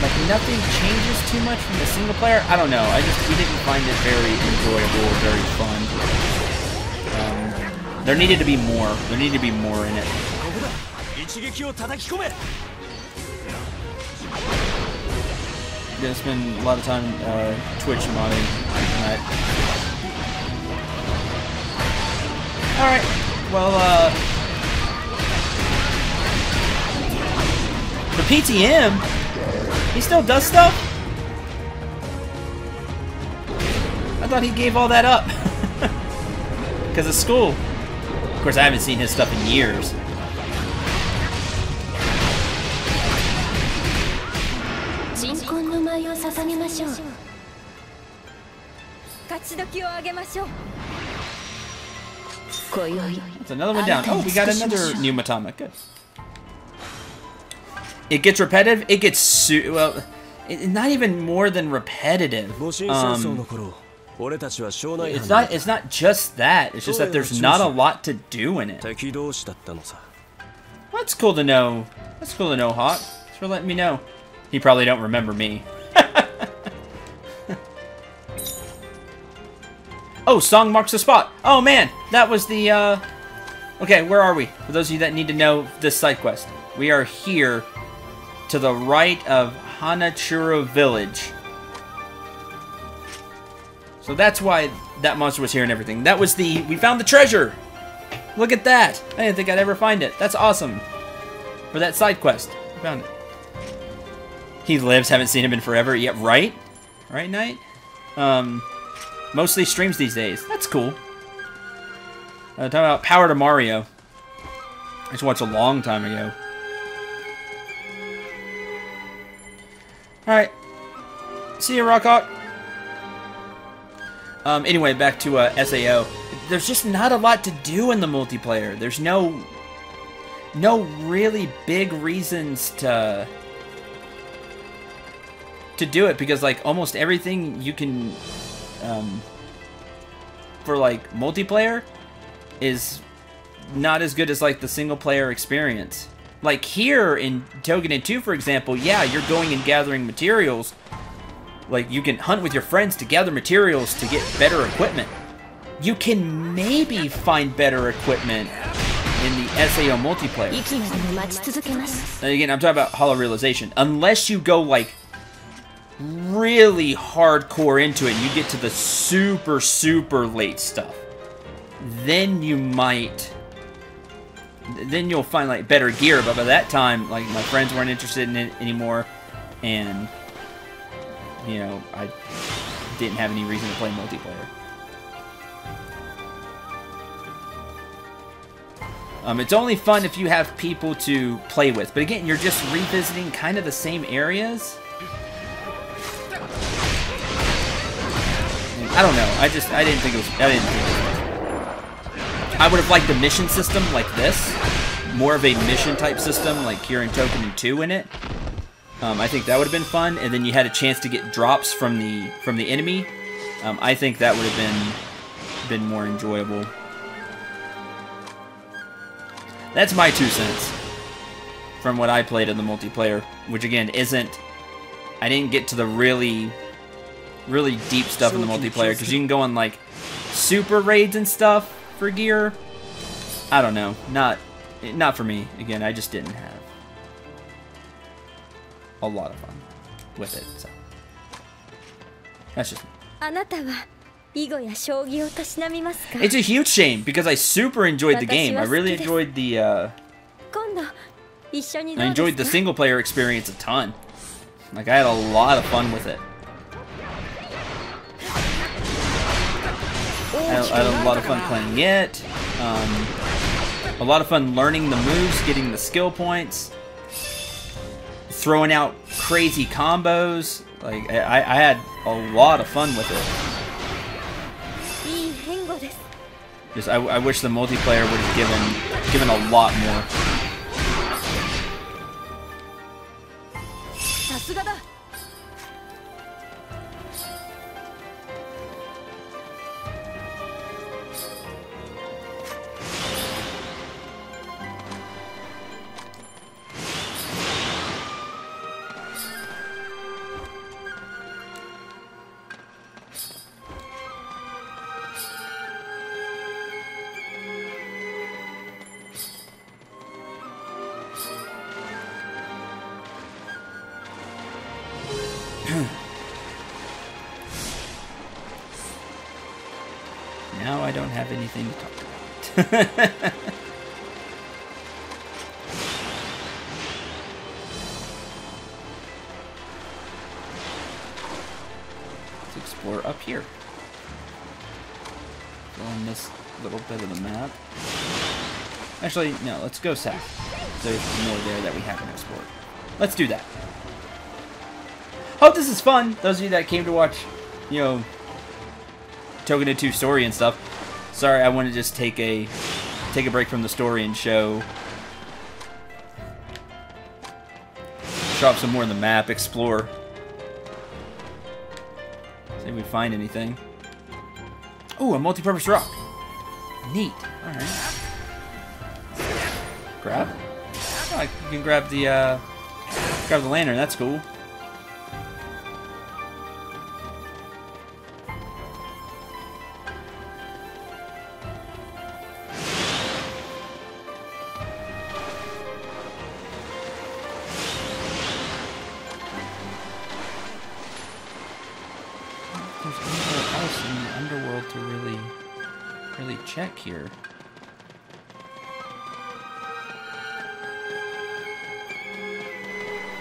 like nothing changes too much from the single player. I don't know. We didn't find it very enjoyable or very fun. There needed to be more. There needed to be more in it. Gonna spend a lot of time Twitch modding tonight. Alright, well, for PTM, he still does stuff? I thought he gave all that up. Because of school. Of course, I haven't seen his stuff in years. That's another one down. Oh, we got another new Matama. Good. It gets repetitive. It gets not even more than repetitive. It's not just that. It's just that there's not a lot to do in it. That's cool to know. That's cool to know, Hawk. Thanks for letting me know. He probably don't remember me. Oh, song marks the spot. Oh man, that was the okay, where are we? For those of you that need to know this side quest. We are here to the right of Hanachura Village. So that's why that monster was here and everything. That was we found the treasure! Look at that! I didn't think I'd ever find it. That's awesome. For that side quest. We found it. He lives, haven't seen him in forever. Yeah, right? Right, Knight? Mostly streams these days. That's cool. Talking about Power to Mario. I just watched a long time ago. Alright. See you, Rockhawk. Anyway, back to SAO. There's just not a lot to do in the multiplayer. There's no really big reasons to to do it because like almost everything you can for like multiplayer is not as good as like the single player experience. Like here in Toukiden 2, for example, yeah, you're going and gathering materials. Like you can hunt with your friends to gather materials to get better equipment. You can maybe find better equipment in the SAO multiplayer. And again, I'm talking about Hollow Realization. Unless you go like really hardcore into it and you get to the super, super late stuff, then you might... Then you'll find like better gear, but by that time, like my friends weren't interested in it anymore, and you know, I didn't have any reason to play multiplayer. It's only fun if you have people to play with, but again, you're just revisiting kind of the same areas. I don't know. I didn't think it was. I would have liked the mission system like this, more of a mission type system like here in Toukiden 2 in it. I think that would have been fun, and then you had a chance to get drops from the enemy. I think that would have been more enjoyable. That's my 2 cents from what I played in the multiplayer, which again isn't. I didn't get to the really deep stuff in the multiplayer because you can go on like super raids and stuff for gear. I don't know, not for me. Again, I just didn't have a lot of fun with it. So that's just me. It's a huge shame because I super enjoyed the game. I really enjoyed the I enjoyed the single player experience a ton. Like I had a lot of fun with it. I had a lot of fun playing it. A lot of fun learning the moves, getting the skill points, throwing out crazy combos. Like I had a lot of fun with it. Just I wish the multiplayer would have given a lot more. Now I don't have anything to talk about. Let's explore up here. Go on this little bit of the map. Actually, no, let's go south. There's more there that we haven't explored. Let's do that. Hope this is fun. Those of you that came to watch, you know, Toukiden 2 story and stuff. Sorry, I want to just take a break from the story and show off some more in the map, explore. See if we find anything. Oh, a multi-purpose rock. Neat. All right. Grab. Oh, you can grab the lantern. That's cool. Check here.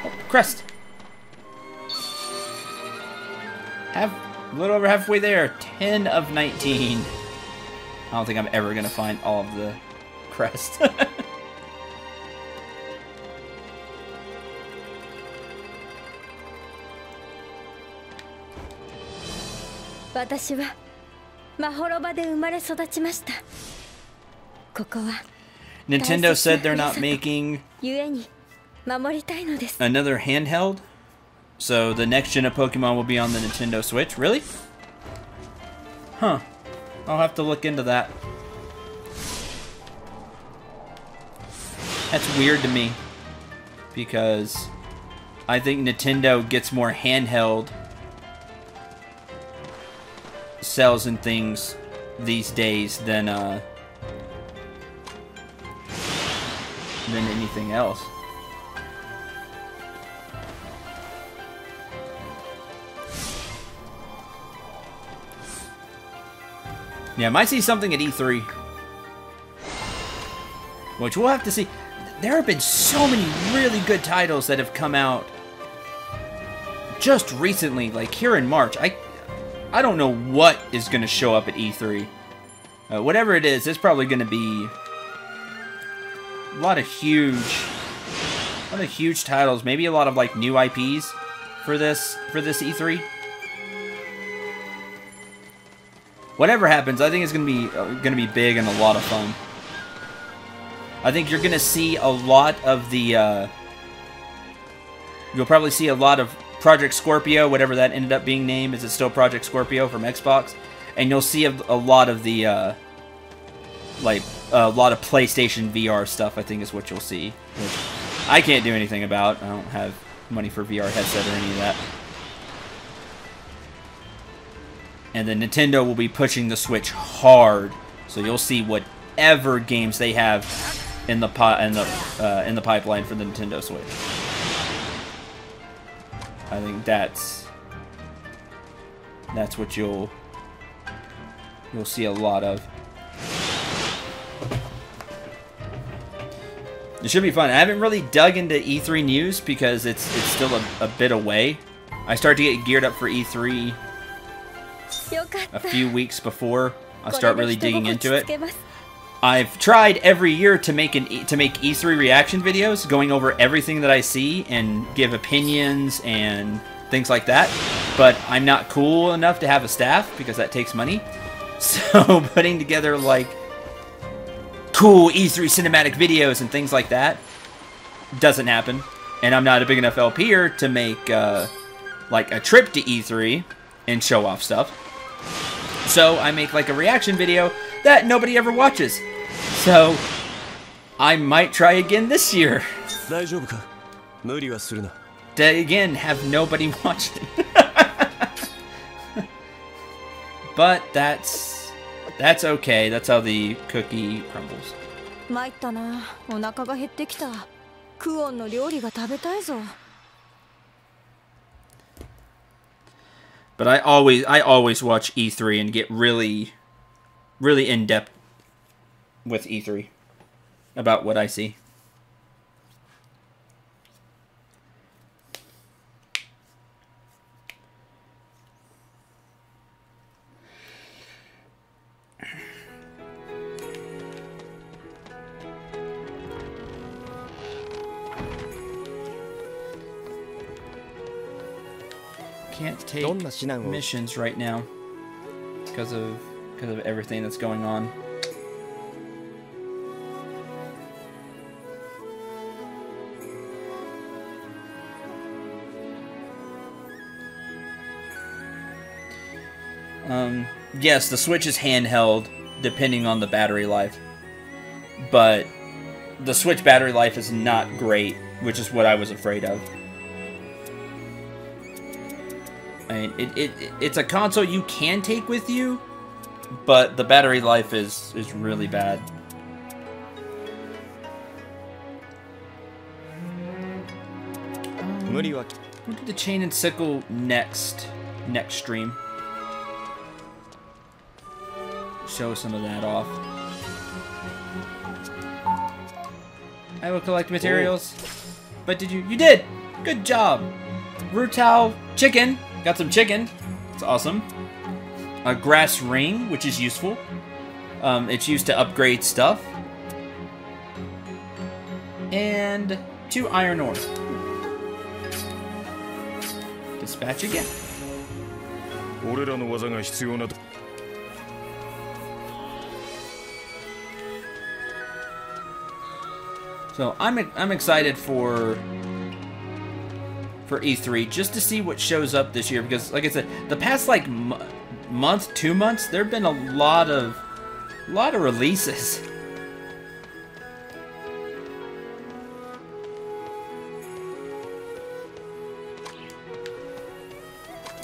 Oh, crest. A little over halfway there. 10 of 19. I don't think I'm ever gonna find all of the crest. Nintendo said they're not making another handheld, So the next gen of Pokemon will be on the Nintendo Switch. Really? Huh. I'll have to look into that. That's weird to me. Because I think Nintendo gets more handheld sales and things these days than anything else. Yeah, might see something at E3. Which we'll have to see. There have been so many really good titles that have come out just recently, like here in March. I don't know what is going to show up at E3. Whatever it is, it's probably going to be a lot of huge titles. Maybe a lot of like new IPs for this E3. Whatever happens, I think it's going to be big and a lot of fun. I think you're going to see a lot of the you'll probably see a lot of Project Scorpio, whatever that ended up being named. Is it still Project Scorpio from Xbox? And you'll see a lot of the like a lot of PlayStation VR stuff, I think is what you'll see. Which I can't do anything about. I don't have money for VR headset or any of that. And then Nintendo will be pushing the Switch hard, so you'll see whatever games they have in the pipeline for the Nintendo Switch. I think that's what you'll see a lot of. It should be fun. I haven't really dug into E3 news because it's still a bit away. I start to get geared up for E3 a few weeks before I start really digging into it. I've tried every year to make E3 reaction videos, going over everything that I see and give opinions and things like that. But I'm not cool enough to have a staff because that takes money. So putting together like cool E3 cinematic videos and things like that doesn't happen. And I'm not a big enough LPer to make like a trip to E3 and show off stuff. So I make like a reaction video that nobody ever watches. So I might try again this year. To again have nobody watch it. But that's okay. That's how the cookie crumbles. But I always watch E3 and get really in depth with E3 about what I see. Can't take missions right now because of everything that's going on. Yes, the Switch is handheld depending on the battery life, but the Switch battery life is not great, which is what I was afraid of. I mean, it's a console you can take with you, but the battery life is really bad. We'll do the Chain and Sickle next stream. Show some of that off. I will collect materials. But did you did! Good job! Rutao chicken. Got some chicken. It's awesome. A grass ring, which is useful. It's used to upgrade stuff. And 2 iron ore. Dispatch again. So I'm excited for for E3 just to see what shows up this year, because like I said, the past like month, 2 months, there have been a lot of releases.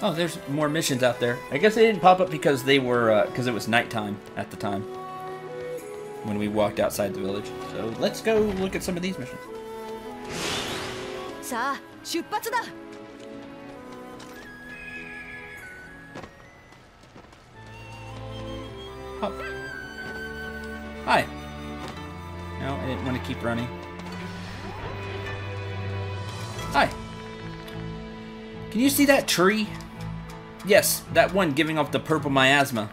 Oh, there's more missions out there. I guess they didn't pop up because they were because it was nighttime at the time when we walked outside the village. So let's go look at some of these missions. さあ出発だ Oh. Hi. No, I didn't want to keep running. Hi. Can you see that tree? Yes, that one giving off the purple miasma.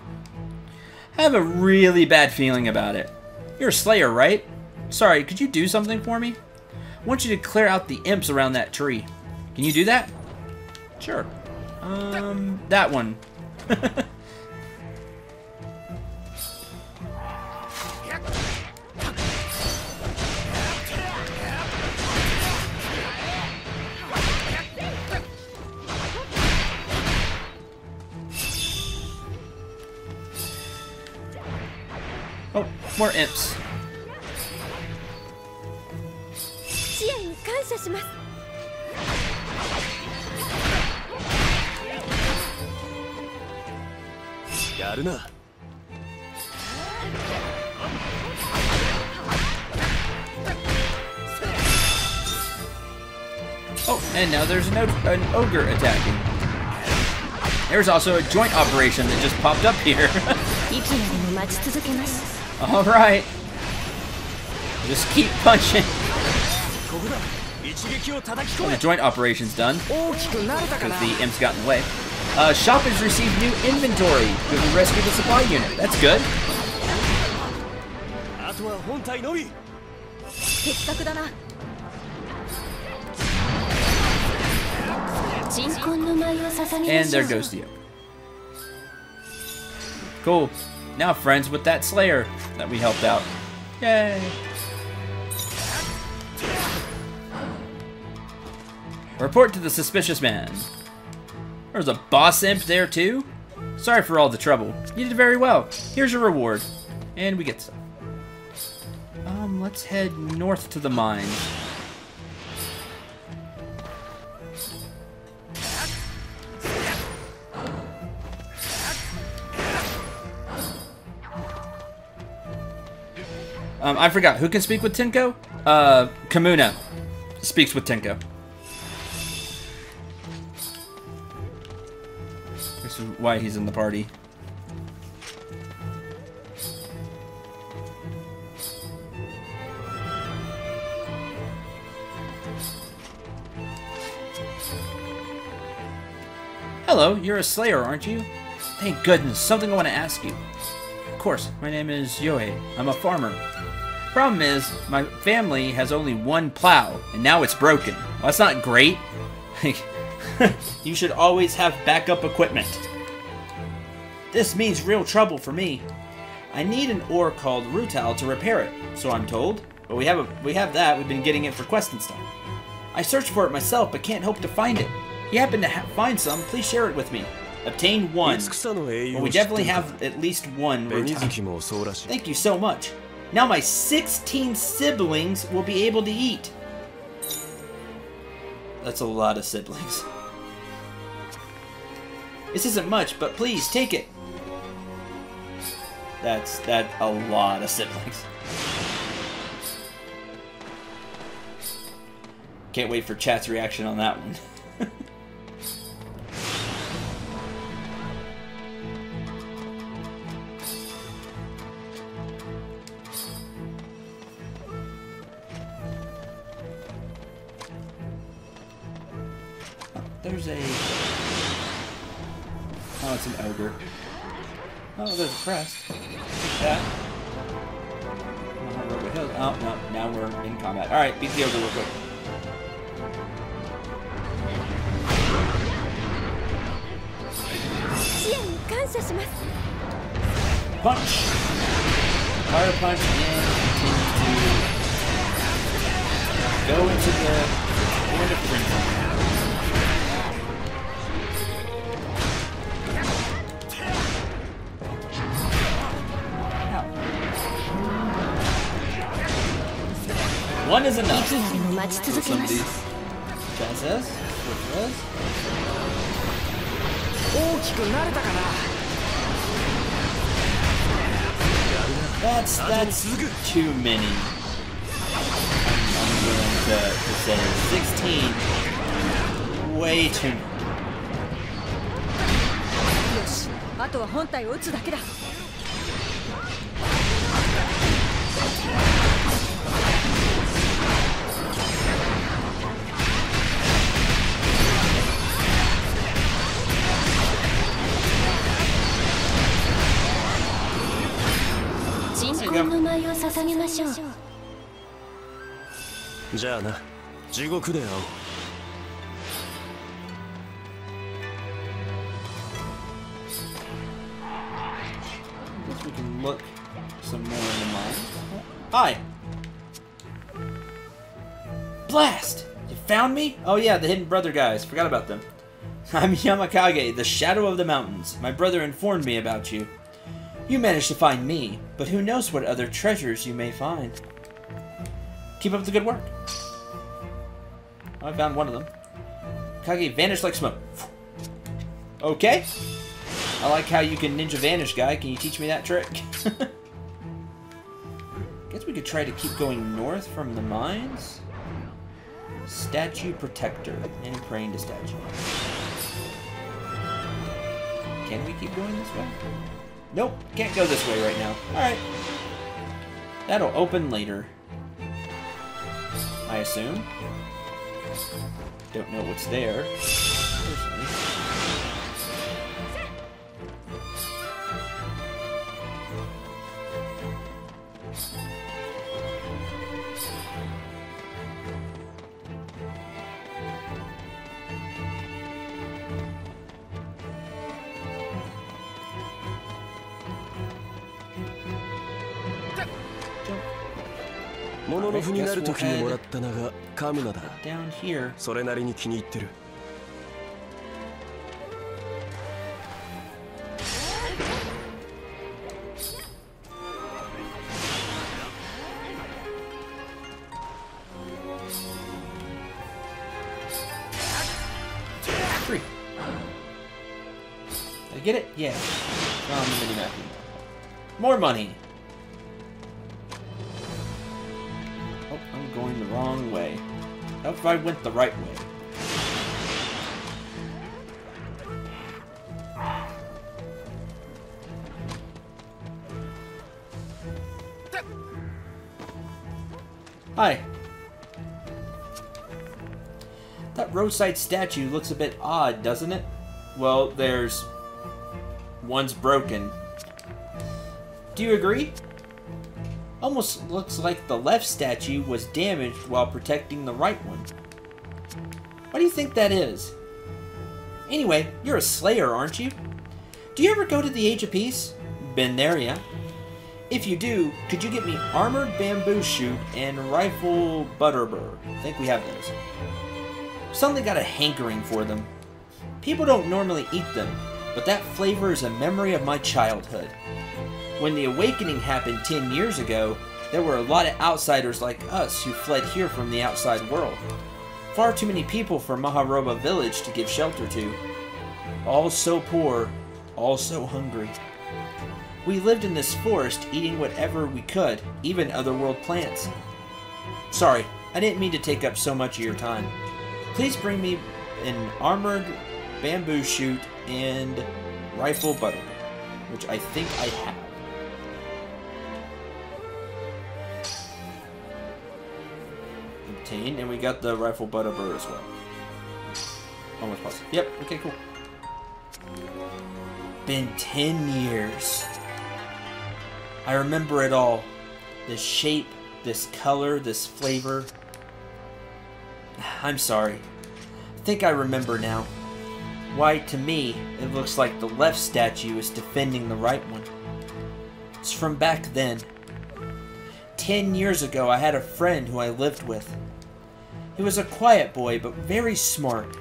I have a really bad feeling about it. You're a slayer, right? Sorry, could you do something for me? I want you to clear out the imps around that tree. Can you do that? Sure. That one. Oh, more imps. 支援感謝します やるな Oh, and now there's an ogre attacking. There's also a joint operation that just popped up here. いつまでも待ち続けます Alright. Just keep punching. ここだ一撃を叩き込 Well, め the joint operation's done 大きくなれたか because な the imps got in the way. Shop has received new inventory because we rescued the supply unit. That's good. あとは本体のみ 的確だな鎮魂の舞を捧げ And there goes the yoke. Cool. Now friends with that slayer that we helped out. Yay. Report to the suspicious man. There's a boss imp there too? Sorry for all the trouble. You did very well. Here's your reward. And we get stuff. Let's head north to the mine. I forgot. Who can speak with Tenko? Kamuna speaks with Tenko. This is why he's in the party. Hello, you're a slayer, aren't you? Thank goodness, something I want to ask you. Of course, my name is Yohei. I'm a farmer. Problem is, my family has only one plow, and now it's broken. Well, that's not great. You should always have backup equipment. This means real trouble for me. I need an ore called rutile to repair it, so I'm told. But we have that. We've been getting it for quests and stuff. I searched for it myself, but can't hope to find it. If you happen to find some, please share it with me. Obtain one. 戦の英雄 Well, を we 知ってる definitely か have at least one 紅 rutile. 月もそうらしい Thank you so much. Now my 16 siblings will be able to eat. That's a lot of siblings. This isn't much, but please take it. That's a lot of siblings. Can't wait for chat's reaction on that one. There's a... Oh, it's an ogre. Oh, there's a crest. Take that. Oh, no. Now we're in combat. Alright, beat the ogre real quick. Punch! Fire punch and continue to go into frenzy. One is enough. いつまでも待ち続け Some ま of し these. ょう Chat says. What says? 大きくなれたかな。 That's too many. I'm willing to say 16. Way too many. よし、あとは本体を撃つだけだ。鎮魂の舞を捧げましょう。じゃあな、地獄で会おう。 Guess we can look some more in the mine. Hi! Blast! You found me? Oh yeah, the hidden brother guys. Forgot about them. I'm Yamakage, the Shadow of the Mountains. My brother informed me about you. You managed to find me, but who knows what other treasures you may find. Keep up the good work. I found one of them. Kage vanished like smoke. Okay. I like how you can ninja vanish, guy. Can you teach me that trick? Guess we could try to keep going north from the mines. Statue protector and praying to statue. Can we keep going this way? Nope, can't go this way right now. Alright. That'll open later. I assume. Don't know what's there. Personally. Mononofuになる時にもらった名がカムナだ。 Down here. それなりに気に入ってる。 Free. Did I get it? Yeah. On the mini-map. More money. Oh, I'm going the wrong way. How if I went the right way? Hi. That roadside statue looks a bit odd, doesn't it? Well, one's broken. Do you agree? Almost looks like the left statue was damaged while protecting the right one. What do you think that is? Anyway, you're a slayer, aren't you? Do you ever go to the Age of Peace? Been there, yeah. If you do, could you get me armored bamboo shoot and rifle butterbur? I think we have those. Suddenly got a hankering for them. People don't normally eat them, but that flavor is a memory of my childhood. When the awakening happened 10 years ago, there were a lot of outsiders like us who fled here from the outside world. Far too many people for Maharoba village to give shelter to. All so poor, all so hungry. We lived in this forest eating whatever we could, even otherworld plants. Sorry, I didn't mean to take up so much of your time. Please bring me an armored bamboo shoot and rifle butter, which I think I have. Obtain, and we got the rifle butter as well. Almost possible. Yep, okay, cool. Been 10 years. I remember it all. This shape, this color, this flavor. I'm sorry. I think I remember now. Why, to me, it looks like the left statue is defending the right one. It's from back then. 10 years ago, I had a friend who I lived with. He was a quiet boy, but very smart.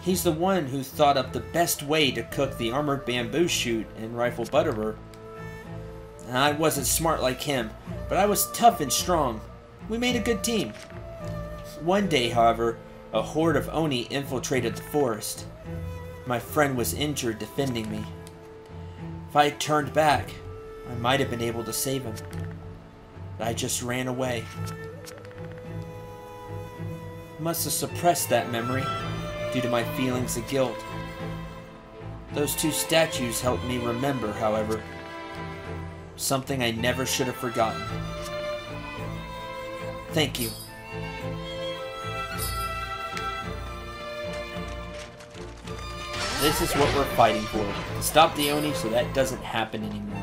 He's the one who thought up the best way to cook the armored bamboo shoot and rifle butterbur. I wasn't smart like him, but I was tough and strong. We made a good team. One day, however, a horde of Oni infiltrated the forest. My friend was injured defending me. If I had turned back, I might have been able to save him. But I just ran away. I must have suppressed that memory due to my feelings of guilt. Those two statues helped me remember, however. Something I never should have forgotten. Thank you. This is what we're fighting for. To stop the Oni so that doesn't happen anymore.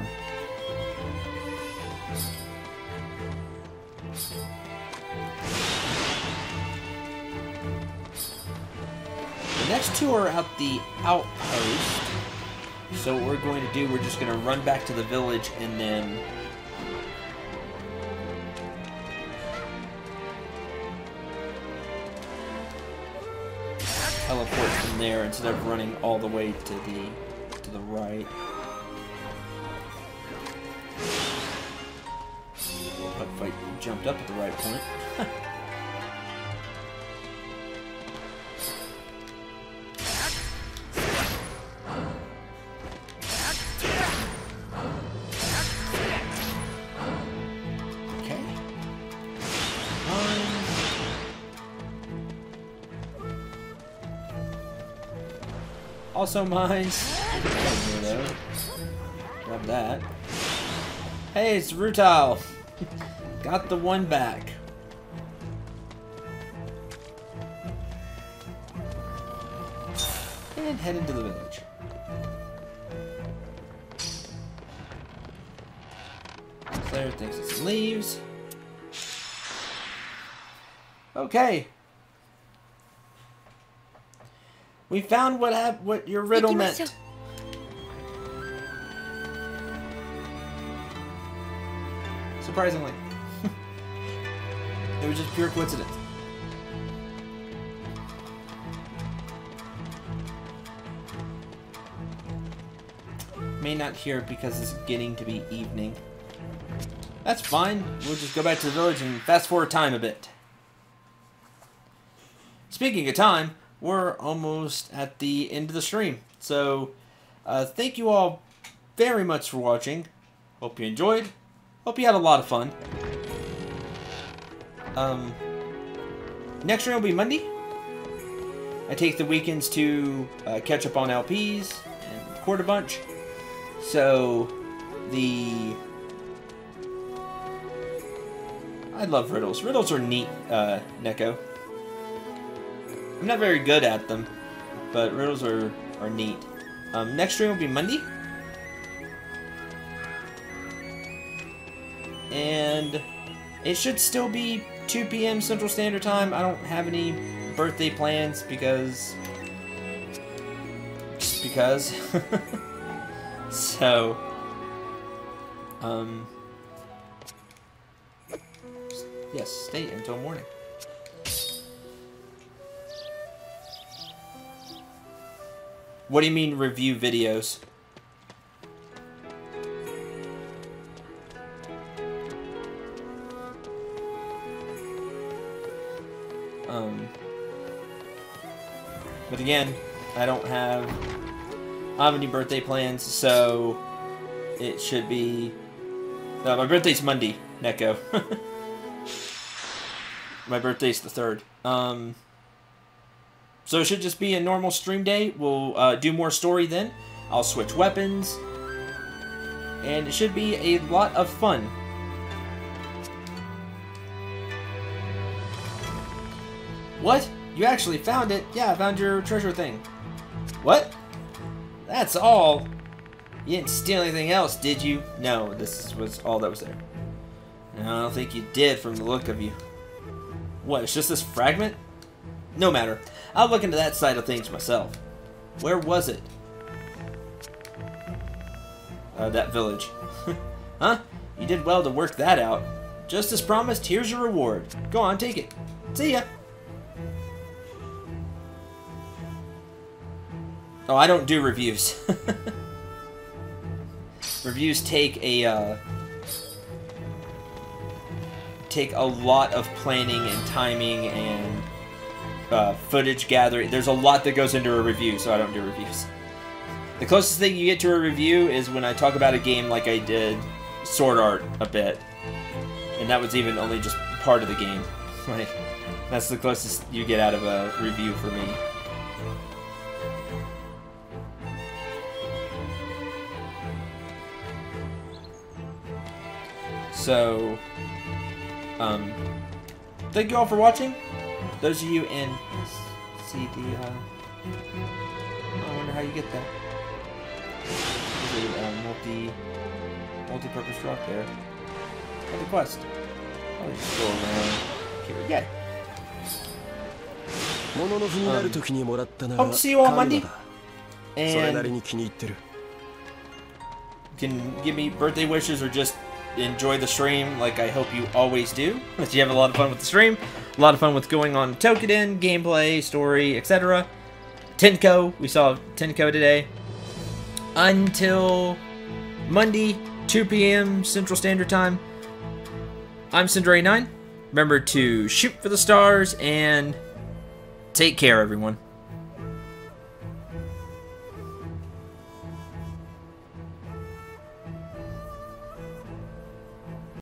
The next two are at the outpost. So what we're going to do, we're just going to run back to the village and then... teleport from there instead of running all the way to the right. If I jumped up at the right point. Also mines. Grab that. Hey, it's Rutile. Got the one back. And head into the village. Slayer thinks it's leaves. Okay. We found what your riddle meant. Surprisingly. It was just pure coincidence. May not hear it because it's getting to be evening. That's fine. We'll just go back to the village and fast forward time a bit. Speaking of time, we're almost at the end of the stream. So, thank you all very much for watching. Hope you enjoyed. Hope you had a lot of fun. Next stream will be Monday. I take the weekends to catch up on LPs and record a bunch. So, I love riddles. Riddles are neat, Neko. I'm not very good at them, but riddles are neat. Next stream will be Monday. And it should still be 2 p.m. Central Standard Time. I don't have any birthday plans because... just because. So... yes, stay until morning. What do you mean review videos? But again, I don't have any birthday plans, so it should be... my birthday's Monday, Neko. My birthday's the 3rd. So it should just be a normal stream day. We'll do more story then. I'll switch weapons. And it should be a lot of fun. What? You actually found it? Yeah, I found your treasure thing. What? That's all? You didn't steal anything else, did you? No, this was all that was there. I don't think you did from the look of you. What, it's just this fragment? No matter. I'll look into that side of things myself. Where was it? That village. Huh? You did well to work that out. Just as promised, here's your reward. Go on, take it. See ya. Oh, I don't do reviews. Reviews take a take a lot of planning and timing and footage gathering. There's a lot that goes into a review, so I don't do reviews. The closest thing you get to a review is when I talk about a game like I did Sword Art a bit. And that was even only just part of the game. Like, that's the closest you get out of a review for me. So, thank you all for watching. Those of you in, see the, I wonder how you get that. There's a multi-purpose rock there. Oh, the quest. I'll just go around. Here we go. Hope to see you all Monday. And you can give me birthday wishes or just enjoy the stream like I hope you always do. That you have a lot of fun with the stream, a lot of fun with going on Toukiden, gameplay, story, etc. Tenko, we saw Tenko today. Until Monday, 2 p.m. Central Standard Time, I'm Cendril 9. Remember to shoot for the stars and take care, everyone.